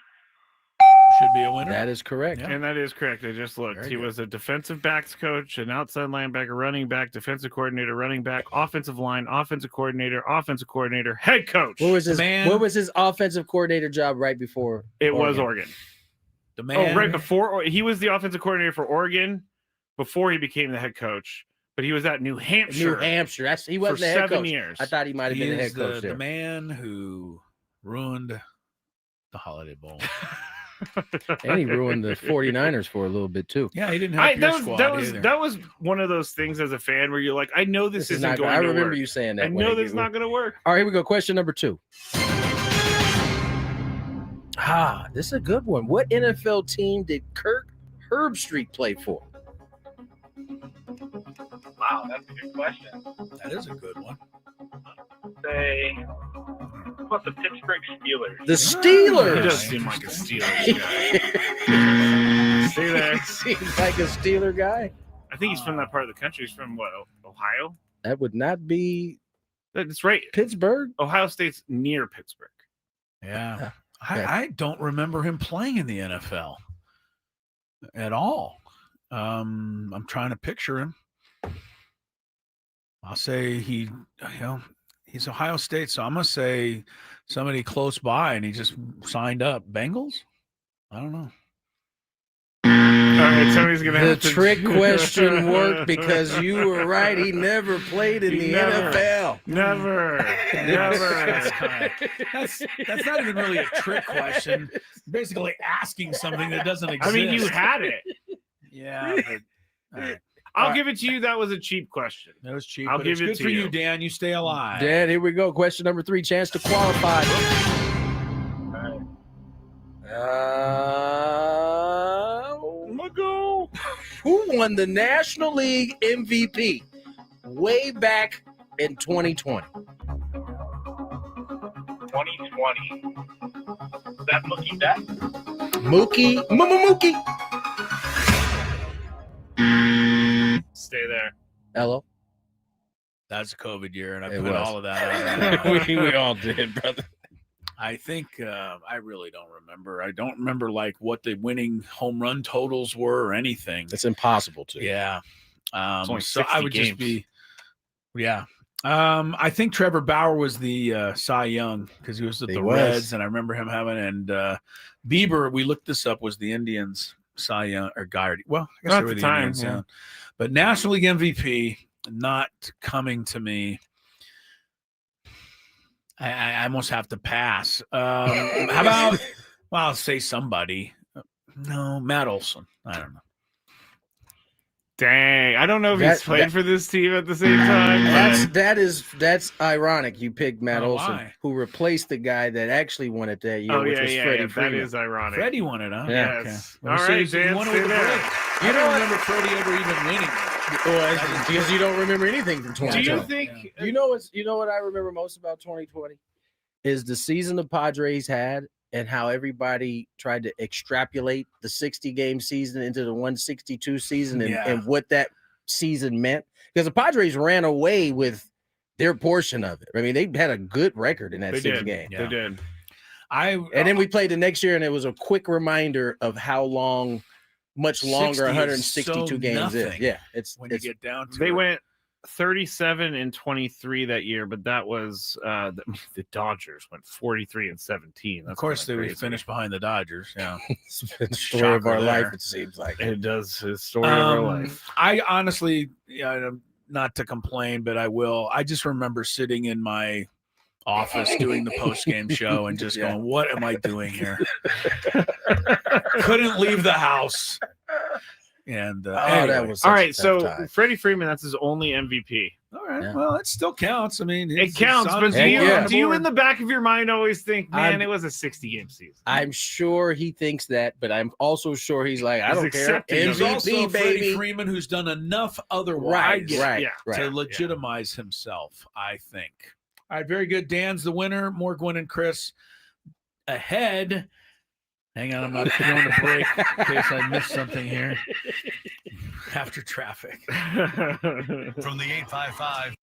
Should be a winner. That is correct. And that is correct. I just looked. Very He good. was a defensive backs coach, an outside linebacker, running back, defensive coordinator, running back, offensive line, offensive coordinator, head coach. What was his Man. What was his offensive coordinator job right before? It was Oregon. The man. Oh, right before he was the offensive coordinator for Oregon before he became the head coach. But he was at New Hampshire. New Hampshire. He wasn't for the head 7 coach. years. I thought he might have He been the is head coach there. the man who ruined the Holiday Bowl. And he ruined the 49ers for a little bit too. Yeah, he didn't help your squad either. That was one of those things as a fan where you're like, I know this isn't not going I to work. remember you saying that. I know this is not going to work. All right, here we go. Question number 2. This is a good one. What NFL team did Kirk Herbstreit play for? Wow, that's a good question. That is a good one. Say, what the Pittsburgh Steelers? The Steelers. He does seem like a Steelers guy. Stay there. Seems like a Steeler guy. I think he's from that part of the country. He's from what, Ohio? That would not be That's right. Pittsburgh. Ohio State's near Pittsburgh. Yeah. I don't remember him playing in the NFL at all. I'm trying to picture him. I'll say he's Ohio State, so I'm going to say somebody close by and he just signed up. Bengals? I don't know. All right, somebody's going to have The to... trick question worked because you were right. He never played in the NFL. Never. That's not even really a trick question. Basically asking something that doesn't exist. I mean, you had it. Yeah, but all right. I'll give it to you. That was a cheap question. That was cheap. I'll but give it's it good to for you. you, Dan. You stay alive. Dan, here we go. Question number 3. Chance to qualify. Who won the National League MVP way back in 2020? 2020. Is that Mookie Betts? Mookie. Stay there. Ello. That's a COVID year, and I It put was. all of that out. we all did, brother. I think I really don't remember. I don't remember like what the winning home run totals were or anything. It's impossible to. Yeah. only So 60 I would games. just be, yeah. I think Trevor Bauer was the Cy Young because he was with the Reds, and I remember him having. And Bieber, we looked this up, was the Indians Cy Young or Gardy. Well, I guess At they were the the time, Indians, yeah. But National League MVP not coming to me. I almost have to pass. How about? Well, I'll say somebody. No, Matt Olson. I don't know. Dang, I don't know if he's played for this team at the same time. That's ironic. You picked Matt Olson, why? who replaced the guy that actually won it that year, which was Freddie Freeman. That is ironic. Freddie won it, huh? Yeah. Yes. Okay. All right, he Dan, won it stay with the there. Braves. I don't remember Freddie ever even winning. Well, because you don't remember anything from 2020. Do you think? You know what I remember most about 2020 is the season the Padres had and how everybody tried to extrapolate the 60-game season into the 162 season and what that season meant. Because the Padres ran away with their portion of it. I mean, they had a good record in that six game. They did. And then we played the next year, and it was a quick reminder of how much longer 162 games is. Yeah, it's you get down to they it. went 37-23 that year, but that was the Dodgers went 43-17. Of course, they would finish behind the Dodgers. Yeah, it's been the story of our life. It seems like it does. It's the story of our life. I honestly, not to complain, but I will. I just remember sitting in my office doing the post-game show and just going, "What am I doing here?" Couldn't leave the house. And anyway. that was all right. So time. Freddie Freeman, that's his only MVP. All right. Well, it still counts. I mean, It counts, but do you in the back of your mind always think, man, it was a 60-game season? I'm sure he thinks that, but I'm also sure he's like, I He's don't care. accepting of it. He's also MVP, Freddie baby. Freeman, who's done enough otherwise to legitimize himself, I think. All right, very good. Dan's the winner. More Gwynn and Chris ahead. Hang on, I'm not going to break in case I missed something here. After traffic. From the 855.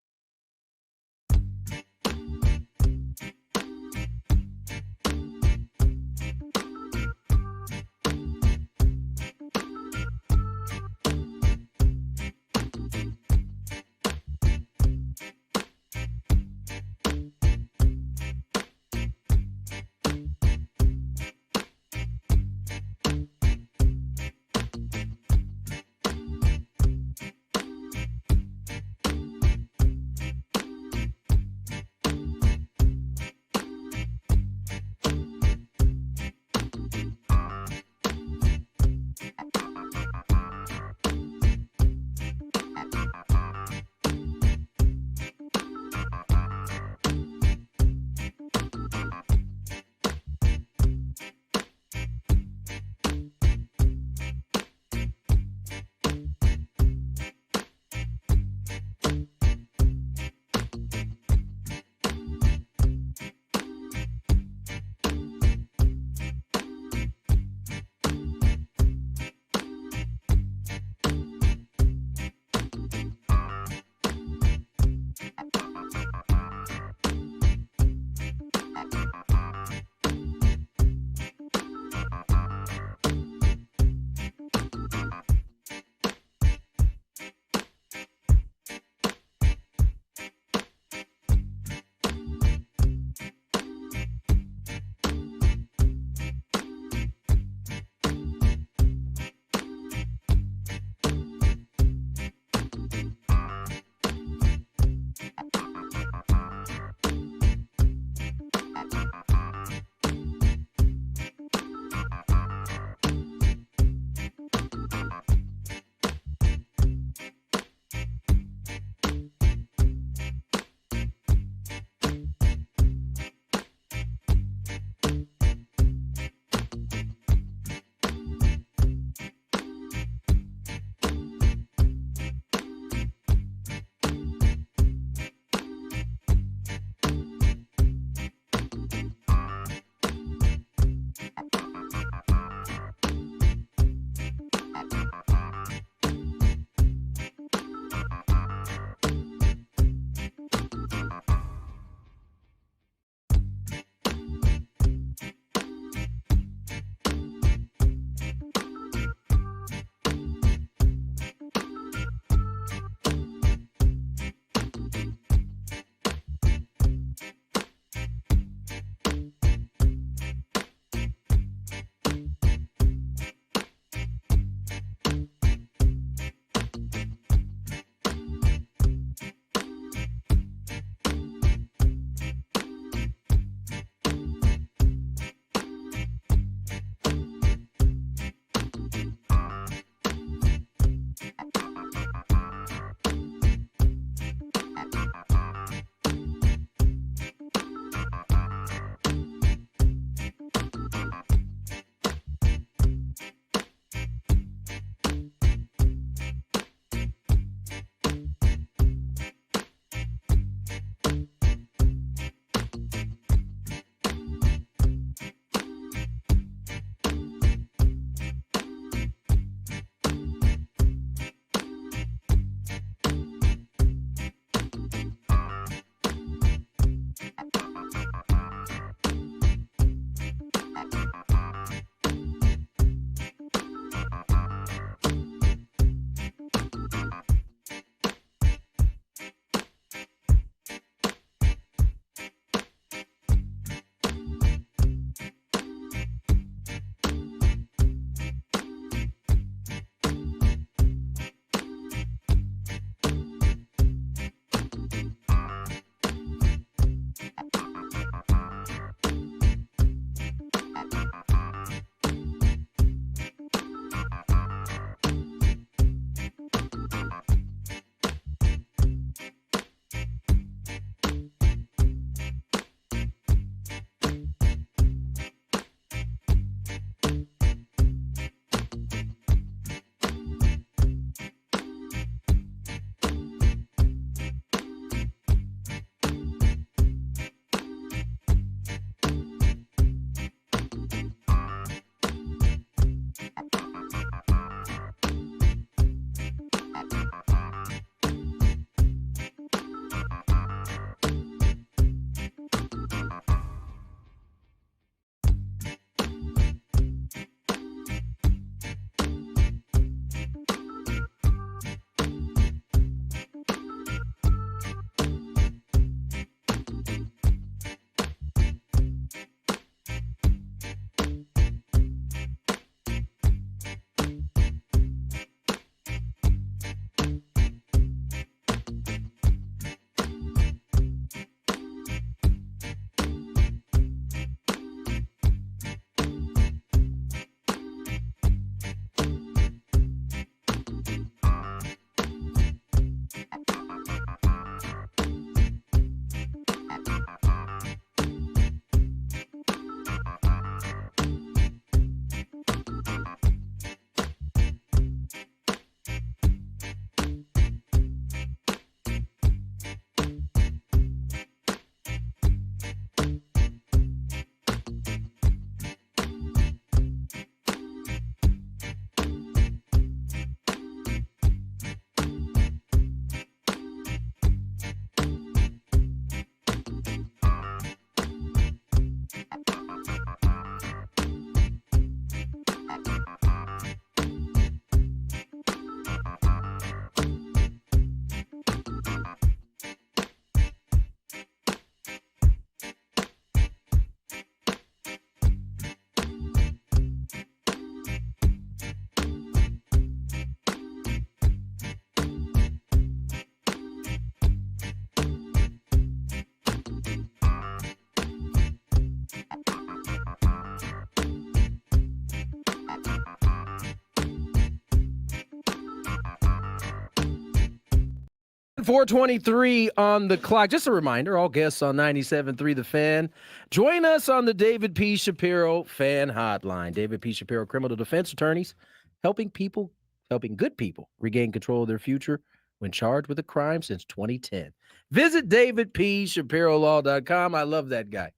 4:23 on the clock. Just a reminder, all guests on 97.3 The Fan. Join us on the David P. Shapiro Fan Hotline. David P. Shapiro, criminal defense attorneys, helping good people regain control of their future when charged with a crime since 2010. Visit davidpshapirolaw.com. I love that guy.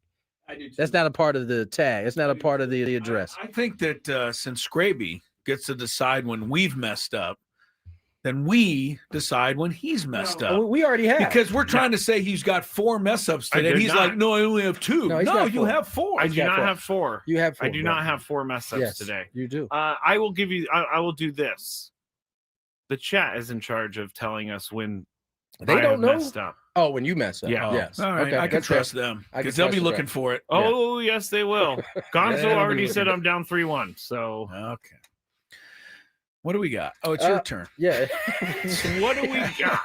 I do too. That's not a part of the tag. It's not a part of the address. I think that since Skraby gets to decide when we've messed up, then we decide when he's messed up. We already have. Because we're trying to say he's got 4 mess ups today. He's like, no, I only have 2. No, you have 4. I do not have 4. You have 4. I do not have 4 mess ups today. You do. I will give you. I will do this. The chat is in charge of telling us when they don't know. Messed up. Oh, when you mess up. Yeah. Yes. All right. Okay. I can trust them because they'll be looking for it. Oh, yes, they will. Gonzo already said I'm down 3-1. So okay. What do we got? Oh, it's your turn. Yeah. What do we got?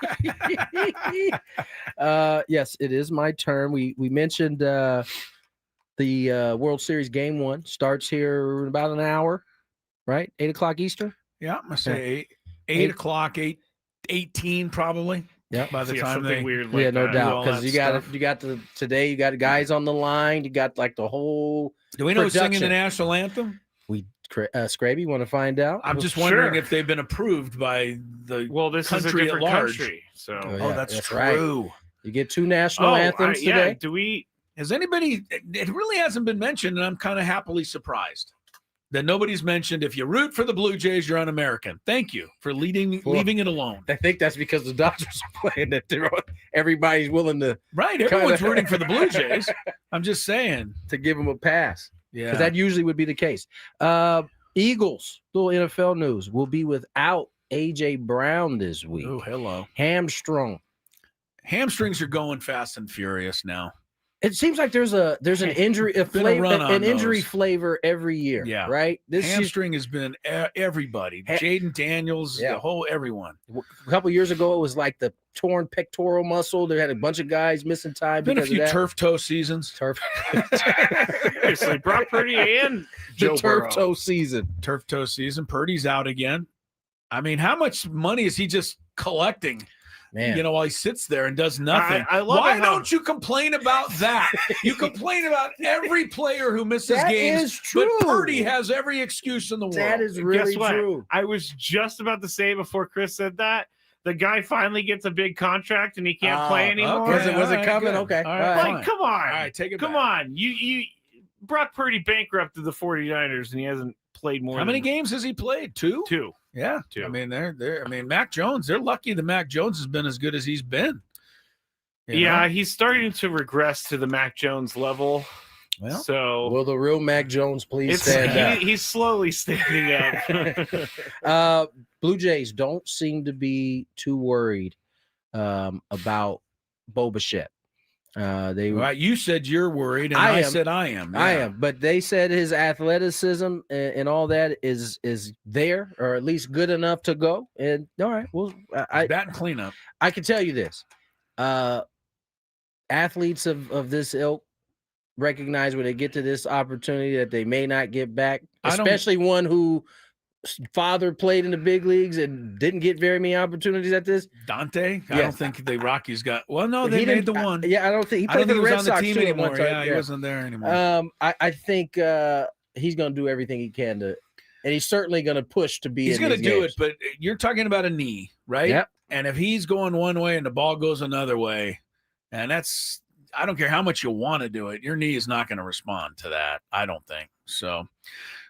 Yes, it is my turn. We mentioned the World Series Game 1 starts here in about an hour, right? 8 o'clock Eastern. Yeah, I'm gonna say 8 o'clock, 8:18 probably. Yeah, by the time they weird like no that. doubt, because you got guys on the line. You got like the whole. Do we know who's singing the national anthem? Skraby, want to find out? I'm just wondering if they've been approved by the this is a country different at large. country. So that's true. Right. You get 2 national anthems today. Yeah. Do we? Has anybody? It really hasn't been mentioned, and I'm kind of happily surprised that nobody's mentioned. If you root for the Blue Jays, you're un-American. Thank you for leaving it alone. I think that's because the Dodgers are playing that. Everybody's willing to. Right. Everyone's rooting for the Blue Jays. I'm just saying to give them a pass. Yeah, because that usually would be the case. Eagles, little NFL news, will be without A.J. Brown this week. Oh, hello. Hamstrung. Hamstrings are going fast and furious now. It seems like there's an injury, injury flavor every year. Yeah, right. This hamstring has been everybody. Jaden Daniels, the whole everyone. A couple years ago, it was like the torn pectoral muscle. They had a bunch of guys missing time. Been a few turf toe seasons. Seriously, Brock Purdy and Joe turf toe season. Turf toe season. Purdy's out again. I mean, how much money is he just collecting? Man. While he sits there and does nothing. I love Why don't you complain about that? You complain about every player who misses games. Is true. But Purdy has every excuse in the world. That is really true. I was just about to say before Chris said that, the guy finally gets a big contract and he can't play anymore. Okay. Was it coming? Good. Okay. All right, come on. All right, take it Come back. on. You Brock Purdy bankrupted the 49ers and he hasn't played more. How many games has he played? 2? 2. Yeah, too. I mean, they're. I mean, Mac Jones. They're lucky that Mac Jones has been as good as he's been. Yeah, he's starting to regress to the Mac Jones level. Well, so will the real Mac Jones please stand up? He's slowly standing up. Blue Jays don't seem to be too worried about Bo Bichette. Right, you said you're worried, and I said I am. Yeah. I am, but they said his athleticism and all that is there, or at least good enough to go. And all right, well, bat and cleanup. I can tell you this: athletes of this ilk recognize when they get to this opportunity that they may not get back, especially one who father played in the big leagues and didn't get very many opportunities at this. Dante, I don't think the Rockies got. Well, no, they made the one. Yeah, I don't think he played for the Red Sox team anymore. Yeah, he wasn't there anymore. I think he's going to do everything he can to, and he's certainly going to push to be. He's going to do it, but you're talking about a knee, right? Yep. And if he's going one way and the ball goes another way, and I don't care how much you want to do it, your knee is not going to respond to that. I don't think so.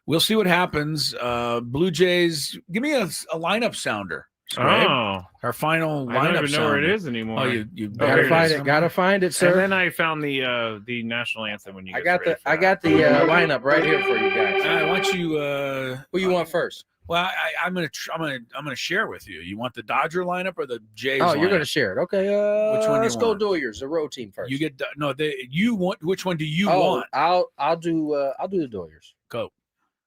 We'll see what happens. Blue Jays, give me a lineup sounder. Oh, our final lineup. I don't even know sounder. where it is anymore. Oh, you gotta find it. Gotta find it, sir. And then I found the national anthem when you. I got the lineup right here for you guys. Why don't you? Who you want first? Well, I'm gonna share with you. You want the Dodger lineup or the Jays? Oh, lineup? you're gonna share it. Okay. Which one? Let's go Doyers, the road team first. You get You want which one do you want? I'll do the Doyers. Go.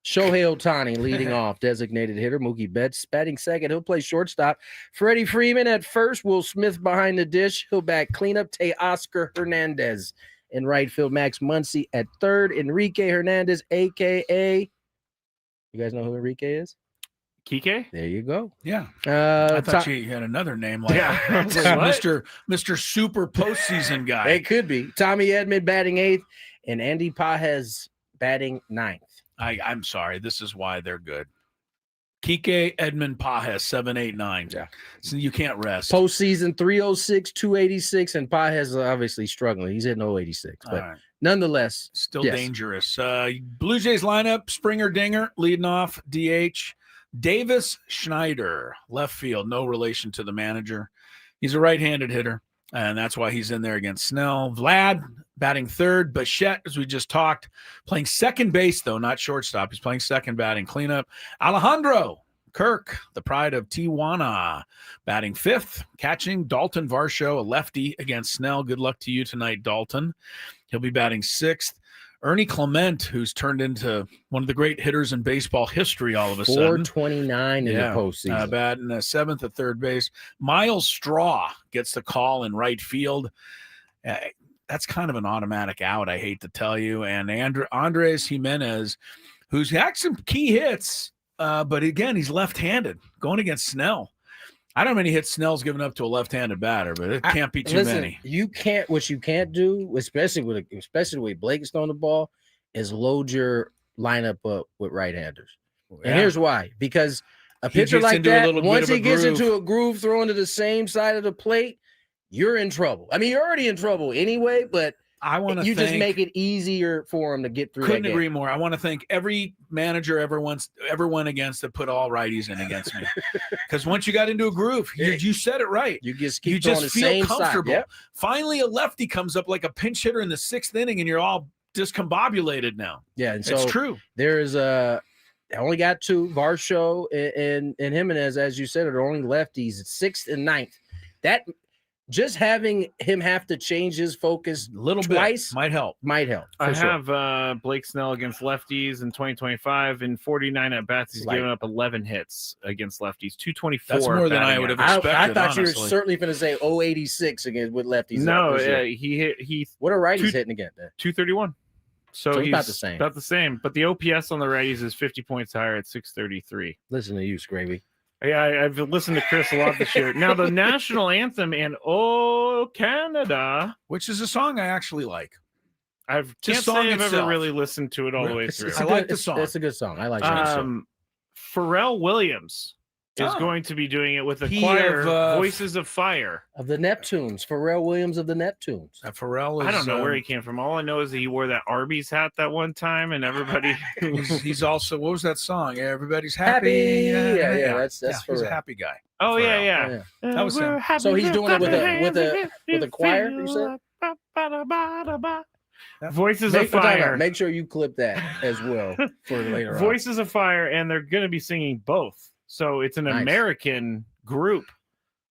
Shohei Ohtani leading off, designated hitter. Mookie Betts batting second. He'll play shortstop. Freddie Freeman at first. Will Smith behind the dish. He'll back cleanup. Teoscar Hernandez in right field. Max Muncy at third. Enrique Hernandez, a.k.a. You guys know who Enrique is? Kike? There you go. Yeah. I thought you had another name like Mr. Super Postseason guy. It could be. Tommy Edman batting eighth and Andy Pages batting ninth. I'm sorry. This is why they're good. Kike, Edmund, Pajes, 7, 8, 9. Yeah. So you can't rest. Postseason 306, 286, and Pajes is obviously struggling. He's hitting 086. But nonetheless, still dangerous. Blue Jays lineup, Springer Dinger leading off, DH. Davis Schneider, left field, no relation to the manager. He's a right-handed hitter, and that's why he's in there against Snell. Vlad batting third. Bichette, as we just talked, playing second base, though, not shortstop. He's playing second batting cleanup. Alejandro Kirk, the pride of Tijuana, batting fifth, catching. Dalton Varsho, a lefty against Snell. Good luck to you tonight, Dalton. He'll be batting sixth. Ernie Clement, who's turned into one of the great hitters in baseball history all of a sudden. 429 in the postseason. Batting seventh at third base. Miles Straw gets the call in right field. That's kind of an automatic out, I hate to tell you. And Andres Jimenez, who's had some key hits, but again, he's left-handed going against Snell. I don't know how many hits Snell's given up to a left-handed batter, but it can't be too many. What you can't do, especially the way Blake's throwing the ball, is load your lineup up with right-handers. Yeah. And here's why. Because a pitcher like that, once he gets into a groove throwing to the same side of the plate, you're in trouble. I mean, you're already in trouble anyway, but you just make it easier for him to get through. Couldn't agree more. I want to thank every manager ever went against that put all righties in against me. Because once you got into a groove, you said it right. You just feel comfortable. Yep. Finally, a lefty comes up like a pinch hitter in the sixth inning, and you're all discombobulated now. Yeah, and so it's true. There is I only got two, Varsho and Jimenez, as you said, are only lefties. It's sixth and ninth. That. Just having him have to change his focus a little twice bit might help. I have Blake Snell against lefties in 2025. In 49 at bats, he's given up 11 hits against lefties. 224. That's more than I would have expected. I thought you were certainly going to say 086 against with lefties. No, he. What are righties hitting again? 231. So he's about the same. About the same. But the OPS on the righties is 50 points higher at 633. Listen to you, Skraby. Yeah, I've listened to Chris a lot this year. Now, the national anthem and "Oh Canada," which is a song I actually like. Can't say I've ever really listened to it all the way through. I like the song. It's a good song. I like it. Pharrell Williams is going to be doing it with a He choir, of, Voices of Fire. Of the Neptunes, Pharrell Williams of the Neptunes. Pharrell is, I don't know where he came from. All I know is that he wore that Arby's hat that one time, and everybody. he's also, what was that song? Everybody's happy. Yeah, that's he's Pharrell. a happy guy. Oh Pharrell. yeah. That was him. So he's doing it with a choir, you said? Voices of Fire. Make sure you clip that as well for later on. Voices of Fire, and they're going to be singing both. So it's an American group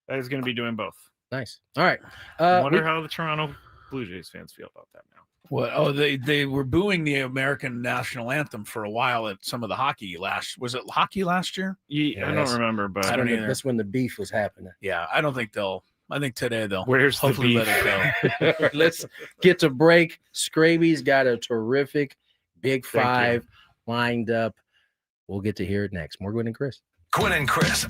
that is going to be doing both. Nice. All right. I wonder how the Toronto Blue Jays fans feel about that now. What? Oh, they were booing the American national anthem for a while at some of the hockey was it hockey last year? Yeah, I don't remember, but I don't either. That's when the beef was happening. Yeah, I don't think I think today they'll Where's hopefully the beef? let it go. Let's get to break. Skraby's got a terrific Big Five lined up. We'll get to hear it next. More Gwynn and Chris. Gwynn and Chris.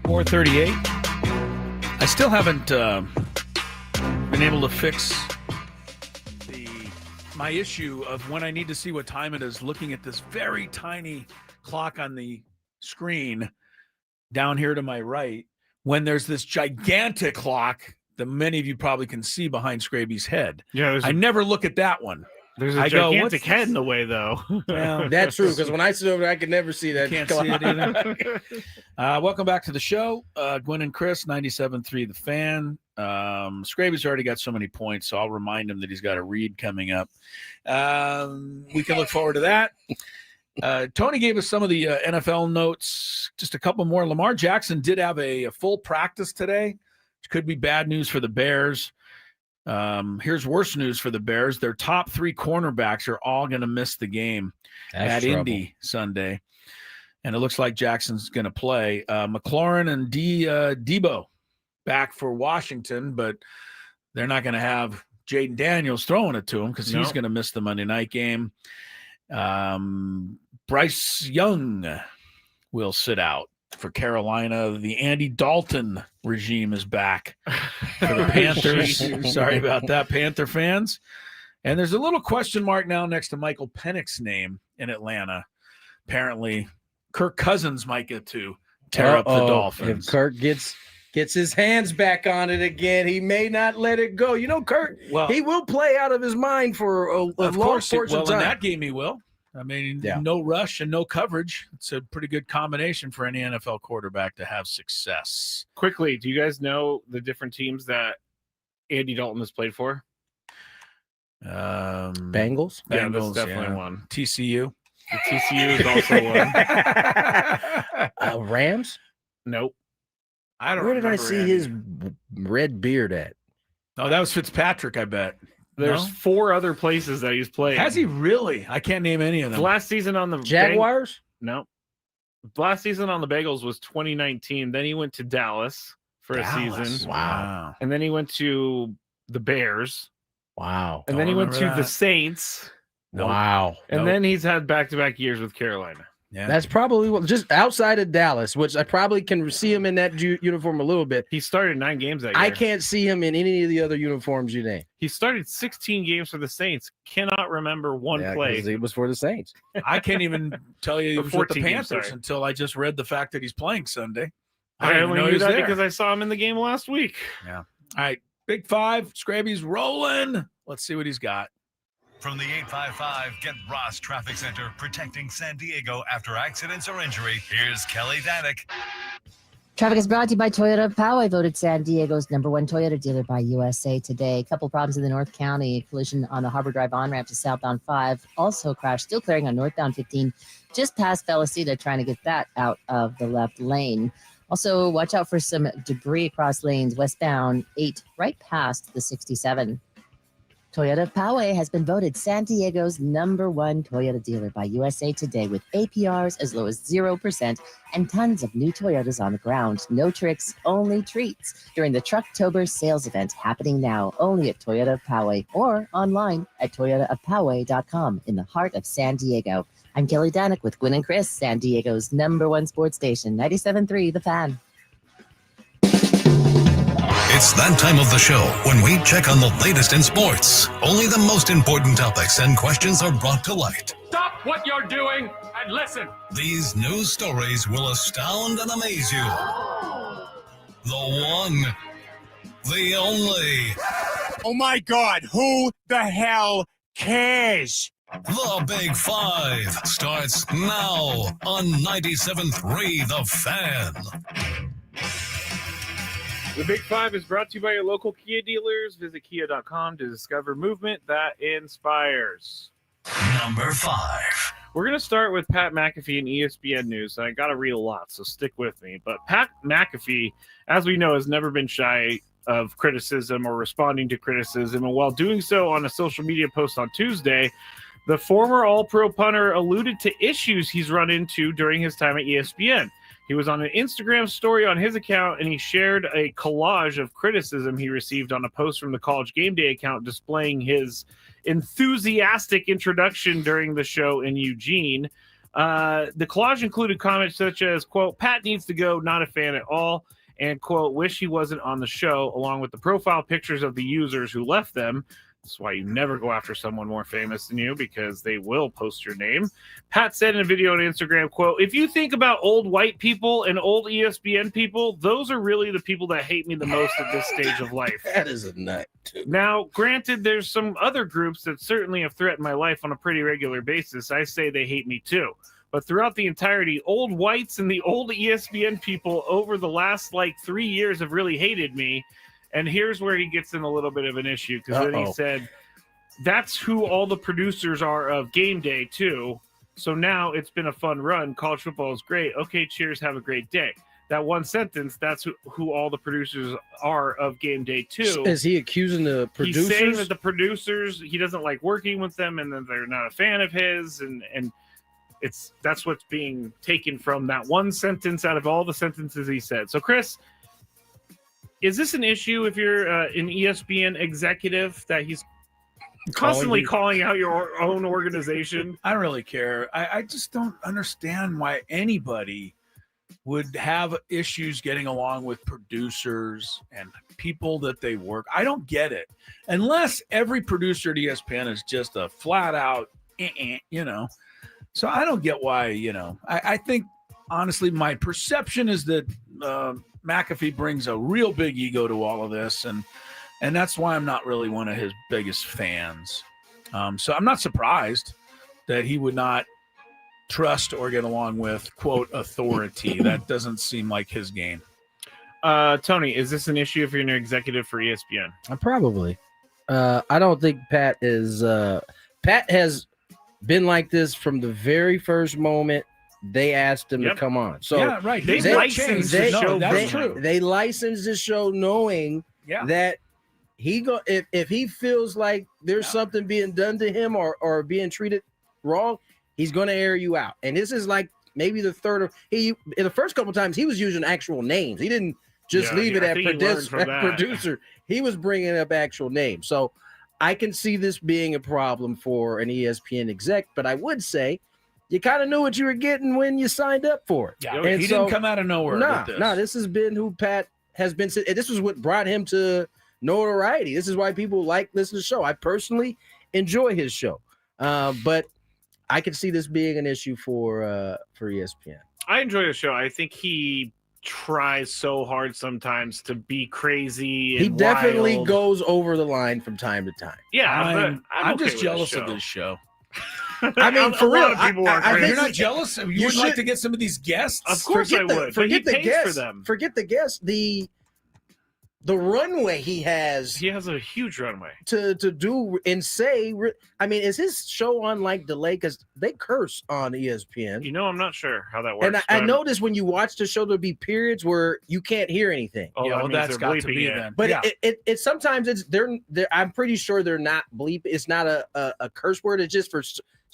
4:38. I still haven't been able to fix my issue of when I need to see what time it is, looking at this very tiny clock on the screen down here to my right, when there's this gigantic clock that many of you probably can see behind Skraby's head. Yeah, I never look at that one. There's a gigantic head in the way, though. Well, that's true, because when I sit over there, I can never see that. Can't see it either. Welcome back to the show. Gwynn and Chris, 97.3 The Fan. Skraby's already got so many points, so I'll remind him that he's got a read coming up. We can look forward to that. Tony gave us some of the NFL notes, just a couple more. Lamar Jackson did have a full practice today, which could be bad news for the Bears. Here's worse news for the Bears. Their top 3 cornerbacks are all going to miss the game at Indy Sunday. And it looks like Jackson's going to play. McLaurin and Debo back for Washington, but they're not going to have Jaden Daniels throwing it to him because he's going to miss the Monday night game. Bryce Young will sit out for Carolina. The Andy Dalton regime is back for the Panthers. Sorry about that, Panther fans. And there's a little question mark now next to Michael Penix's name in Atlanta. Apparently, Kirk Cousins might get to tear up the Dolphins. If Kirk gets his hands back on it again, he may not let it go. You know, Kirk, he will play out of his mind for a long portion of time. In that game he will. I mean, no rush and no coverage. It's a pretty good combination for any NFL quarterback to have success. Quickly, do you guys know the different teams that Andy Dalton has played for? Bengals? Yeah, that's definitely one. TCU? The TCU is also one. Rams? Nope. I don't Where did I remember see Andy. his red beard at? Oh, that was Fitzpatrick, I bet. There's 4 other places that he's played. Has he really? I can't name any of them. Last season on the Jaguars? No. Last season on the Bagels was 2019. Then he went to Dallas for a season. Wow. And then he went to the Bears. Wow. And then he went to the Saints. Wow. And then he's had back-to-back years with Carolina. Yeah. That's probably just outside of Dallas, which I probably can see him in that uniform a little bit. He started 9 games that year. I can't see him in any of the other uniforms you name. He started 16 games for the Saints. Cannot remember one play. It was for the Saints. I can't even tell you he was with the 14 games, Panthers sorry. until I just read the fact that he's playing Sunday. I didn't only know he knew was that there. because I saw him in the game last week. Yeah. All right. Big 5. Skraby's rolling. Let's see what he's got. From the 855 Get Ross Traffic Center, protecting San Diego after accidents or injury, here's Kelly Danek. Traffic is brought to you by Toyota of Poway, voted San Diego's #1 Toyota dealer by USA Today. A couple problems in the North County. Collision on the Harbor Drive on-ramp to southbound 5. Also crash, still clearing on northbound 15, just past Felicita, trying to get that out of the left lane. Also, watch out for some debris across lanes, westbound 8, right past the 67. Toyota of Poway has been voted San Diego's #1 Toyota dealer by USA Today, with APRs as low as 0% and tons of new Toyotas on the ground. No tricks, only treats during the Trucktober sales event happening now only at Toyota of Poway or online at toyotaofpoway.com in the heart of San Diego. I'm Kelly Danek with Gwynn and Chris, San Diego's #1 sports station, 97.3 The Fan. It's that time of the show when we check on the latest in sports. Only the most important topics and questions are brought to light. Stop what you're doing and listen. These news stories will astound and amaze you. The one, the only. Oh my God, who the hell cares? The Big 5 starts now on 97.3 The Fan. The Big 5 is brought to you by your local Kia dealers. Visit kia.com to discover movement that inspires. Number 5. We're going to start with Pat McAfee and ESPN News. I got to read a lot, so stick with me. But Pat McAfee, as we know, has never been shy of criticism or responding to criticism. And while doing so on a social media post on Tuesday, the former All-Pro punter alluded to issues he's run into during his time at ESPN. He was on an Instagram story on his account, and he shared a collage of criticism he received on a post from the College Game Day account displaying his enthusiastic introduction during the show in Eugene. The collage included comments such as, quote, Pat needs to go, not a fan at all, and, quote, wish he wasn't on the show, along with the profile pictures of the users who left them. That's why you never go after someone more famous than you, because they will post your name. Pat said in a video on Instagram, quote, if you think about old white people and old ESPN people, those are really the people that hate me the most at this stage of life. That is a nut, too. Now, granted, there's some other groups that certainly have threatened my life on a pretty regular basis. I say they hate me too. But throughout the entirety, old whites and the old ESPN people over the last, 3 years have really hated me. And here's where he gets in a little bit of an issue, because then he said, that's who all the producers are of Game Day, too. So now it's been a fun run. College football is great. Okay, cheers. Have a great day. That one sentence, that's who all the producers are of Game Day, too. Is he accusing the producers? He's saying that the producers, he doesn't like working with them, and that they're not a fan of his. And that's what's being taken from that one sentence out of all the sentences he said. So, Chris, is this an issue if you're an ESPN executive that he's constantly calling out your own organization? I don't really care. I just don't understand why anybody would have issues getting along with producers and people that they work. I don't get it. Unless every producer at ESPN is just a flat out, So I don't get why, I think, honestly, my perception is that McAfee brings a real big ego to all of this, and that's why I'm not really one of his biggest fans. So I'm not surprised that he would not trust or get along with, quote, authority. That doesn't seem like his game. Tony, is this an issue if you're an executive for ESPN? Probably. I don't think Pat is. Pat has been like this from the very first moment they asked him to come on. So yeah, right. They licensed the show. That's true. They licensed the show knowing that if he feels like there's something being done to him or being treated wrong, he's going to air you out. And this is like maybe the third. In the first couple of times he was using actual names. He didn't just leave it at producer. He was bringing up actual names. So I can see this being a problem for an ESPN exec, but I would say you kind of knew what you were getting when you signed up for it. Yeah, and he didn't come out of nowhere. This has been who Pat has been. And this is what brought him to notoriety. This is why people like listening to the show. I personally enjoy his show, but I can see this being an issue for ESPN. I enjoy the show. I think he tries so hard sometimes to be crazy. And he definitely wild. Goes over the line from time to time. Yeah, I'm just jealous of this show. I mean, for real, you're not jealous? You would like to get some of these guests? Of course I would. Forget the guests. For them. Forget the guests. The runway he has. He has a huge runway to do and say. I mean, is his show on delay? Because they curse on ESPN. I'm not sure how that works. And I noticed when you watch the show, there'll be periods where you can't hear anything. Oh, yeah, that's got to be then. But it sometimes they're. I'm pretty sure they're not bleep. It's not a curse word. It's just for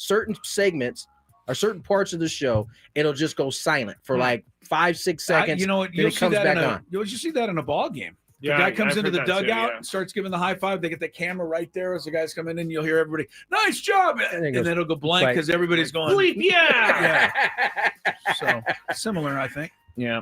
certain segments or certain parts of the show. It'll just go silent for 5-6 seconds. You know what? You'll see that you see that in a ball game. The guy comes into the dugout and starts giving the high five. They get the camera right there as the guys come in, and you'll hear everybody, nice job. And then it'll go blank because everybody's going, bleep, yeah. So similar, I think. Yeah.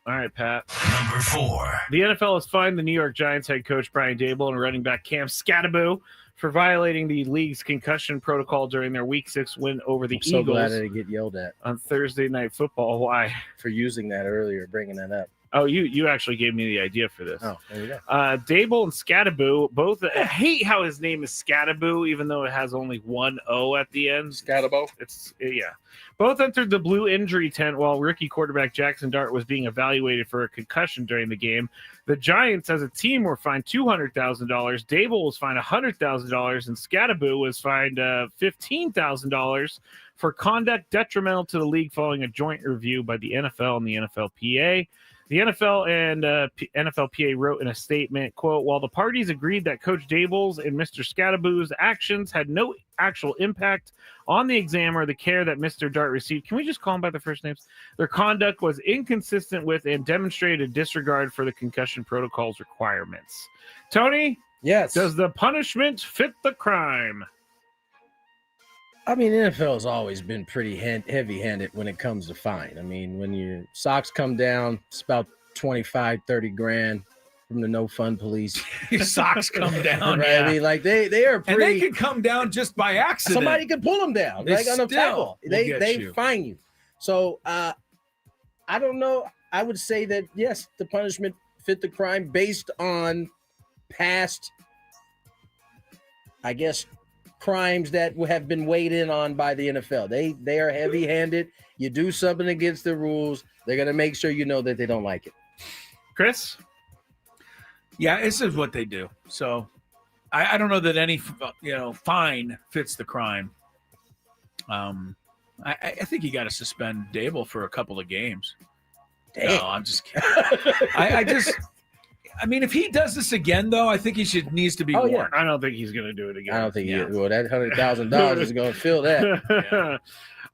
All right, Pat. Number 4. The NFL has fined the New York Giants head coach Brian Daboll and running back Cam Skattebo for violating the league's concussion protocol during their Week 6 win over the Eagles. So glad I didn't get yelled at on Thursday Night Football. Why? For using that earlier, bringing that up. Oh, you actually gave me the idea for this. Oh, there you go. Daboll and Skattebo, both. I hate how his name is Skattebo, even though it has only one O at the end. Skattebo? Yeah. Both entered the blue injury tent while rookie quarterback Jackson Dart was being evaluated for a concussion during the game. The Giants, as a team, were fined $200,000. Daboll was fined $100,000, and Skattebo was fined $15,000 for conduct detrimental to the league following a joint review by the NFL and the NFLPA. The NFL and NFLPA wrote in a statement, quote, while the parties agreed that Coach Daboll's and Mr. Skattebo's actions had no actual impact on the exam or the care that Mr. Dart received. Can we just call them by their first names? Their conduct was inconsistent with and demonstrated a disregard for the concussion protocol's requirements. Tony? Yes. Does the punishment fit the crime? I mean, NFL has always been pretty heavy-handed when it comes to fine. I mean, when your socks come down, it's about 25, 30 grand from the no fun police. Your socks come down, right? yeah. I mean, like they are pretty. And they can come down just by accident. Somebody could pull them down, They like on a still table. will They get you. fine you. So I don't know. I would say that yes, the punishment fit the crime based on past, I guess, crimes that have been weighed in on by the NFL. They are heavy-handed. You do something against the rules, they're gonna make sure you know that they don't like it. Chris? Yeah, this is what they do. So I don't know that any fine fits the crime. I think you got to suspend Dable for a couple of games. Damn. No, I'm just kidding. I mean, if he does this again, though, I think he needs to be warned. Yeah. I don't think he's going to do it again. I don't think well, that $100,000 is going to fill that. Yeah.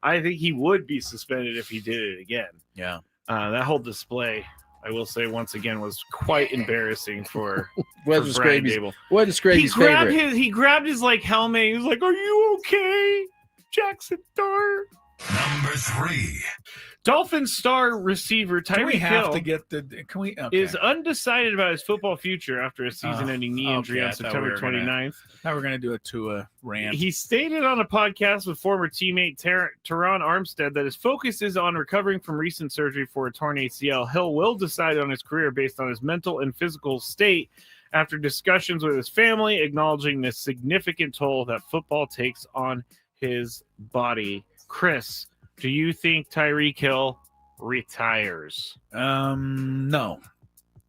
I think he would be suspended if he did it again. Yeah. That whole display, I will say once again, was quite embarrassing for Wasn't Brian Skraby's Dable. favorite. He grabbed his like helmet. He was like, "Are you okay, Jackson Dart?" Number 3. Dolphins star receiver Tyreek Hill is undecided about his football future after a season-ending knee injury on September 29th. Now we're going to do it to a rant. He stated on a podcast with former teammate Teron Armstead that his focus is on recovering from recent surgery for a torn ACL. Hill will decide on his career based on his mental and physical state after discussions with his family, acknowledging the significant toll that football takes on his body. Chris, do you think Tyreek Hill retires? No,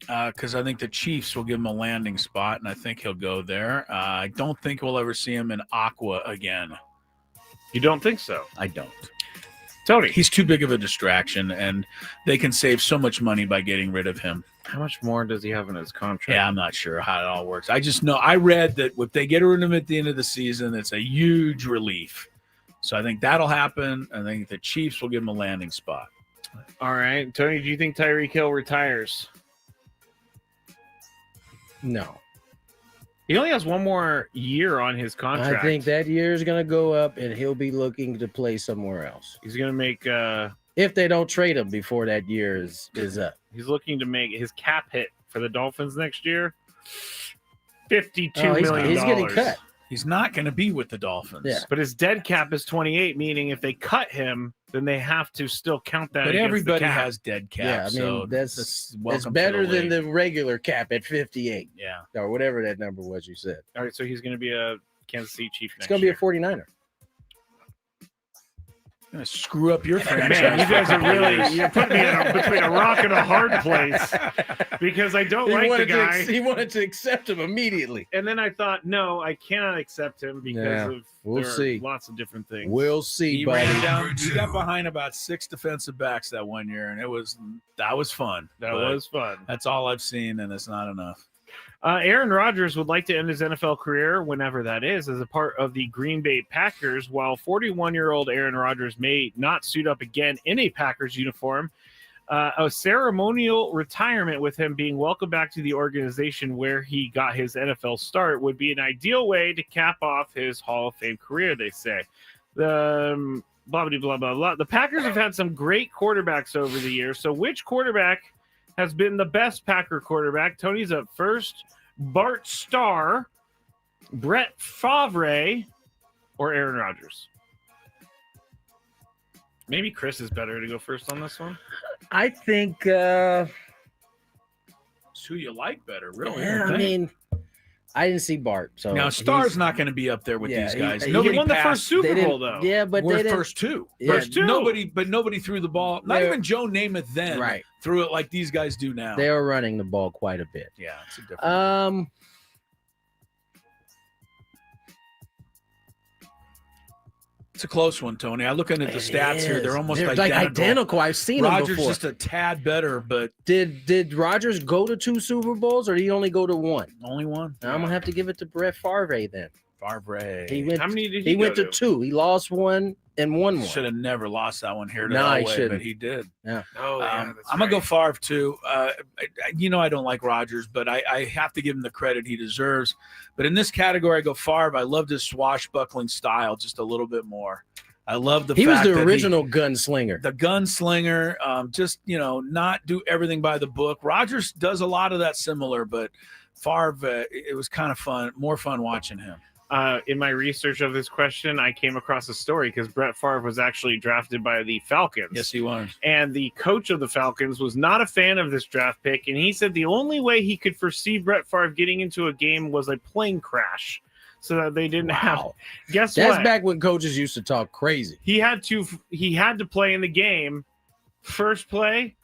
because I think the Chiefs will give him a landing spot, and I think he'll go there. I don't think we'll ever see him in Aqua again. You don't think so? I don't. Tony? He's too big of a distraction, and they can save so much money by getting rid of him. How much more does he have in his contract? Yeah, I'm not sure how it all works. I just know I read that if they get rid of him at the end of the season, it's a huge relief. So I think that'll happen. I think the Chiefs will give him a landing spot. All right. Tony, do you think Tyreek Hill retires? No. He only has one more year on his contract. I think that year is going to go up, and he'll be looking to play somewhere else. He's going to make if they don't trade him before that year is up. He's looking to make his cap hit for the Dolphins next year $52 million. He's getting cut. He's not going to be with the Dolphins. Yeah. But his dead cap is 28, meaning if they cut him, then they have to still count that. But against everybody the cap. has dead cap. Yeah, I mean, so that's welcome better to the than league. the regular cap at 58. Yeah. Or whatever that number was you said. All right, so he's going to be a Kansas City Chief next It's going to be year. a 49er. Going to screw up your franchise. Man, you guys are really you're putting me between a rock and a hard place because I don't like the guy. He wanted to accept him immediately. And then I thought, no, I cannot accept him because of we'll there see. are lots of different things. We'll see, He buddy. ran down. He got behind about 6 defensive backs that one year, and that was fun. That But was fun. That's all I've seen, and it's not enough. Aaron Rodgers would like to end his NFL career, whenever that is, as a part of the Green Bay Packers. While 41-year-old Aaron Rodgers may not suit up again in a Packers uniform, a ceremonial retirement with him being welcomed back to the organization where he got his NFL start would be an ideal way to cap off his Hall of Fame career, they say. Blah, blah, blah, blah, blah. The Packers have had some great quarterbacks over the years, so which quarterback has been the best Packer quarterback? Tony's up first. Bart Starr, Brett Favre, or Aaron Rodgers? Maybe Chris is better to go first on this one. I think It's who you like better, really. I mean, I didn't see Bart. So Now, Starr's not going to be up there with these guys. He Nobody won the passed. first Super Bowl, though. Yeah, but We're they didn't. first two. Yeah, First two. Nobody threw the ball. Not They're- even Joe Namath then Right. threw it like these guys do now. They are running the ball quite a bit. Yeah, it's a different. It's a close one, Tony. I'm looking at the stats here. They're almost identical. I've seen them Rodgers before. just a tad better, but Did Rodgers go to 2 Super Bowls, or did he only go to 1? only one. I'm gonna have to give it to Brett Favre then. Favre. How many did he go went to 2. He lost 1 and won 1. Should have never lost that one here to No, he Elway, shouldn't. but he did. Yeah. Oh, yeah, that's I'm going to go Favre, too. I don't like Rodgers, but I have to give him the credit he deserves. But in this category, I go Favre. I loved his swashbuckling style just a little bit more. I love the fact He was the that original gunslinger. The gunslinger, just, not do everything by the book. Rodgers does a lot of that similar, but Favre, it was kind of fun, more fun watching him. In my research of this question, I came across a story because Brett Favre was actually drafted by the Falcons. Yes, he was. And the coach of the Falcons was not a fan of this draft pick, and he said the only way he could foresee Brett Favre getting into a game was a plane crash, so that they didn't have. Guess That's what? back when coaches used to talk crazy. He had to play in the game. First play,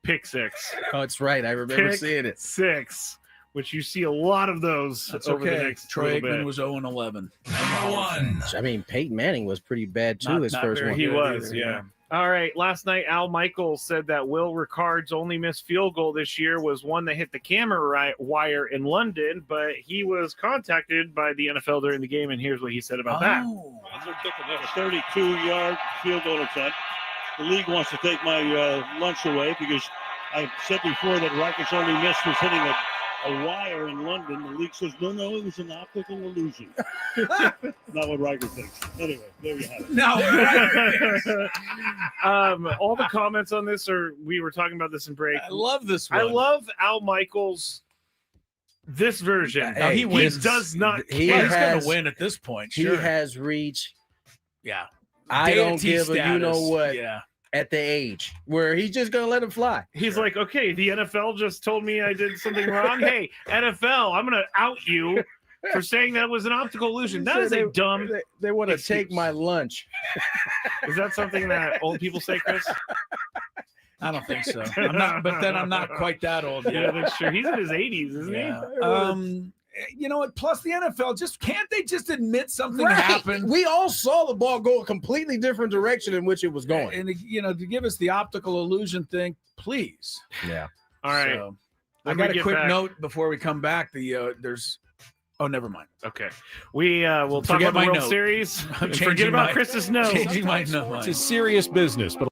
pick 6. Oh, that's right. I remember Pick seeing it. 6, which you see a lot of those That's over okay. the next Troy little bit. Aikman was 0-11. I mean, Peyton Manning was pretty bad too. His first one. He was, yeah. All right. Last night, Al Michaels said that Will Ricard's only missed field goal this year was one that hit the camera wire in London, but he was contacted by the NFL during the game, and here's what he said about that. They're kicking a 32-yard field goal attempt. The league wants to take my lunch away because I said before that Rikers' only miss was hitting a wire in London. The league says, no, it was an optical illusion. Not what Riker thinks. Anyway, there you have it. All the comments on this we were talking about this in break. I love this one. I love Al Michaels' this version. Hey, he wins. Does not He's going to win at this point. He Sure. has reached. Yeah. I don't Deity give a you know status. what. Yeah. At the age where he's just gonna let him fly. He's like, okay, the NFL just told me I did something wrong. Hey, NFL, I'm gonna out you for saying that was an optical illusion. That is a dumb. They want to take my lunch. Is that something that old people say, Chris? I don't think so. I'm not quite that old yet. Yeah, that's true. He's in his 80s, isn't he? You know what? Plus, the NFL can't they just admit something Right. happened? We all saw the ball go a completely different direction in which it was going. And to give us the optical illusion thing, please. Yeah. All right. So, I When got we a get quick back- note before we come back. There's. Oh, never mind. Okay. We'll talk Forget about the my World note. Series. I'm And changing forget about my- Chris's note. Changing my note. It's a serious business, but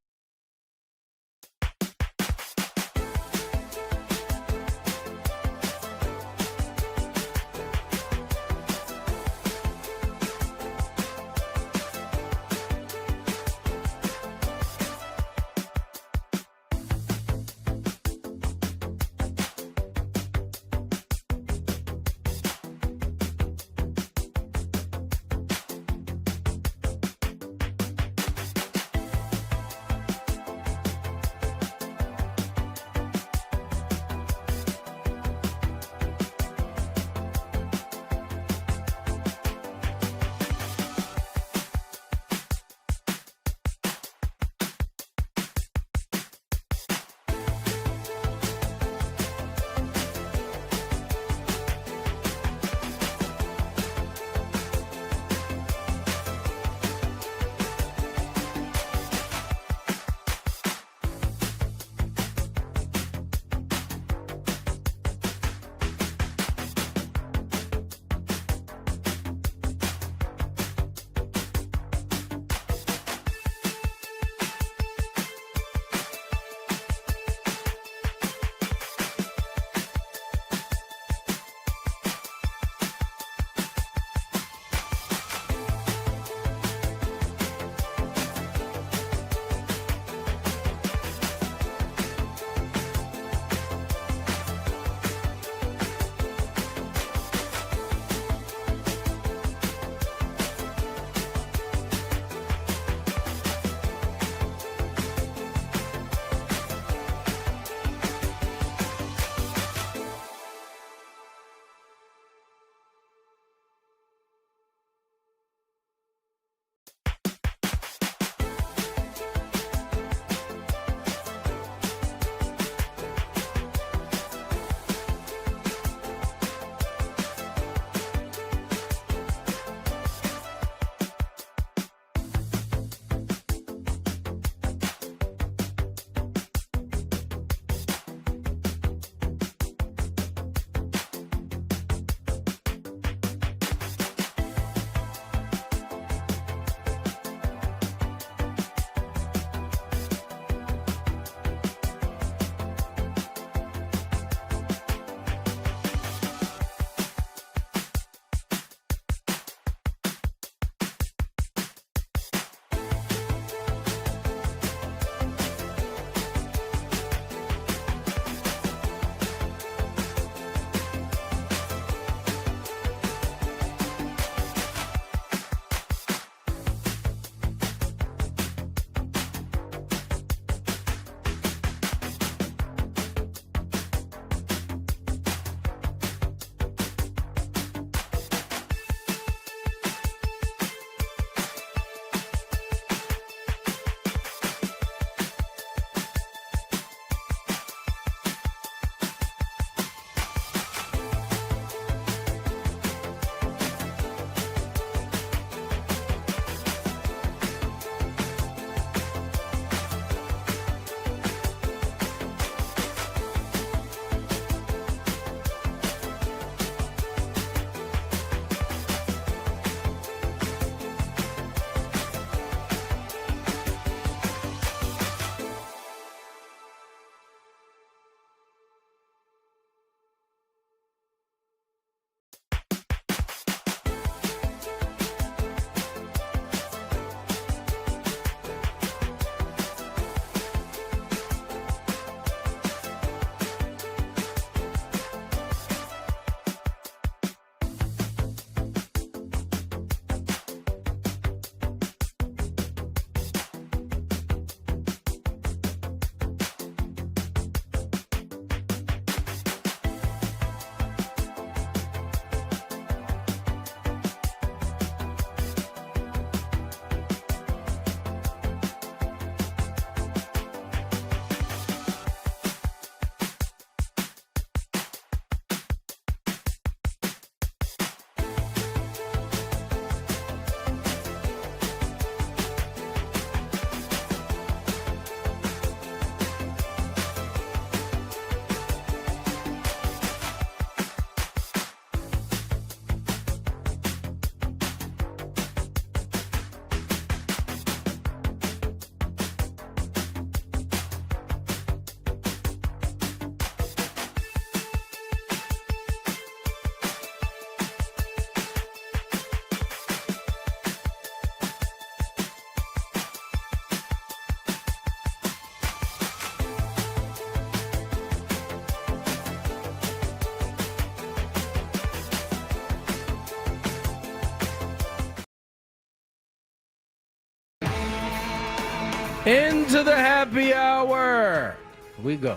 Into the happy hour we go.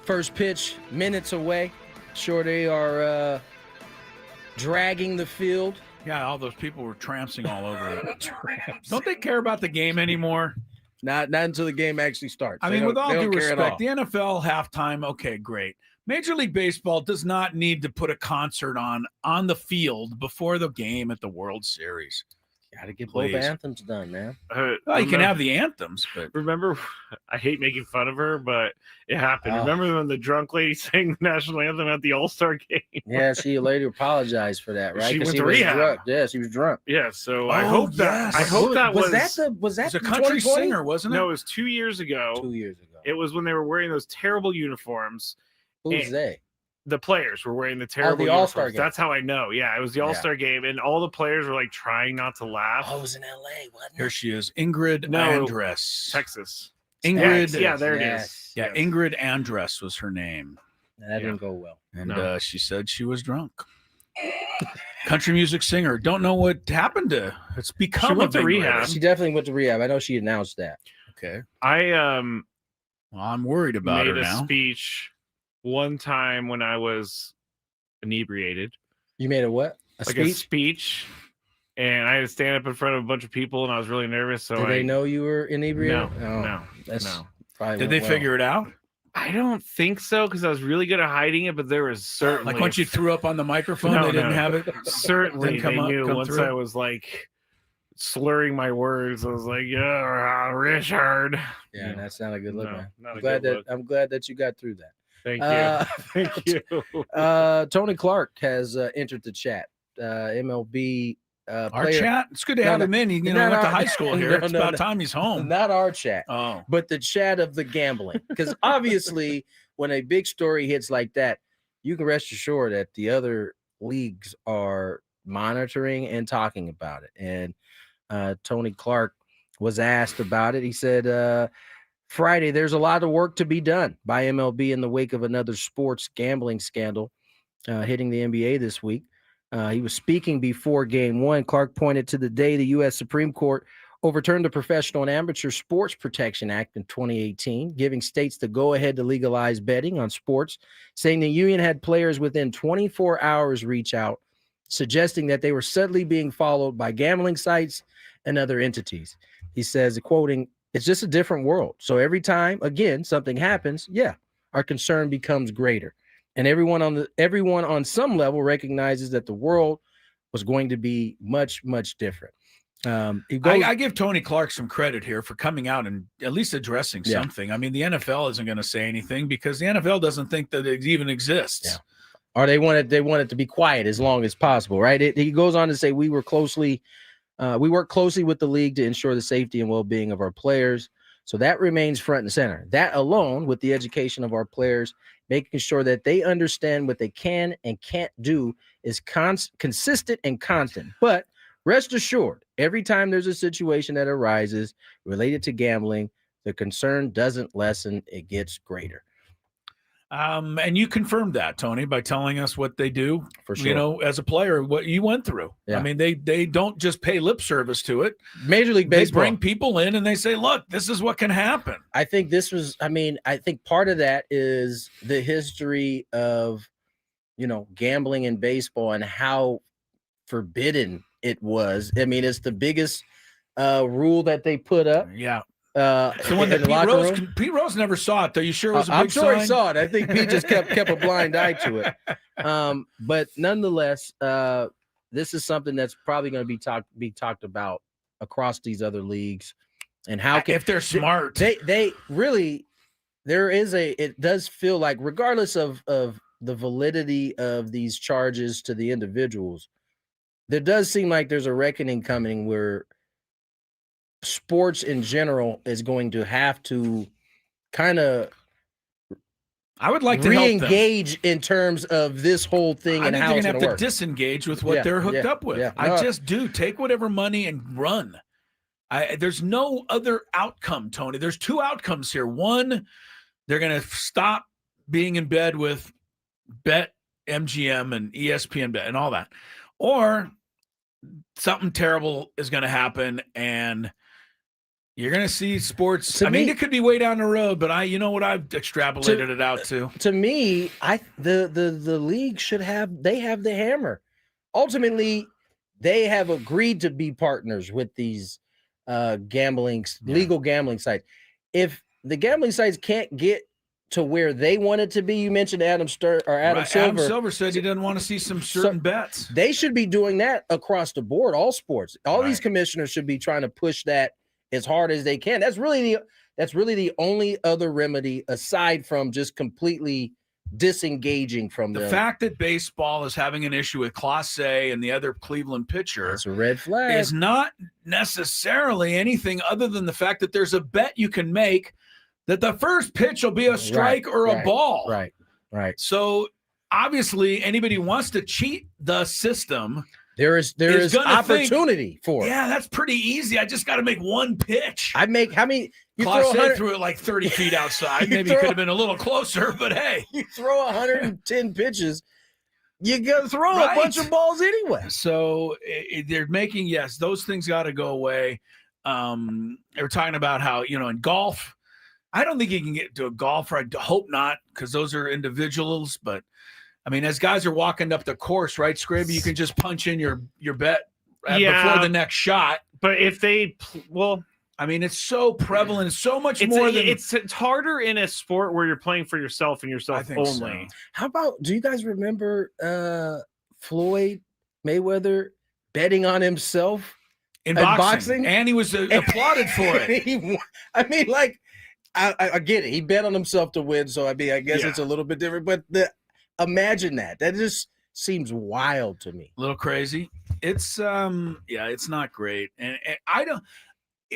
First pitch, minutes away. Sure, they are dragging the field. Yeah, all those people were trampsing all over it. Don't they care about the game anymore? Not until the game actually starts. I mean, with all due respect, the NFL halftime, okay, great. Major League Baseball does not need to put a concert on the field before the game at the World Series. Got to get both anthems done, man. Well, you can have the anthems, but remember, I hate making fun of her, but it happened. Remember when the drunk lady sang the national anthem at the All-Star game? Yeah, she later apologized for that, right? She went to rehab. Drunk. Yeah, she was drunk. Yeah, so I hope that was that a country singer, wasn't it? No, it was 2 years ago. 2 years ago. It was when they were wearing those terrible uniforms. Who's they? The players were wearing the terrible the All-Star uniforms. game. That's how I know. Yeah, it was the All-Star game, and all the players were like trying not to laugh. Oh, it was in L.A., wasn't it? Here she is, Ingrid Andress. Texas. Ingrid. Yeah, there it is. Yeah, yes. Ingrid Andress was her name. That didn't go well. And she said she was drunk. Country music singer. Don't know what happened to. It's become She went a to big rehab. She definitely went to rehab. I know she announced that. Okay. Well, I'm worried about her made a now. speech one time when I was inebriated. You made a what? A speech, and I had to stand up in front of a bunch of people, and I was really nervous. So Did they know you were inebriated? No. Probably Did they figure it out? I don't think so, because I was really good at hiding it, but there was certainly Like once you threw up on the microphone, they didn't have it. Certainly, Didn't come they up- knew come once through? I was like slurring my words. I was like, "Yeah, Richard." Yeah, that's not a good look, No, man. not I'm a glad good that look. I'm glad that you got through that. Thank you. Thank you. Tony Clark has entered the chat. MLB Our player. chat. It's good to have him in. He went to high school here. It's about time he's home. Not our chat, Oh, but the chat of the gambling. Because obviously, when a big story hits like that, you can rest assured that the other leagues are monitoring and talking about it. And Tony Clark was asked about it. He said, Friday, there's a lot of work to be done by MLB in the wake of another sports gambling scandal hitting the NBA this week. He was speaking before Game 1. Clark pointed to the day the U.S. Supreme Court overturned the Professional and Amateur Sports Protection Act in 2018, giving states the go-ahead to legalize betting on sports, saying the union had players within 24 hours reach out, suggesting that they were subtly being followed by gambling sites and other entities. He says, quoting, "It's just a different world. So every time, again, something happens, our concern becomes greater. And everyone on some level recognizes that the world was going to be much, much different." I give Tony Clark some credit here for coming out and at least addressing something. I mean, the NFL isn't going to say anything because the NFL doesn't think that it even exists. Yeah. Or they want it to be quiet as long as possible, right? He goes on to say, we work closely with the league to ensure the safety and well-being of our players. So that remains front and center. That along with the education of our players, making sure that they understand what they can and can't do is consistent and constant. But rest assured, every time there's a situation that arises related to gambling, the concern doesn't lessen, it gets greater. And you confirmed that, Tony, by telling us what they do. For sure. You know, as a player, what you went through. Yeah. I mean, they don't just pay lip service to it. Major League Baseball. They bring people in and they say, look, this is what can happen. I think I think part of that is the history of, gambling in baseball and how forbidden it was. I mean, it's the biggest rule that they put up. Yeah. So when Pete Rose never saw it, though, you sure it was a big I'm sure sign? he saw it. I think Pete just kept a blind eye to it. But nonetheless, this is something that's probably going to be talked about across these other leagues, and how if they're smart, they really it does feel like, regardless of the validity of these charges to the individuals, there does seem like there's a reckoning coming where sports in general is going to have to kind of, I would like to re-engage in terms of this whole thing. I and think how they're it's going to going to have work. to disengage with what they're hooked up with. Yeah. I just do. Take whatever money and run. There's no other outcome, Tony. There's two outcomes here. One, they're going to stop being in bed with Bet MGM and ESPN Bet and all that. Or something terrible is going to happen and You're going to see sports. To I mean, me- it could be way down the road, but you know what I've extrapolated it out to. To me, the league should have the hammer. Ultimately, they have agreed to be partners with these legal gambling sites. If the gambling sites can't get to where they want it to be, you mentioned Adam Silver. Adam Silver said he doesn't want to see some certain bets. They should be doing that across the board, all sports. All these commissioners should be trying to push that as hard as they can. That's really the only other remedy aside from just completely disengaging from the fact that baseball is having an issue with Clase and the other Cleveland pitcher. It's a red flag. Is not necessarily anything other than the fact that there's a bet you can make that the first pitch will be a strike or a ball. Right. So obviously, anybody who wants to cheat the system. There is opportunity for it. Yeah, that's pretty easy. I just got to make one pitch. How many? Clase threw it like 30 feet outside. Maybe it could have been a little closer, but hey. You throw 110 pitches, you got to throw a bunch of balls anyway. So they're making, those things got to go away. They were talking about how, in golf, I don't think you can get to a golfer. I hope not, because those are individuals. But, I mean, as guys are walking up the course, right, Skraby, you can just punch in your bet before the next shot. But if they I mean, it's so prevalent. It's so much more than it's harder in a sport where you're playing for yourself and yourself only. So. How about? Do you guys remember Floyd Mayweather betting on himself in boxing? And he was applauded for it. I get it. He bet on himself to win, so I guess it's a little bit different. But imagine that. That just seems wild to me. A little crazy. It's it's not great, and I don't.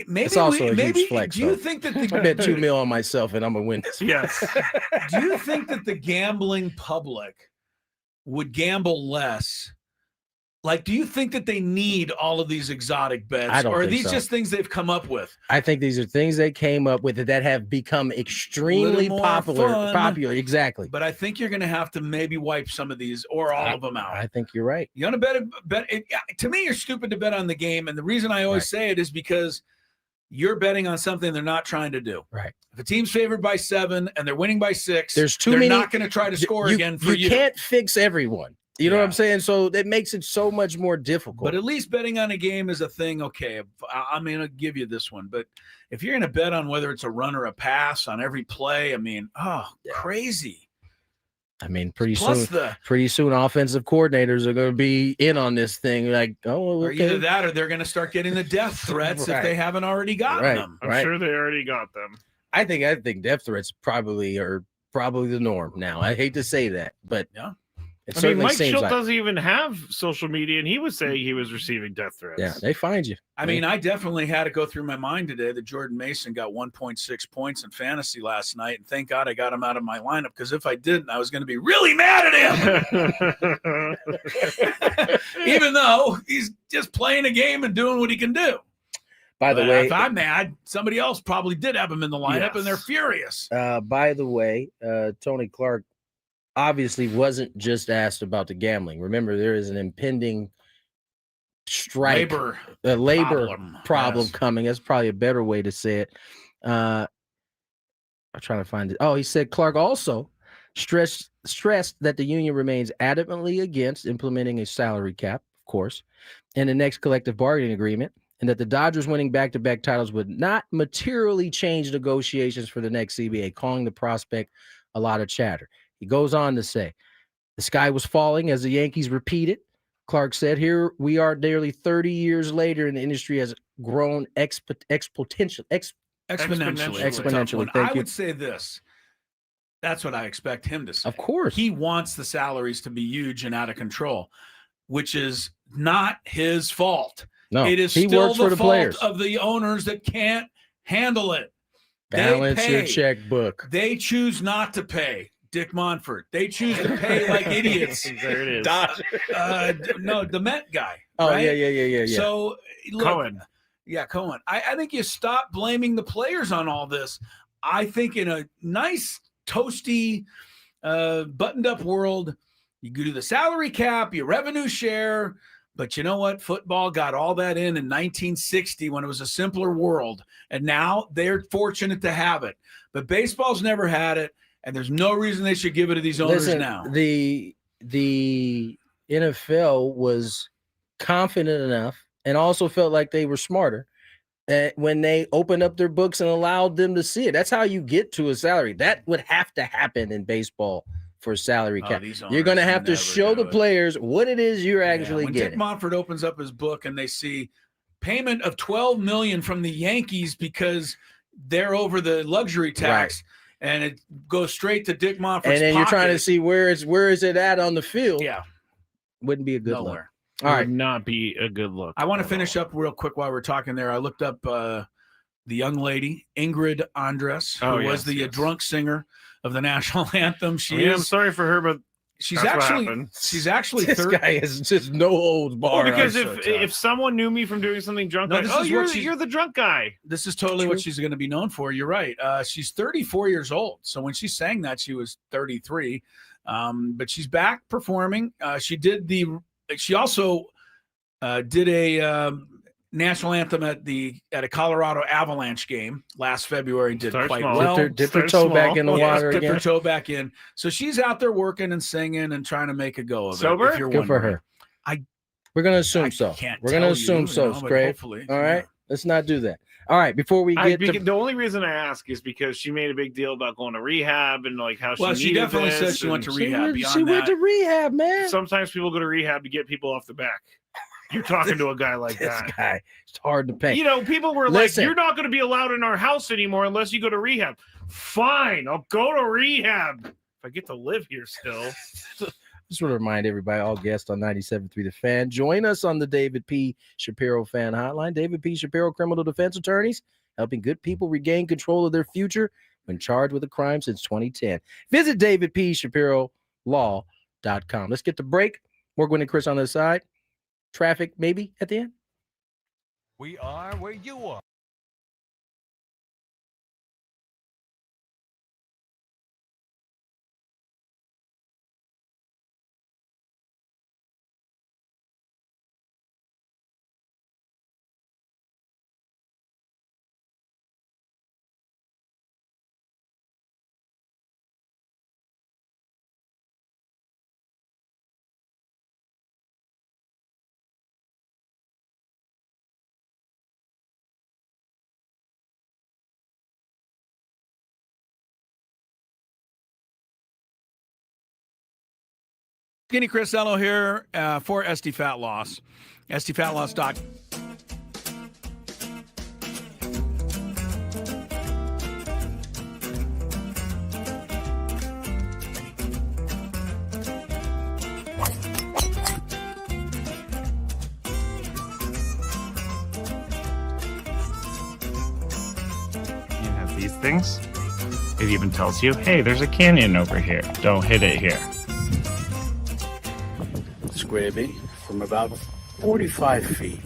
Maybe it's also a huge flex. Do you think that I bet $2 million on myself and I'm gonna win this? Yes. Do you think that the gambling public would gamble less? Like, do you think that they need all of these exotic bets, or are these just things they've come up with? I think these are things they came up with that have become extremely popular. Exactly. But I think you're going to have to maybe wipe some of these or all of them out. I think you're right. You want to bet? To me, you're stupid to bet on the game, and the reason I always say it is because you're betting on something they're not trying to do. Right. If a team's favored by 7 and they're winning by 6, they're not going to try to score again for you. You can't fix everyone. You know what I'm saying? So that makes it so much more difficult. But at least betting on a game is a thing. Okay, I'm going to give you this one. But if you're going to bet on whether it's a run or a pass on every play, I mean, crazy. I mean, pretty soon, offensive coordinators are going to be in on this thing. Like, or either that, or they're going to start getting the death threats if they haven't already gotten them. I'm sure they already got them. I think death threats probably the norm now. I hate to say that, but yeah. Mike Schilt doesn't even have social media, and he would say he was receiving death threats. Yeah, they find you. I mean, I definitely had to go through my mind today that Jordan Mason got 1.6 points in fantasy last night, and thank God I got him out of my lineup, because if I didn't, I was going to be really mad at him. Even though he's just playing a game and doing what he can do. By the way, if I'm mad, somebody else probably did have him in the lineup, and they're furious. By the way, Tony Clark obviously wasn't just asked about the gambling. Remember, there is an impending strike, labor problem coming. That's probably a better way to say it. I'm trying to find it. Oh, he said Clark also stressed that the union remains adamantly against implementing a salary cap, of course, in the next collective bargaining agreement, and that the Dodgers winning back-to-back titles would not materially change negotiations for the next CBA, calling the prospect a lot of chatter. He goes on to say, the sky was falling as the Yankees repeated. Clark said, here we are nearly 30 years later, and the industry has grown exponentially. Thank you. I would say this. That's what I expect him to say. Of course. He wants the salaries to be huge and out of control, which is not his fault. No, it is still the fault of the owners that can't handle it. Balance your checkbook. They choose not to pay. Dick Monfort. They choose to pay like idiots. There it is. No, the Met guy. Oh, right? Yeah. So, look, Cohen. Yeah, Cohen. I think you stop blaming the players on all this. I think in a nice, toasty, buttoned-up world, you do the salary cap, your revenue share, But you know what? Football got all that in 1960 when it was a simpler world. And now they're fortunate to have it. But baseball's never had it, and there's no reason they should give it to these owners now. The NFL was confident enough and also felt like they were smarter when they opened up their books and allowed them to see it. That's how you get to a salary. That would have to happen in baseball for salary cap. You're going to have to show the players what it is you're actually when getting. Dick Monfort opens up his book and they see payment of $12 million from the Yankees because they're over the luxury tax, and it goes straight to Dick Monfort's and then you're trying to pocket. see where is it at on the field. Yeah, wouldn't be a good look. All right, would not be a good look. I want to finish up real quick while we're talking there. I looked up the young lady, Ingrid Andress, who was the drunk singer of the national anthem. I'm sorry for her, but she's actually this guy is just no holds barred. Well, because if someone knew me from doing something drunk, you're the drunk guy. This is totally what she's going to be known for. You're right. She's 34 years old. So when she sang that, she was 33. But she's back performing. She also did a national anthem at a Colorado Avalanche game last February and did quite well. Dip her toe back in the water again. Dip her toe back in. So she's out there working and singing and trying to make a go of it. Sober? If you're Good for her. We're going to assume so. We're going to assume so, Scrape. All right? Let's not do that. All right, before we get to... The only reason I ask is because she made a big deal about going to rehab and like how she definitely said she went to rehab. She went to rehab, man. Sometimes people go to rehab to get people off the back. You're talking to a guy like this that. Guy, it's hard to pay. You know, people were like, you're not going to be allowed in our house anymore unless you go to rehab. Fine, I'll go to rehab if I get to live here still. Just want to remind everybody, all guests on 97.3 The Fan, join us on the David P. Shapiro Fan Hotline. David P. Shapiro, criminal defense attorneys, helping good people regain control of their future when charged with a crime since 2010. Visit davidpshapirolaw.com. Let's get the break. More Gwynn and Chris on the side. Traffic, maybe, at the end. We are where you are. Skinny Chris Ello here for SD Fat Loss. SDFatLoss.com. You have these things. It even tells you, hey, there's a canyon over here. Don't hit it here. Skraby from about 45 feet.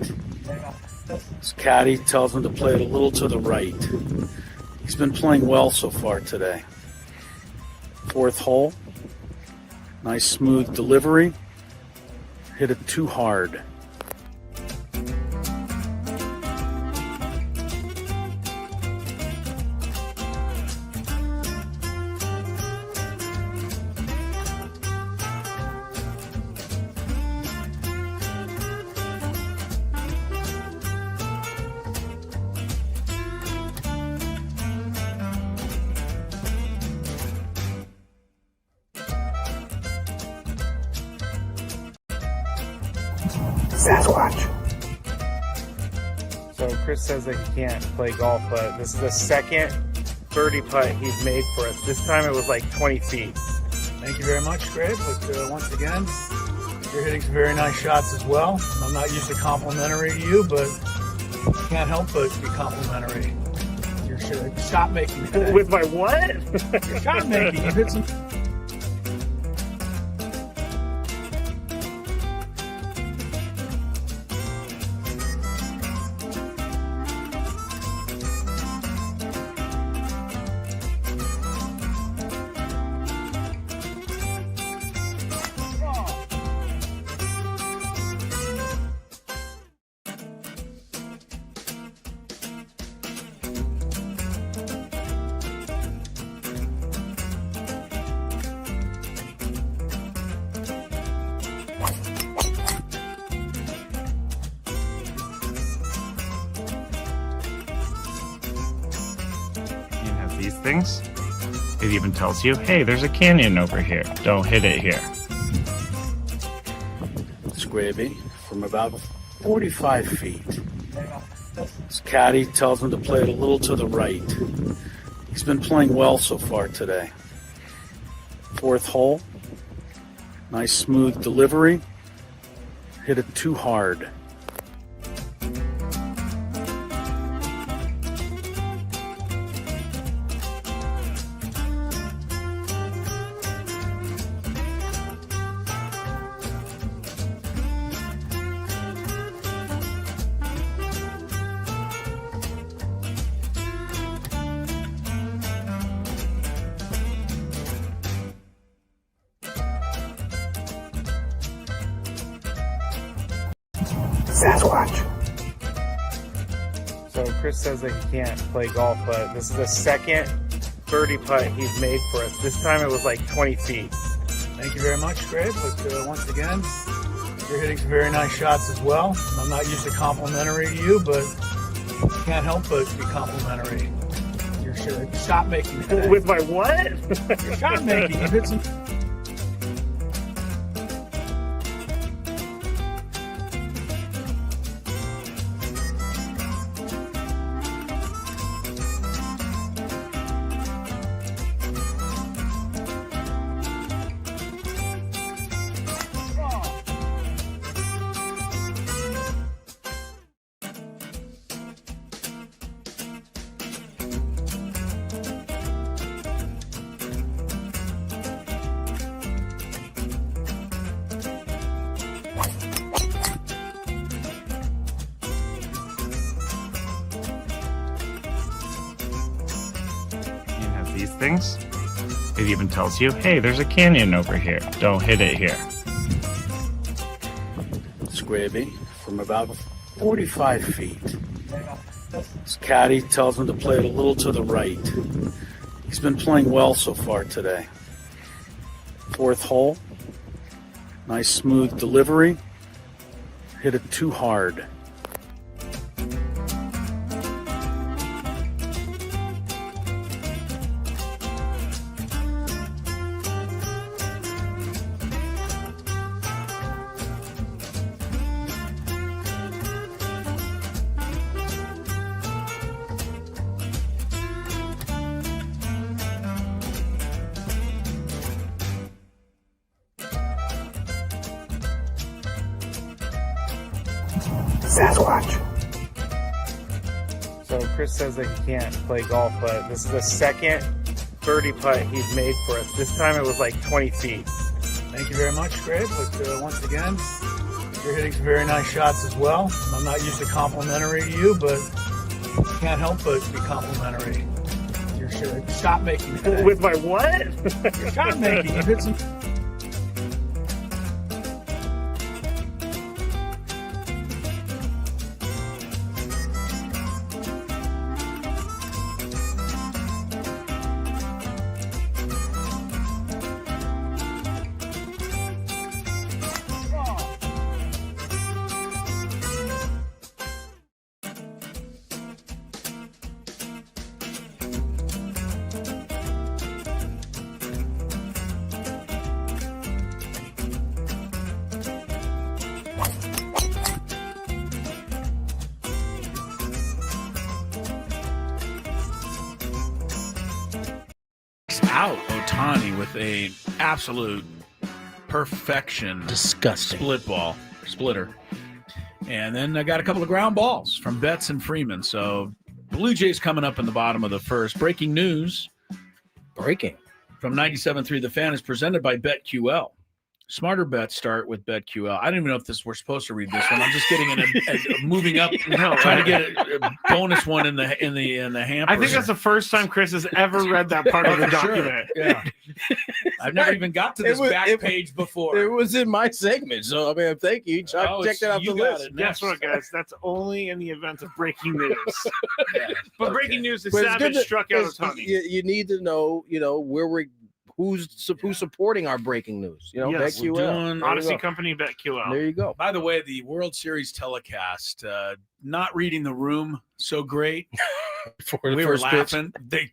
His caddy tells him to play it a little to the right. He's been playing well so far today. Fourth hole. Nice smooth delivery. Hit it too hard. Sasquatch. So Chris says that he can't play golf, but this is the second birdie putt he's made for us. This time it was like 20 feet. Thank you very much, Greg. But once again, you're hitting some very nice shots as well. I'm not used to complimentary to you, but I can't help but be complimentary. Your shot making. With my what? Your shot making. You hit some. things. It even tells you, hey, there's a canyon over here. Don't hit it here. Skraby from about 45 feet. His caddy tells him to play it a little to the right. He's been playing well so far today. Fourth hole. Nice smooth delivery. Hit it too hard. Sasquatch. So Chris says that he can't play golf, but this is the second birdie putt he's made for us. This time it was like 20 feet. Thank you very much, Greg. But once again, you're hitting some very nice shots as well. I'm not usually complimentary to you, but can't help but be complimentary. Your shot making. With my what? Your shot making. You hit some. These things. It even tells you, hey, there's a canyon over here. Don't hit it here. Skraby from about 45 feet. His caddy tells him to play it a little to the right. He's been playing well so far today. Fourth hole. Nice smooth delivery. Hit it too hard. Sasquatch. So Chris says that he can't play golf, but this is the second birdie putt he's made for us. This time it was like 20 feet. Thank you very much, Greg. But once again, you're hitting some very nice shots as well. I'm not usually complimentary to you, but can't help but be complimentary. Your shot making. With my what? Your shot making. You hit some. Out Ohtani with a absolute perfection, disgusting splitter, and then I got a couple of ground balls from Betts and Freeman. So Blue Jays coming up in the bottom of the first. Breaking news from 97.3 The Fan is presented by BetQL. Smarter bets start with BetQL. I don't even know if we're supposed to read this one. I'm just getting moving up, trying to get a bonus one in the hamper. I think that's the first time Chris has ever read that part of the document. Sure. Yeah, I've never even got to this back page before. It was in my segment, so I mean, thank you. Check that off the list. Guess what, guys? That's only in the event of breaking news. But breaking news is Savage struck out Ohtani. You need to know, where we're who's supporting our breaking news. You know, Yes, BetQL. doing Odyssey Company, BetQL. There you go. By the way, the World Series telecast, not reading the room so great. We were laughing. They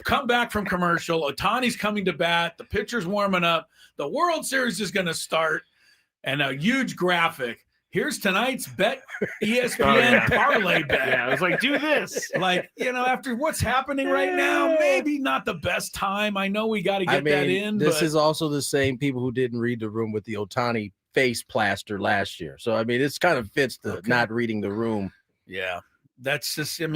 come back from commercial. Ohtani's coming to bat. The pitcher's warming up. The World Series is going to start. And a huge graphic. Here's tonight's bet ESPN parlay bet. Yeah, I was like, do this. Like, after what's happening right now, maybe not the best time. I know we got to get that in. This is also the same people who didn't read the room with the Ohtani face plaster last year. So, it's kind of fits the not reading the room. Yeah, that's just, not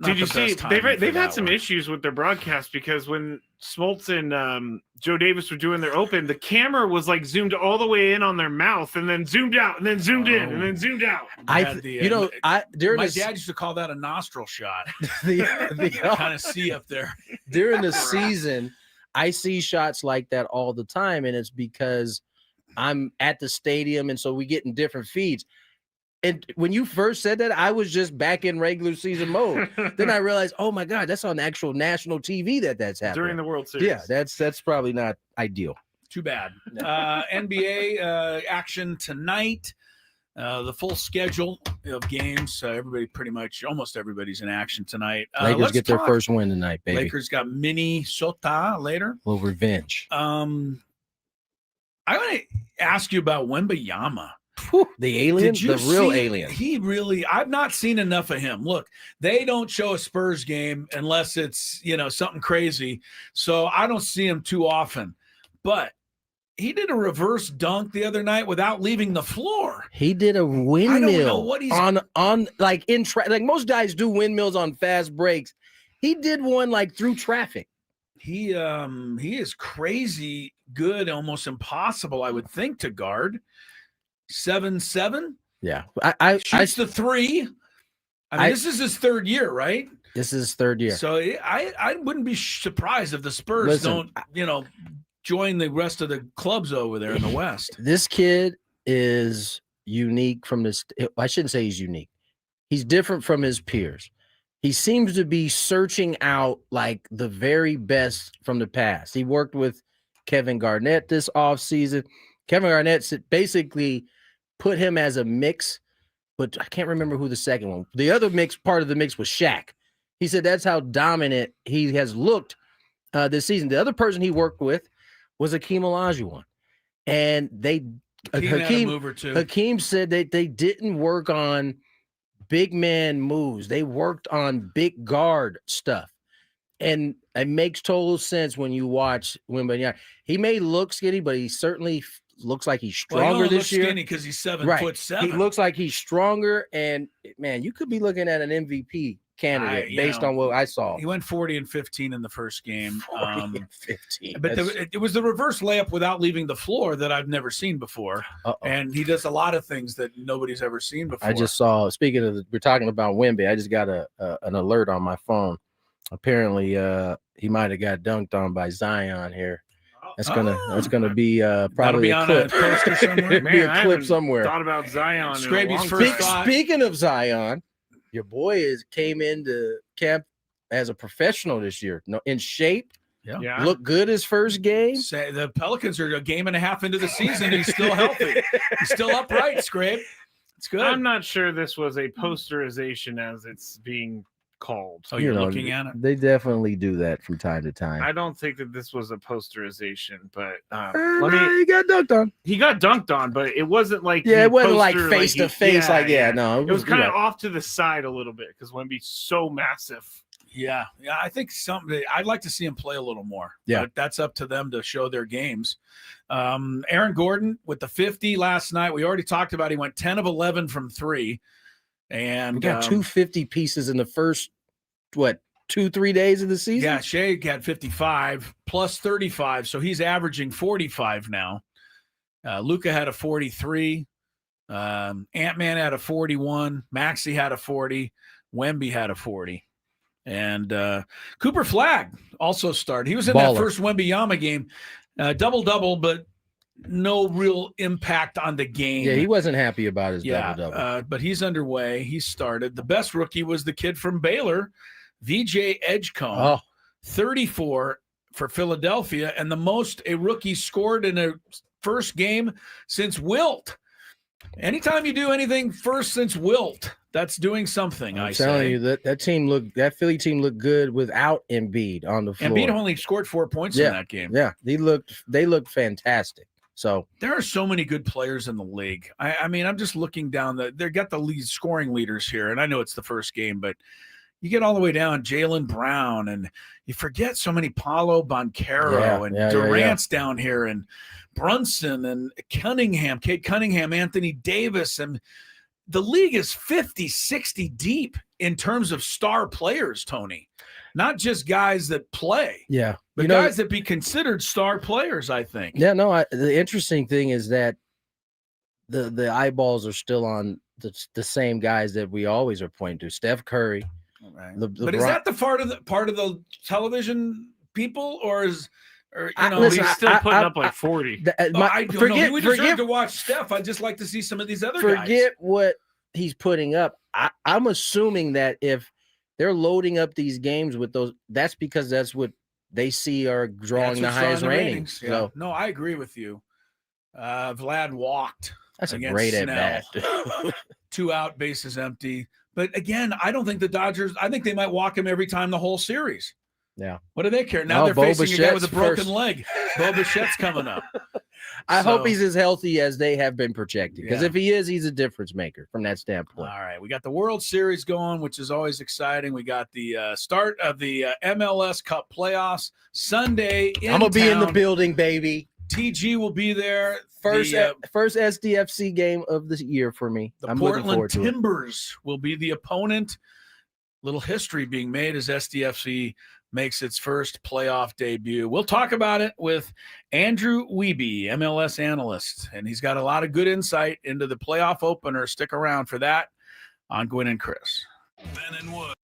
Did you the see? best timing They've for had that some one. issues with their broadcast because when Smoltz and Joe Davis were doing their open, the camera was like zoomed all the way in on their mouth and then zoomed out and then zoomed in and then zoomed out. My During dad used to call that a nostril shot. the kind of see up there. during the season, I see shots like that all the time, and it's because I'm at the stadium, and so we get in different feeds. And when you first said that, I was just back in regular season mode. Then I realized, oh my God, that's on actual national TV that's happening During the World Series. Yeah, that's probably not ideal. Too bad. NBA action tonight. The full schedule of games. Almost everybody's in action tonight. Lakers get their first win tonight, baby. Lakers got Minnesota later. A little revenge. I want to ask you about Wembanyama. The alien, the real alien. He really, I've not seen enough of him. Look, they don't show a Spurs game unless it's, something crazy. So I don't see him too often. But he did a reverse dunk the other night without leaving the floor. He did a windmill I don't know what he's on like like most guys do windmills on fast breaks. He did one like through traffic. He is crazy good, almost impossible, I would think, to guard. 7'7". Yeah, I shoots the three. This is his third year, right? This is his third year. So I wouldn't be surprised if the Spurs don't, join the rest of the clubs over there in the West. This kid is unique from this. I shouldn't say he's unique. He's different from his peers. He seems to be searching out like the very best from the past. He worked with Kevin Garnett this offseason. Kevin Garnett basically put him as a mix, but I can't remember who the second one. The other part of the mix was Shaq. He said that's how dominant he has looked this season. The other person he worked with was Hakeem Olajuwon. And Hakeem said that they didn't work on big man moves. They worked on big guard stuff. And it makes total sense when you watch Wembanyama. He may look skinny, but he certainly looks like he's stronger this year. Skinny because he's 7'7". He looks like he's stronger, and man, you could be looking at an MVP candidate based on what I saw. He went 40 and 15 in the first game. 40 and 15. But it was the reverse layup without leaving the floor that I've never seen before. And he does a lot of things that nobody's ever seen before. I just saw. Speaking of, we're talking about Wemby. I just got an alert on my phone. Apparently, he might have got dunked on by Zion here. That's gonna be probably on a poster somewhere. Be a clip somewhere. Thought about Zion. Skraby's first thought. Speaking of Zion, your boy came into camp as a professional this year. In shape. Yeah. Looked good his first game. The Pelicans are a game and a half into the season. He's still healthy. He's still upright, Scrape. It's good. I'm not sure this was a posterization as it's being called. Oh, you're looking at it? They definitely do that from time to time. I don't think that this was a posterization, but he got dunked on. He got dunked on, but it wasn't like it wasn't like face to face. No, it was kind of off to the side a little bit because Wemby's so massive. Yeah, I think I'd like to see him play a little more. Yeah, but that's up to them to show their games. Aaron Gordon with the 50 last night. We already talked about. He went 10 of 11 from three, and we got 250 pieces in the first 2-3 days of the season. Yeah, Shea had 55 plus 35, so he's averaging 45 now. Luka had a 43. Ant-Man had a 41. Maxey had a 40. Wemby had a 40. And Cooper Flagg also started. He was in that first Wembanyama game, double-double, but no real impact on the game. Yeah, he wasn't happy about his double-double. But he's underway. He started. The best rookie was the kid from Baylor, VJ Edgecombe, 34, for Philadelphia and the most a rookie scored in a first game since Wilt. Anytime you do anything first since Wilt, that's doing something. I'm telling you that Philly team looked good without Embiid on the floor. Embiid only scored 4 points in that game. Yeah, they looked fantastic. So there are so many good players in the league. I mean, I'm just looking down they got the lead scoring leaders here, and I know it's the first game, but you get all the way down, Jaylen Brown, and you forget so many Paolo Banchero and Durant's down here, and Brunson and Cunningham, Kate Cunningham, Anthony Davis, and the league is 50, 60 deep in terms of star players, Tony. Not just guys that play. Yeah. But guys that be considered star players, I think. Yeah, no, the interesting thing is that the eyeballs are still on the same guys that we always are pointing to. Steph Curry. Right. But is that the part of the television people, or is he's still putting up like 40? We deserve to watch Steph. I'd just like to see some of these other guys. Forget what he's putting up. I'm assuming that if they're loading up these games with those, that's because that's what they see are drawing the highest ratings. Yeah. So no, I agree with you. Vlad walked. That's a great at bat. 2 out, bases empty. But again, I don't think the Dodgers. I think they might walk him every time the whole series. Yeah. What do they care? Now they're facing a guy with a broken leg. Bo Bichette's coming up. I hope he's as healthy as they have been projected, because if he is, he's a difference maker from that standpoint. All right. We got the World Series going, which is always exciting. We got the start of the MLS Cup playoffs Sunday in I'm going to be in the town. building, baby. TG will be there. First SDFC game of the year for me. The I'm looking forward Portland to it. Timbers will be the opponent. Little history being made as SDFC makes its first playoff debut. We'll talk about it with Andrew Wiebe, MLS analyst, and he's got a lot of good insight into the playoff opener. Stick around for that on Gwynn and Chris. Ben and Wood.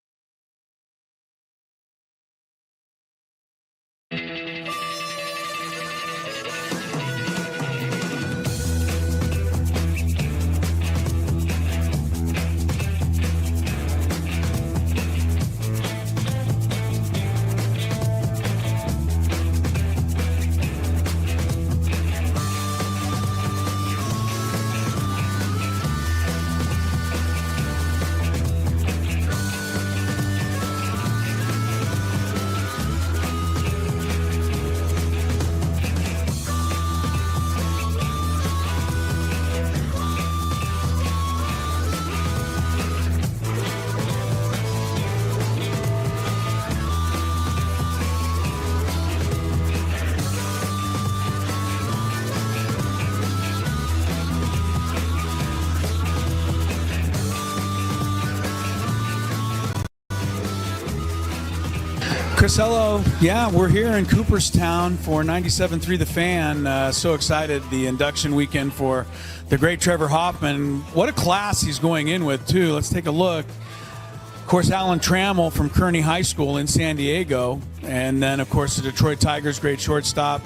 Chris, Ello, yeah, we're here in Cooperstown for 97.3 The Fan. So excited, the induction weekend for the great Trevor Hoffman. What a class he's going in with, too. Let's take a look. Of course, Alan Trammell from Kearney High School in San Diego. And then, of course, the Detroit Tigers, great shortstop.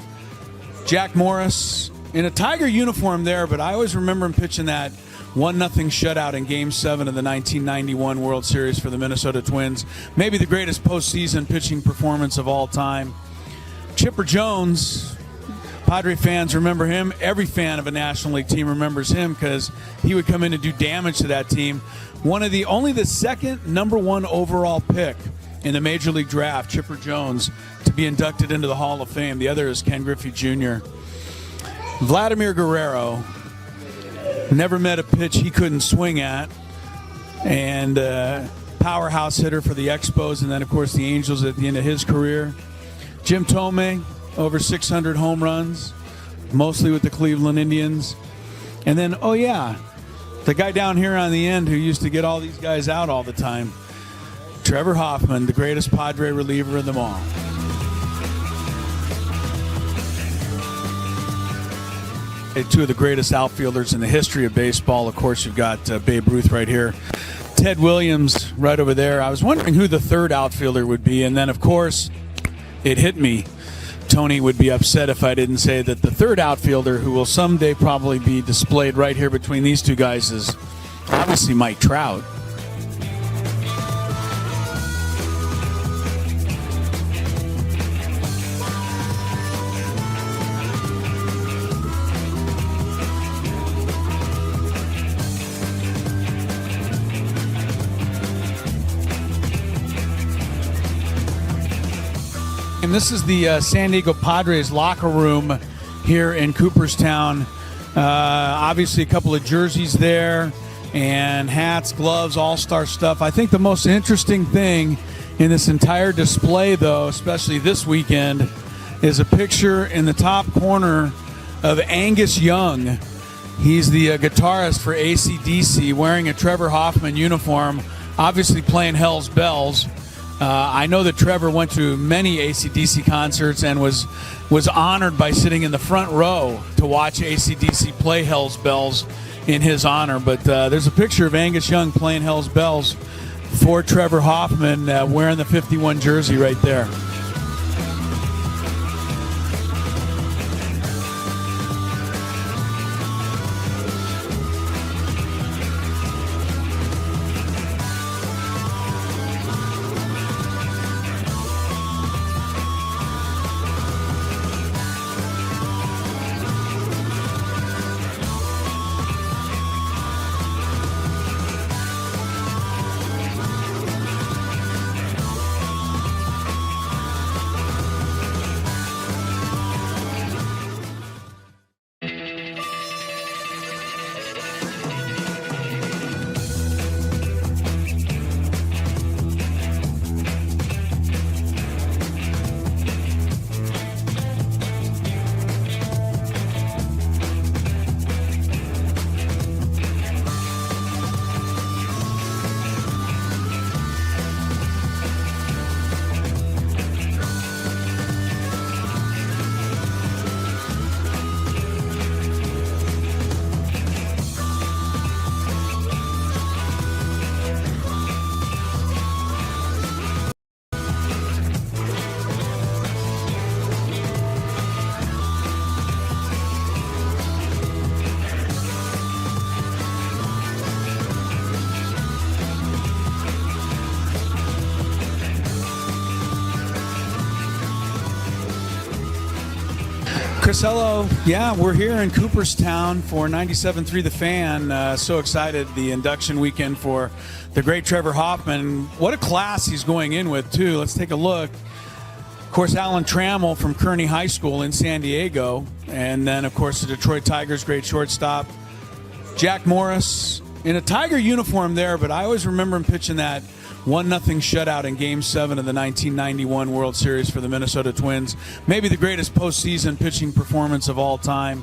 Jack Morris in a Tiger uniform there, but I always remember him pitching that 1-0 shutout in Game 7 of the 1991 World Series for the Minnesota Twins. Maybe the greatest postseason pitching performance of all time. Chipper Jones, Padre fans remember him. Every fan of a National League team remembers him because he would come in and do damage to that team. Only the second #1 overall pick in the Major League Draft, Chipper Jones, to be inducted into the Hall of Fame. The other is Ken Griffey Jr. Vladimir Guerrero, never met a pitch he couldn't swing at, and powerhouse hitter for the Expos, and then, of course, the Angels at the end of his career. Jim Thome, over 600 home runs, mostly with the Cleveland Indians. And then, the guy down here on the end who used to get all these guys out all the time, Trevor Hoffman, the greatest Padre reliever of them all. Two of the greatest outfielders in the history of baseball. Of course, you've got Babe Ruth right here. Ted Williams right over there. I was wondering who the third outfielder would be. And then, of course, it hit me. Tony would be upset if I didn't say that the third outfielder, who will someday probably be displayed right here between these two guys, is obviously Mike Trout. this is the San Diego Padres locker room here in Cooperstown. Obviously, a couple of jerseys there and hats, gloves, all-star stuff. I think the most interesting thing in this entire display, though, especially this weekend, is a picture in the top corner of Angus Young. He's the guitarist for AC/DC, wearing a Trevor Hoffman uniform, obviously playing Hell's Bells. I know that Trevor went to many AC/DC concerts and was honored by sitting in the front row to watch AC/DC play Hell's Bells in his honor. But there's a picture of Angus Young playing Hell's Bells for Trevor Hoffman, wearing the 51 jersey right there. Chris Ello, yeah, we're here in Cooperstown for 97.3 The Fan. So excited, the induction weekend for the great Trevor Hoffman. What a class he's going in with, too. Let's take a look. Of course, Alan Trammell from Kearney High School in San Diego. And then, of course, the Detroit Tigers' great shortstop, Jack Morris, in a Tiger uniform there, but I always remember him pitching that 1-0 shutout in Game 7 of the 1991 World Series for the Minnesota Twins. Maybe the greatest postseason pitching performance of all time.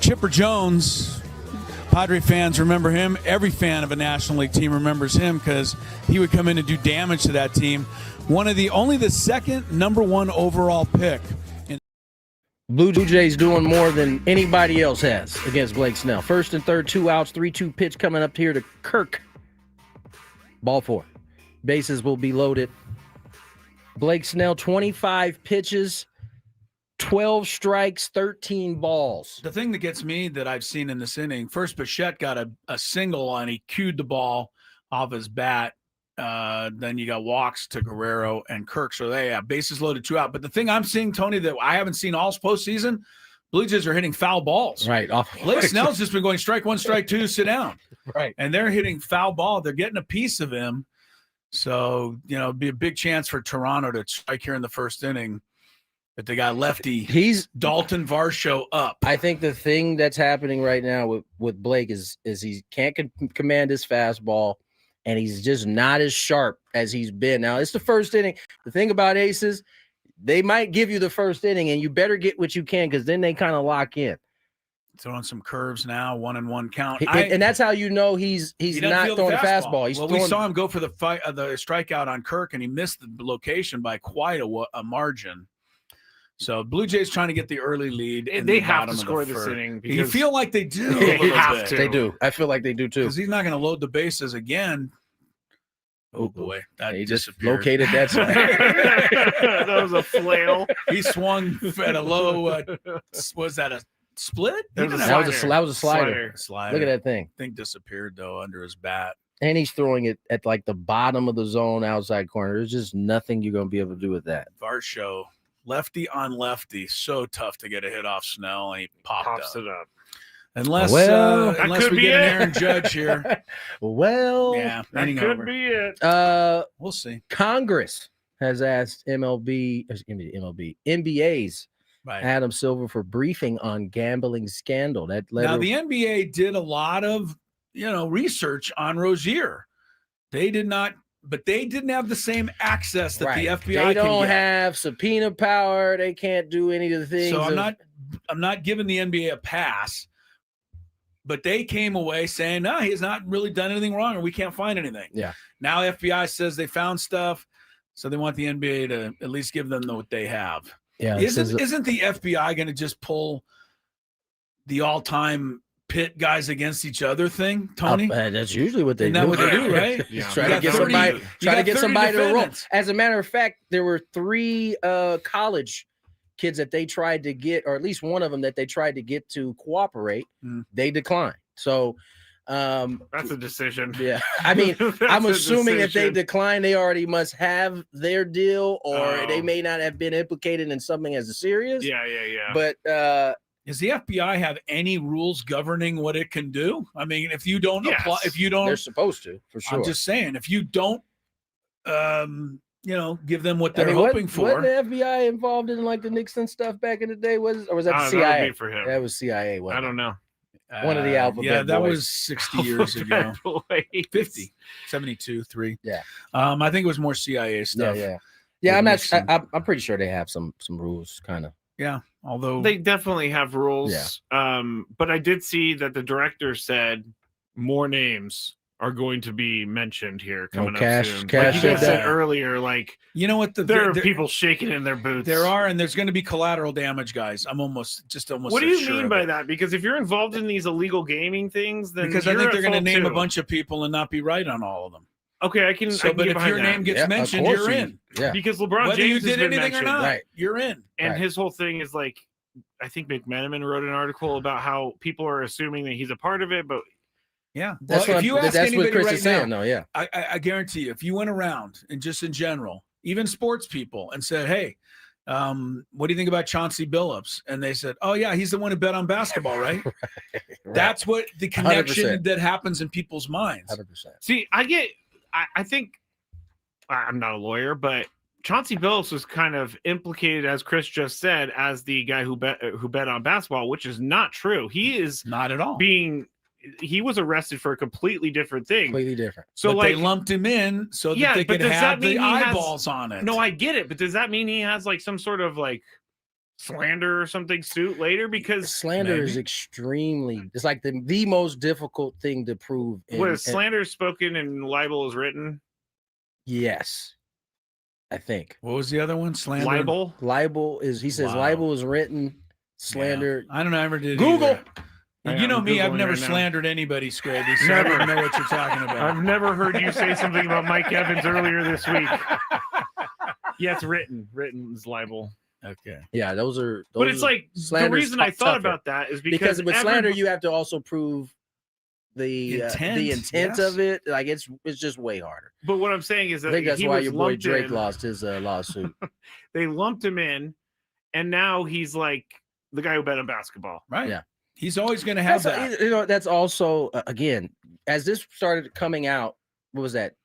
Chipper Jones, Padre fans remember him. Every fan of a National League team remembers him because he would come in and do damage to that team. Only the second #1 overall pick. Blue Jays doing more than anybody else has against Blake Snell. First and third, 2 outs, 3-2 pitch coming up here to Kirk. Ball 4. Bases will be loaded. Blake Snell, 25 pitches, 12 strikes, 13 balls. The thing that gets me that I've seen in this inning, first Bichette got a single and he cued the ball off his bat. Then you got walks to Guerrero and Kirk. So they have bases loaded, 2 out. But the thing I'm seeing, Tony, that I haven't seen all postseason, Blue Jays are hitting foul balls. Right. Blake Snell's just been going strike 1, strike 2, sit down. Right. And they're hitting foul ball. They're getting a piece of him. So, it'd be a big chance for Toronto to strike here in the first inning. But they got lefty. He's Dalton Varsho up. I think the thing that's happening right now with Blake is he can't command his fastball, and he's just not as sharp as he's been. Now, it's the first inning. The thing about aces, they might give you the first inning, and you better get what you can because then they kind of lock in. Throwing some curves now, 1-1 count. And that's how you know he's not throwing the fastball. We saw him go for the strikeout on Kirk, and he missed the location by quite a margin. So Blue Jays trying to get the early lead. They have to score this inning. You feel like they do. They have to. They do. I feel like they do too. Because he's not going to load the bases again. Oh boy, that he just disappeared. located that. That was a flail. He swung at a low. Was that a split? That was a slider. Look at that thing. Thing disappeared though under his bat. And he's throwing it at like the bottom of the zone, outside corner. There's just nothing you're going to be able to do with that. Varsho, lefty on lefty, so tough to get a hit off Snell, and he pops it up. Unless we get an Aaron Judge here. Well, yeah, that could be it. We'll see. Congress has asked NBA's Right. Adam Silver for briefing on gambling scandal. That letter. Now the NBA did a lot of research on Rozier. They did not, but they didn't have the same access that the FBI They don't can get. have subpoena power. They can't do any of the things. So I'm not giving the NBA a pass, but they came away saying, no, he's not really done anything wrong, or we can't find anything. Yeah. Now FBI says they found stuff, so they want the NBA to at least give them what they have. Yeah. Isn't the FBI going to just pull the all-time pit guys against each other thing, Tony? That's usually what they Isn't do. that what they do, right? Yeah. Try to get somebody to the roll. As a matter of fact, there were 3 college kids that they tried to get, or at least one of them that they tried to get to cooperate. They declined. So that's a decision. Yeah. I mean, I'm a assuming if they decision. decline, they already must have their deal, or they may not have been implicated in something as serious. Yeah. But does the FBI have any rules governing what it can do? I mean, if you don't apply, if you don't, they're supposed to, for sure. I'm just saying, if you don't, give them what they're hoping for. Wasn't the FBI involved in like the Nixon stuff back in the day? Or was that the That CIA? would be for him. That was CIA. Wasn't I don't know. One of the alphabet Yeah, that boys. was 60 years ago. 50, 72, 3. Yeah. I think it was more CIA stuff. Yeah. I'm not. Nixon. I'm pretty sure they have some rules, kind of. Yeah. Although They definitely have rules. But I did see that the director said more names are going to be mentioned here coming up soon. Like you guys said earlier, like you know what, there are people shaking in their boots. There are, and there's going to be collateral damage, guys. I'm almost. What do you mean by that? Because if you're involved in these illegal gaming things, then because I think they're going to name a bunch of people and not be right on all of them. Okay, I can. So, I can but get if behind your name that. gets mentioned, you're in. Yeah. Because LeBron Whether James you did has been anything or mentioned, not, you're in. And his whole thing is like, I think McMenamin wrote an article about how people are assuming that he's a part of it, but yeah, That's well, what if you ask that's what anybody Chris right is saying, now, though. Yeah. I guarantee you, if you went around and just in general, even sports people, and said, "Hey, what do you think about Chauncey Billups?" and they said, "Oh yeah, he's the one who bet on basketball, right?" That's what the connection 100%. that happens in people's minds. 100%. see, I think I'm not a lawyer, but Chauncey Billups was kind of implicated, as Chris just said, as the guy who bet on basketball, which is not true. He is not at all he was arrested for a completely different thing. Completely different. So but like they lumped him in so that they could have the eyeballs on it. No, I get it, but does that mean he has like some sort of like slander or something suit later? Because slander is extremely. It's like the most difficult thing to prove. Was slander spoken and libel is written? Yes, I think. What was the other one? Slander. Libel is. He says libel is written. Slander. I don't know. I never did. Google. Either. You know me, I've never slandered anybody, Skraby, so I don't know what you're talking about. I've never heard you say something about Mike Evans earlier this week. Yeah, it's written. Written is libel. Okay. Yeah, those are. But it's like the reason I thought about that is because with slander you have to also prove the intent of it. Like it's just way harder. But what I'm saying is that I think that's he why was your boy lumped Drake in. lost his lawsuit. They lumped him in, and now he's like the guy who bet on basketball. Right. Yeah. He's always going to have that. You know, that's also again, as this started coming out. What was that?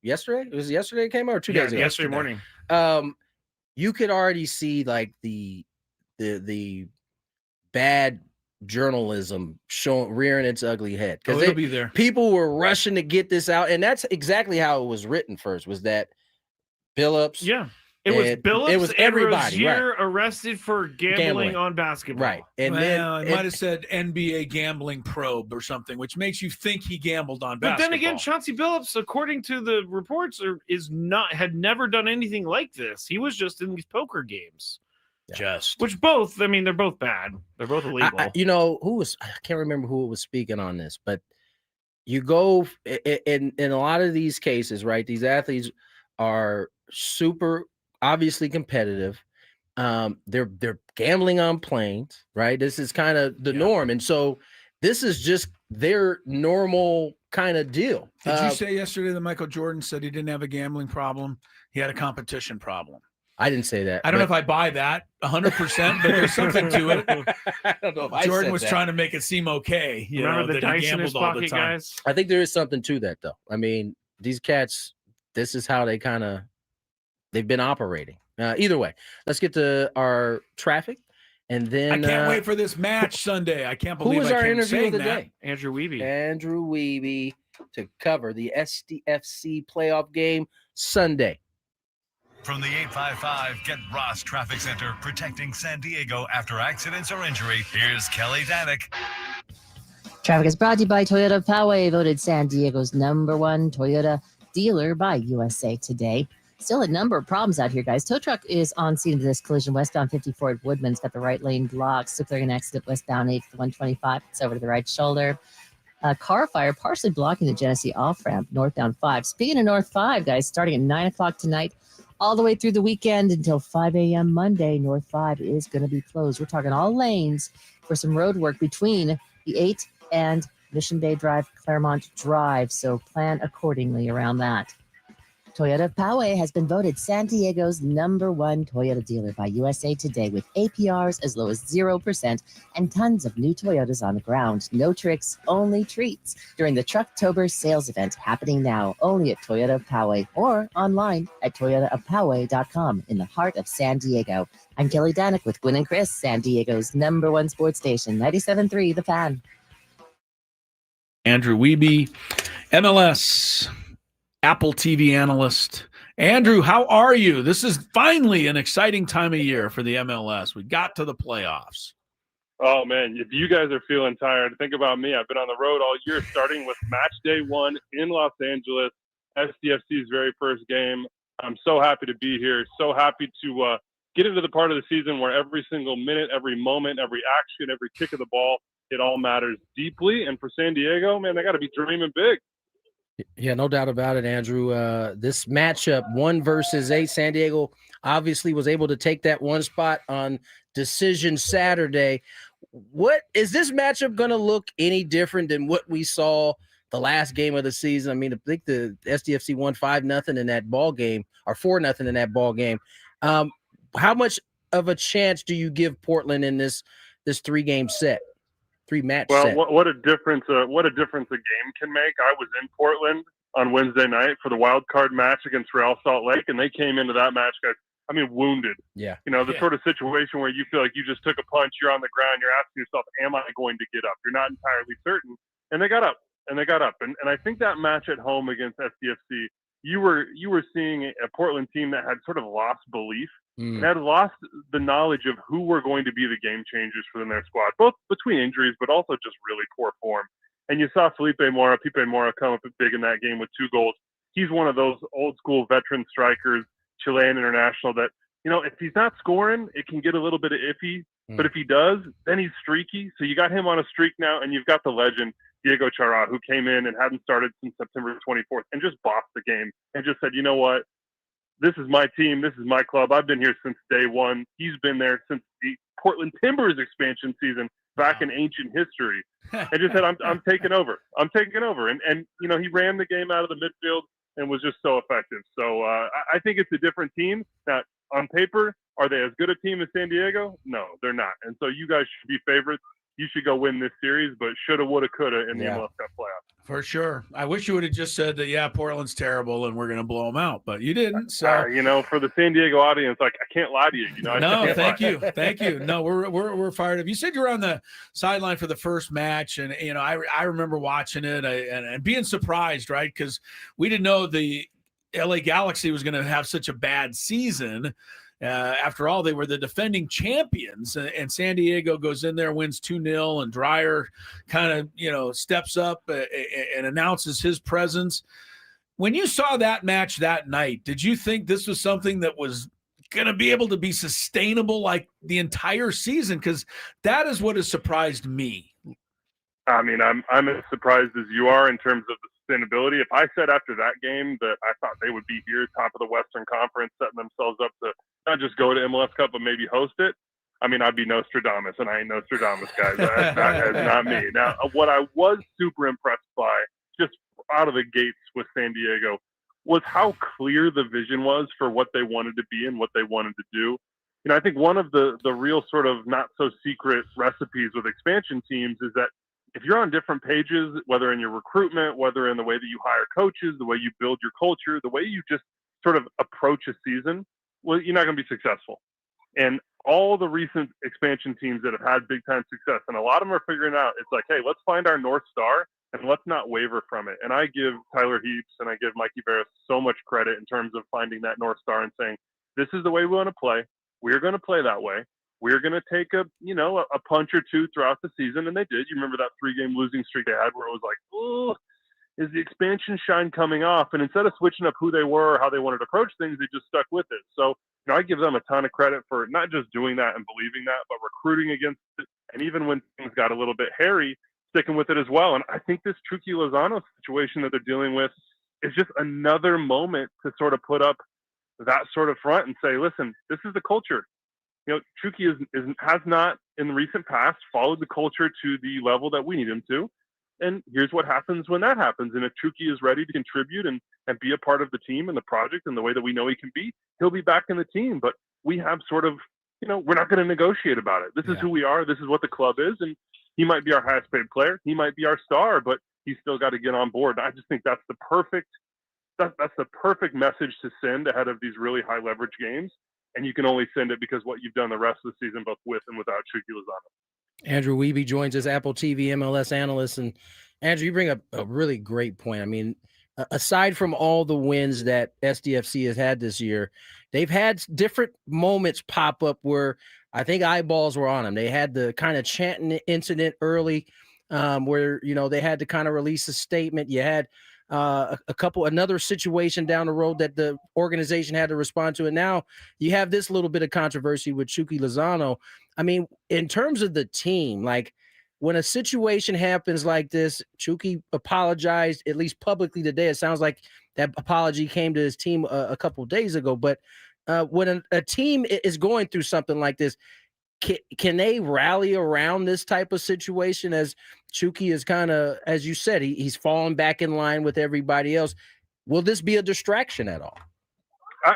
Yesterday? Was it yesterday it came out or 2 days ago? Yesterday morning. You could already see like the bad journalism rearing its ugly head because it'll be there. People were rushing to get this out, and that's exactly how it was written first. Was that Billups? Yeah. It was Billups. It was everybody. Rozier arrested for gambling on basketball. Right. And it might have said NBA gambling probe or something, which makes you think he gambled on basketball. But then again, Chauncey Billups, according to the reports, had never done anything like this. He was just in these poker games. Which both, I mean, they're both bad. They're both illegal. I can't remember who was speaking on this, but you go in a lot of these cases, right? These athletes are super obviously competitive. They're gambling on planes, right? This is kind of the norm. And so this is just their normal kind of deal. Did you say yesterday that Michael Jordan said he didn't have a gambling problem? He had a competition problem. I didn't say that. I don't know if I buy that 100%, but there's something to it. I don't know if Jordan was trying to make it seem okay. Remember the dice in his pocket, guys? I think there is something to that, though. I mean, these cats, this is how they kind of they've been operating. Either way, let's get to our traffic. And then I can't wait for this match Sunday. I can't believe who was I our keep interview saying of the that. day? Andrew Wiebe. Andrew Wiebe to cover the SDFC playoff game Sunday. From the 855 Get Ross Traffic Center, protecting San Diego after accidents or injury, here's Kelly Danick. Traffic is brought to you by Toyota Poway, voted San Diego's #1 Toyota dealer by USA Today. Still a number of problems out here, guys. Tow truck is on scene of this collision westbound 54 at Woodman's. Got the right lane blocked. So clearing an accident westbound 8 to 125. It's over to the right shoulder. Car fire partially blocking the Genesee off-ramp, northbound 5. Speaking of North 5, guys, starting at 9 o'clock tonight, all the way through the weekend until 5 a.m. Monday, North 5 is going to be closed. We're talking all lanes for some road work between the 8 and Mission Bay Drive, Claremont Drive. So plan accordingly around that. Toyota Poway has been voted San Diego's #1 Toyota dealer by USA Today with APRs as low as 0% and tons of new Toyotas on the ground. No tricks, only treats during the Trucktober sales event happening now only at Toyota Poway or online at toyotapoway.com in the heart of San Diego. I'm Kelly Danick with Gwynn and Chris, San Diego's #1 sports station, 97.3 The Fan. Andrew Wiebe, MLS Apple TV analyst. Andrew, how are you? This is finally an exciting time of year for the MLS. We got to the playoffs. Oh, man, if you guys are feeling tired, think about me. I've been on the road all year, starting with match day 1 in Los Angeles, SDFC's very first game. I'm so happy to be here, so happy to get into the part of the season where every single minute, every moment, every action, every kick of the ball, it all matters deeply. And for San Diego, man, they got to be dreaming big. Yeah, no doubt about it, Andrew. This matchup, 1 versus 8, San Diego obviously was able to take that one spot on decision Saturday. What is this matchup going to look any different than what we saw the last game of the season? I mean, I think the SDFC won 5-0 in that ball game, or 4-0 in that ball game. How much of a chance do you give Portland in this 3-game set? 3-match set. Well, what a difference a game can make. I was in Portland on Wednesday night for the wild card match against Real Salt Lake, and they came into that match, guys, wounded. Yeah. The sort of situation where you feel like you just took a punch, you're on the ground, you're asking yourself, am I going to get up? You're not entirely certain. And they got up. And I think that match at home against SDFC, you were seeing a Portland team that had sort of lost belief and had lost the knowledge of who were going to be the game changers for their squad, both between injuries, but also just really poor form. And you saw Pipe Mora come up big in that game with 2 goals. He's one of those old school veteran strikers, Chilean international that, if he's not scoring, it can get a little bit of iffy. But if he does, then he's streaky. So you got him on a streak now, and you've got the legend, Diego Chara, who came in and hadn't started since September 24th and just bossed the game and just said, you know what? This is my team. This is my club. I've been here since day 1. He's been there since the Portland Timbers expansion season back in ancient history. And just said, I'm taking over. I'm taking over. And he ran the game out of the midfield and was just so effective. So I think it's a different team. Now, on paper, are they as good a team as San Diego? No, they're not. And so you guys should be favorites. You should go win this series, but shoulda, woulda, coulda in the MLS Cup playoffs. For sure. I wish you would have just said that, Portland's terrible and we're going to blow them out, but you didn't. So, for the San Diego audience, I can't lie to you. No, thank you. Thank you. No, we're fired up. You said you were on the sideline for the first match, and, I remember watching it and being surprised, right? Because we didn't know the LA Galaxy was going to have such a bad season. After all, they were the defending champions, and San Diego goes in there, wins 2-0, and Dreyer kind of, steps up and announces his presence. When you saw that match that night, did you think this was something that was going to be able to be sustainable like the entire season? Because that is what has surprised me. I mean, I'm as surprised as you are in terms of the sustainability. If I said after that game that I thought they would be here, top of the Western Conference, setting themselves up to not just go to MLS Cup, but maybe host it, I'd be Nostradamus, and I ain't Nostradamus, guys. That is not me. Now, what I was super impressed by, just out of the gates with San Diego, was how clear the vision was for what they wanted to be and what they wanted to do. I think one of the real sort of not so secret recipes with expansion teams is that if you're on different pages, whether in your recruitment, whether in the way that you hire coaches, the way you build your culture, the way you just sort of approach a season, well, you're not going to be successful. And all the recent expansion teams that have had big time success, and a lot of them are figuring out, it's like, hey, let's find our North Star and let's not waver from it. And I give Tyler Heaps and I give Mikey Veras so much credit in terms of finding that North Star and saying, this is the way we want to play. We're going to play that way. We're going to take a punch or two throughout the season. And they did. You remember that 3-game losing streak they had where it was like, oh, is the expansion shine coming off? And instead of switching up who they were or how they wanted to approach things, they just stuck with it. So, I give them a ton of credit for not just doing that and believing that, but recruiting against it. And even when things got a little bit hairy, sticking with it as well. And I think this Chucky Lozano situation that they're dealing with is just another moment to sort of put up that sort of front and say, listen, this is the culture. Chucky has not in the recent past followed the culture to the level that we need him to. And here's what happens when that happens. And if Chucky is ready to contribute and be a part of the team and the project and the way that we know he can be, he'll be back in the team. But we have sort of, we're not going to negotiate about it. This is who we are. This is what the club is. And he might be our highest paid player. He might be our star, but he's still got to get on board. I just think that's the perfect message to send ahead of these really high leverage games. And you can only send it because what you've done the rest of the season, both with and without Chucky Lozano. Andrew Wiebe joins us, Apple TV MLS analyst. And Andrew, you bring up a really great point. I mean, aside from all the wins that SDFC has had this year, they've had different moments pop up where I think eyeballs were on them. They had the kind of chanting incident early where, they had to kind of release a statement. You had another situation down the road that the organization had to respond to. And now you have this little bit of controversy with Chucky Lozano. I mean, in terms of the team, like when a situation happens like this, Chucky apologized, at least publicly today. It sounds like that apology came to his team a couple of days ago. But when a team is going through something like this, can they rally around this type of situation as Chucky is kind of, as you said, he's fallen back in line with everybody else? Will this be a distraction at all?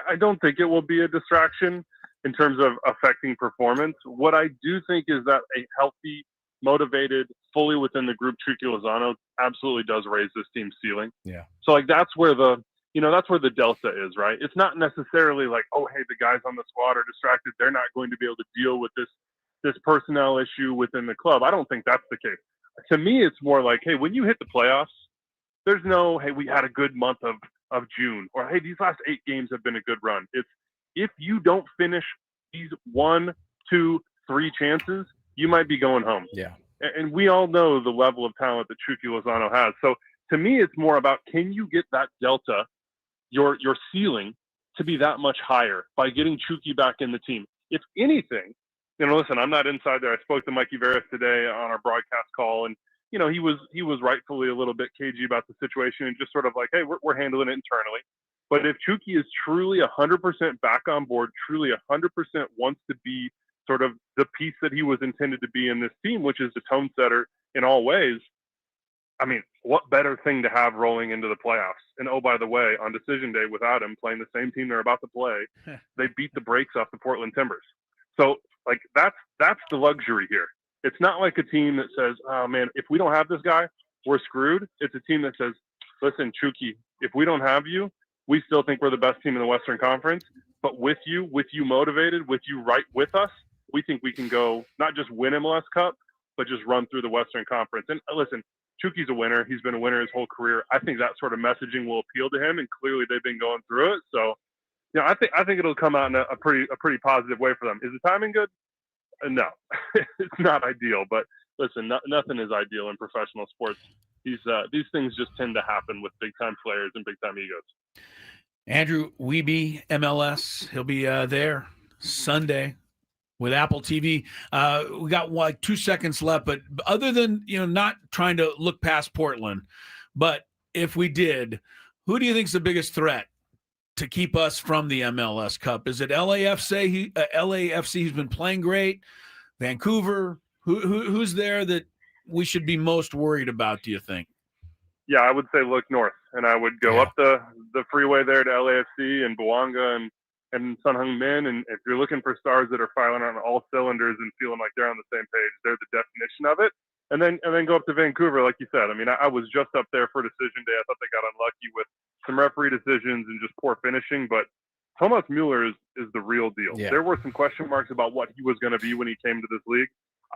I don't think it will be a distraction in terms of affecting performance. What I do think is that a healthy, motivated, fully within the group Chucky Lozano absolutely does raise this team's ceiling. Yeah. So that's where the delta is, right? It's not necessarily like, oh, hey, the guys on the squad are distracted. They're not going to be able to deal with this personnel issue within the club. I don't think that's the case. To me, it's more like, hey, when you hit the playoffs, there's no, hey, we had a good month of June, or hey, these last 8 games have been a good run. It's if you don't finish these 1, 2, 3 chances, you might be going home. Yeah. And we all know the level of talent that Chucky Lozano has. So to me, it's more about, can you get that delta, your ceiling, to be that much higher by getting Chucky back in the team? If anything, listen, I'm not inside there. I spoke to Mikey Veras today on our broadcast call, and he was rightfully a little bit cagey about the situation and just sort of like, hey, we're handling it internally. But if Chucky is truly 100% back on board, truly 100% wants to be sort of the piece that he was intended to be in this team, which is the tone setter in all ways, I mean, what better thing to have rolling into the playoffs? And oh, by the way, on decision day without him playing the same team they're about to play, they beat the brakes off the Portland Timbers. So like that's the luxury here. It's not like a team that says, oh man, if we don't have this guy, we're screwed. It's a team that says, listen, Chucky, if we don't have you, we still think we're the best team in the Western Conference, but with you motivated, with you right with us, we think we can go not just win MLS Cup, but just run through the Western Conference. And listen, Chucky's a winner. He's been a winner his whole career. I think that sort of messaging will appeal to him, and clearly they've been going through it. So, I think it'll come out in a pretty positive way for them. Is the timing good? No, it's not ideal. But listen, nothing is ideal in professional sports. These things just tend to happen with big time players and big time egos. Andrew Wiebe, MLS, he'll be there Sunday with Apple TV. We got 2 seconds left, but other than not trying to look past Portland, but if we did, who do you think is the biggest threat to keep us from the MLS Cup? Is it LAFC? LAFC who's been playing great. Vancouver. Who's there that we should be most worried about? Do you think? Yeah, I would say look north, and I would go up the freeway there to LAFC and Bouanga and Sun Heung-min. And if you're looking for stars that are firing on all cylinders and feeling like they're on the same page, they're the definition of it. And then go up to Vancouver, like you said. I mean, I was just up there for decision day. I thought they got unlucky with some referee decisions, and just poor finishing. But Thomas Mueller is the real deal. Yeah. There were some question marks about what he was going to be when he came to this league.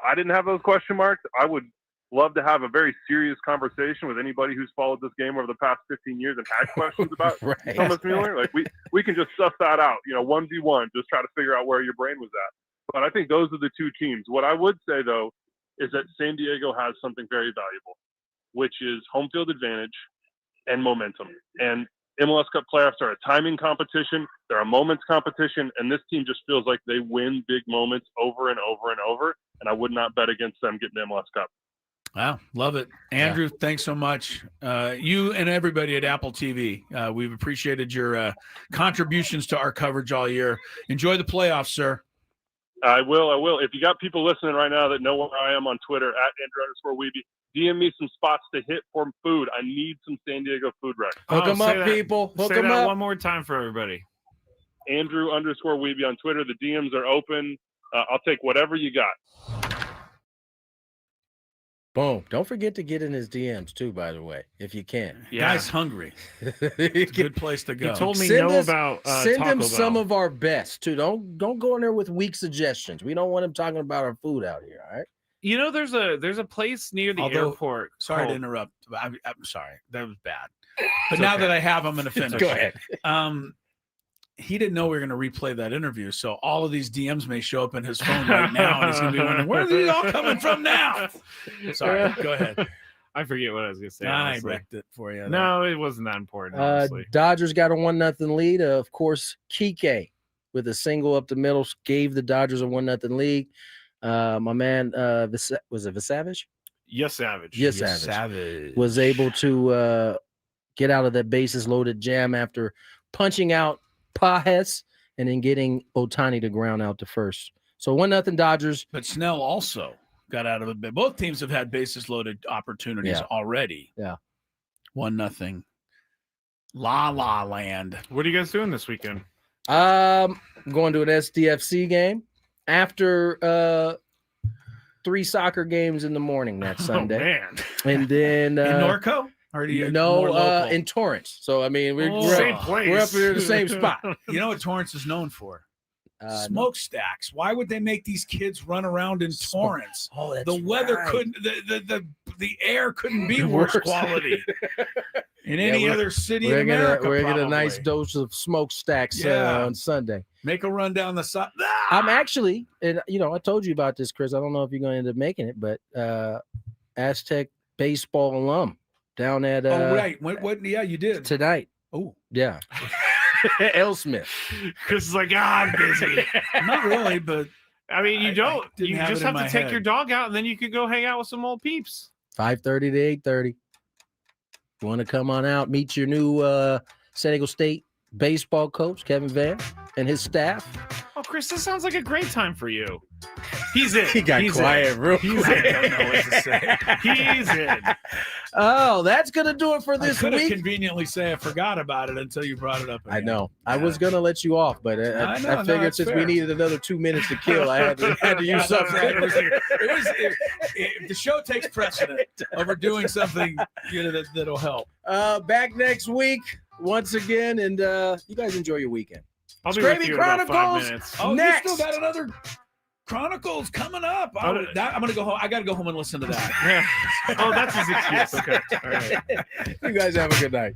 I didn't have those question marks. I would love to have a very serious conversation with anybody who's followed this game over the past 15 years and had questions about Thomas Mueller. Like we can just suss that out, 1v1, just try to figure out where your brain was at. But I think those are the two teams. What I would say, though, is that San Diego has something very valuable, which is home field advantage and momentum. And MLS Cup playoffs are a timing competition. They're a moments competition. And this team just feels like they win big moments over and over and over. And I would not bet against them getting the MLS Cup. Wow, love it. Andrew, thanks so much. You and everybody at Apple TV, we've appreciated your contributions to our coverage all year. Enjoy the playoffs, sir. I will. If you got people listening right now that know where I am on Twitter, @Andrew_Wiebe, DM me some spots to hit for food. I need some San Diego food recs. Hook them up, people. Hook them up. One more time for everybody. Andrew_Wiebe on Twitter. The DMs are open. I'll take whatever you got. Boom. Don't forget to get in his DMs too, by the way, if you can. Yeah. Guy's hungry. It's a good place to go. He told me about send Taco him Bell. some of our best too. Don't go in there with weak suggestions. We don't want him talking about our food out here. All right. There's a place near the airport. Sorry to interrupt. I'm sorry. That was bad. But now that I have, I'm going to finish. Go ahead. He didn't know we were going to replay that interview, so all of these DMs may show up in his phone right now, and he's going to be wondering, where are these all coming from now? Sorry, go ahead. I forget what I was going to say. I honestly. wrecked it for you. No, it wasn't that important, honestly. Dodgers got a 1-0 lead. Of course, Kike with a single up the middle gave the Dodgers a 1-0 lead. My man, was it Visavage? Yes, Savage. Yes, Savage was able to get out of that bases loaded jam after punching out Pajes and then getting Ohtani to ground out to first. So 1-0 Dodgers. But Snell also got out of it. Both teams have had bases loaded opportunities already. Yeah. 1-0. La La Land. What are you guys doing this weekend? I'm going to an SDFC game after 3 soccer games in the morning that Sunday. Oh, man. And then in Norco? Or do you in Torrance. So I mean, we're up here in the same spot. You know what Torrance is known for? Smokestacks. Why would they make these kids run around in Torrance? Oh, that's the weather couldn't. The air couldn't be worse quality in any other city in America. We're gonna get a nice dose of smokestacks on Sunday. Make a run down the side. I'm actually, and I told you about this, Chris. I don't know if you're going to end up making it, but Aztec baseball alum. Down at right. What? Yeah, you did tonight. Oh, yeah. L. Smith. Chris is like, I'm busy. Not really, but I mean, you don't. You just have to take head. your dog out, and then you could go hang out with some old peeps. 5:30 to 8:30. You want to come on out, meet your new San Diego State baseball coach, Kevin Van, and his staff. Oh, Chris, this sounds like a great time for you. He's in. He got quiet real quick. I don't know what to say. He's in. Oh, that's going to do it for this I week. Conveniently say I forgot about it until you brought it up again. I know. I was going to let you off, but I figured since we needed another 2 minutes to kill, I had to use something. The show takes precedent over doing something that'll help. Back next week once again, and you guys enjoy your weekend. I'll be with you in about 5 minutes. Oh, next. You still got another Chronicles coming up. I'm going to go home. I got to go home and listen to that. Oh, that's his excuse. Okay. All right. You guys have a good night.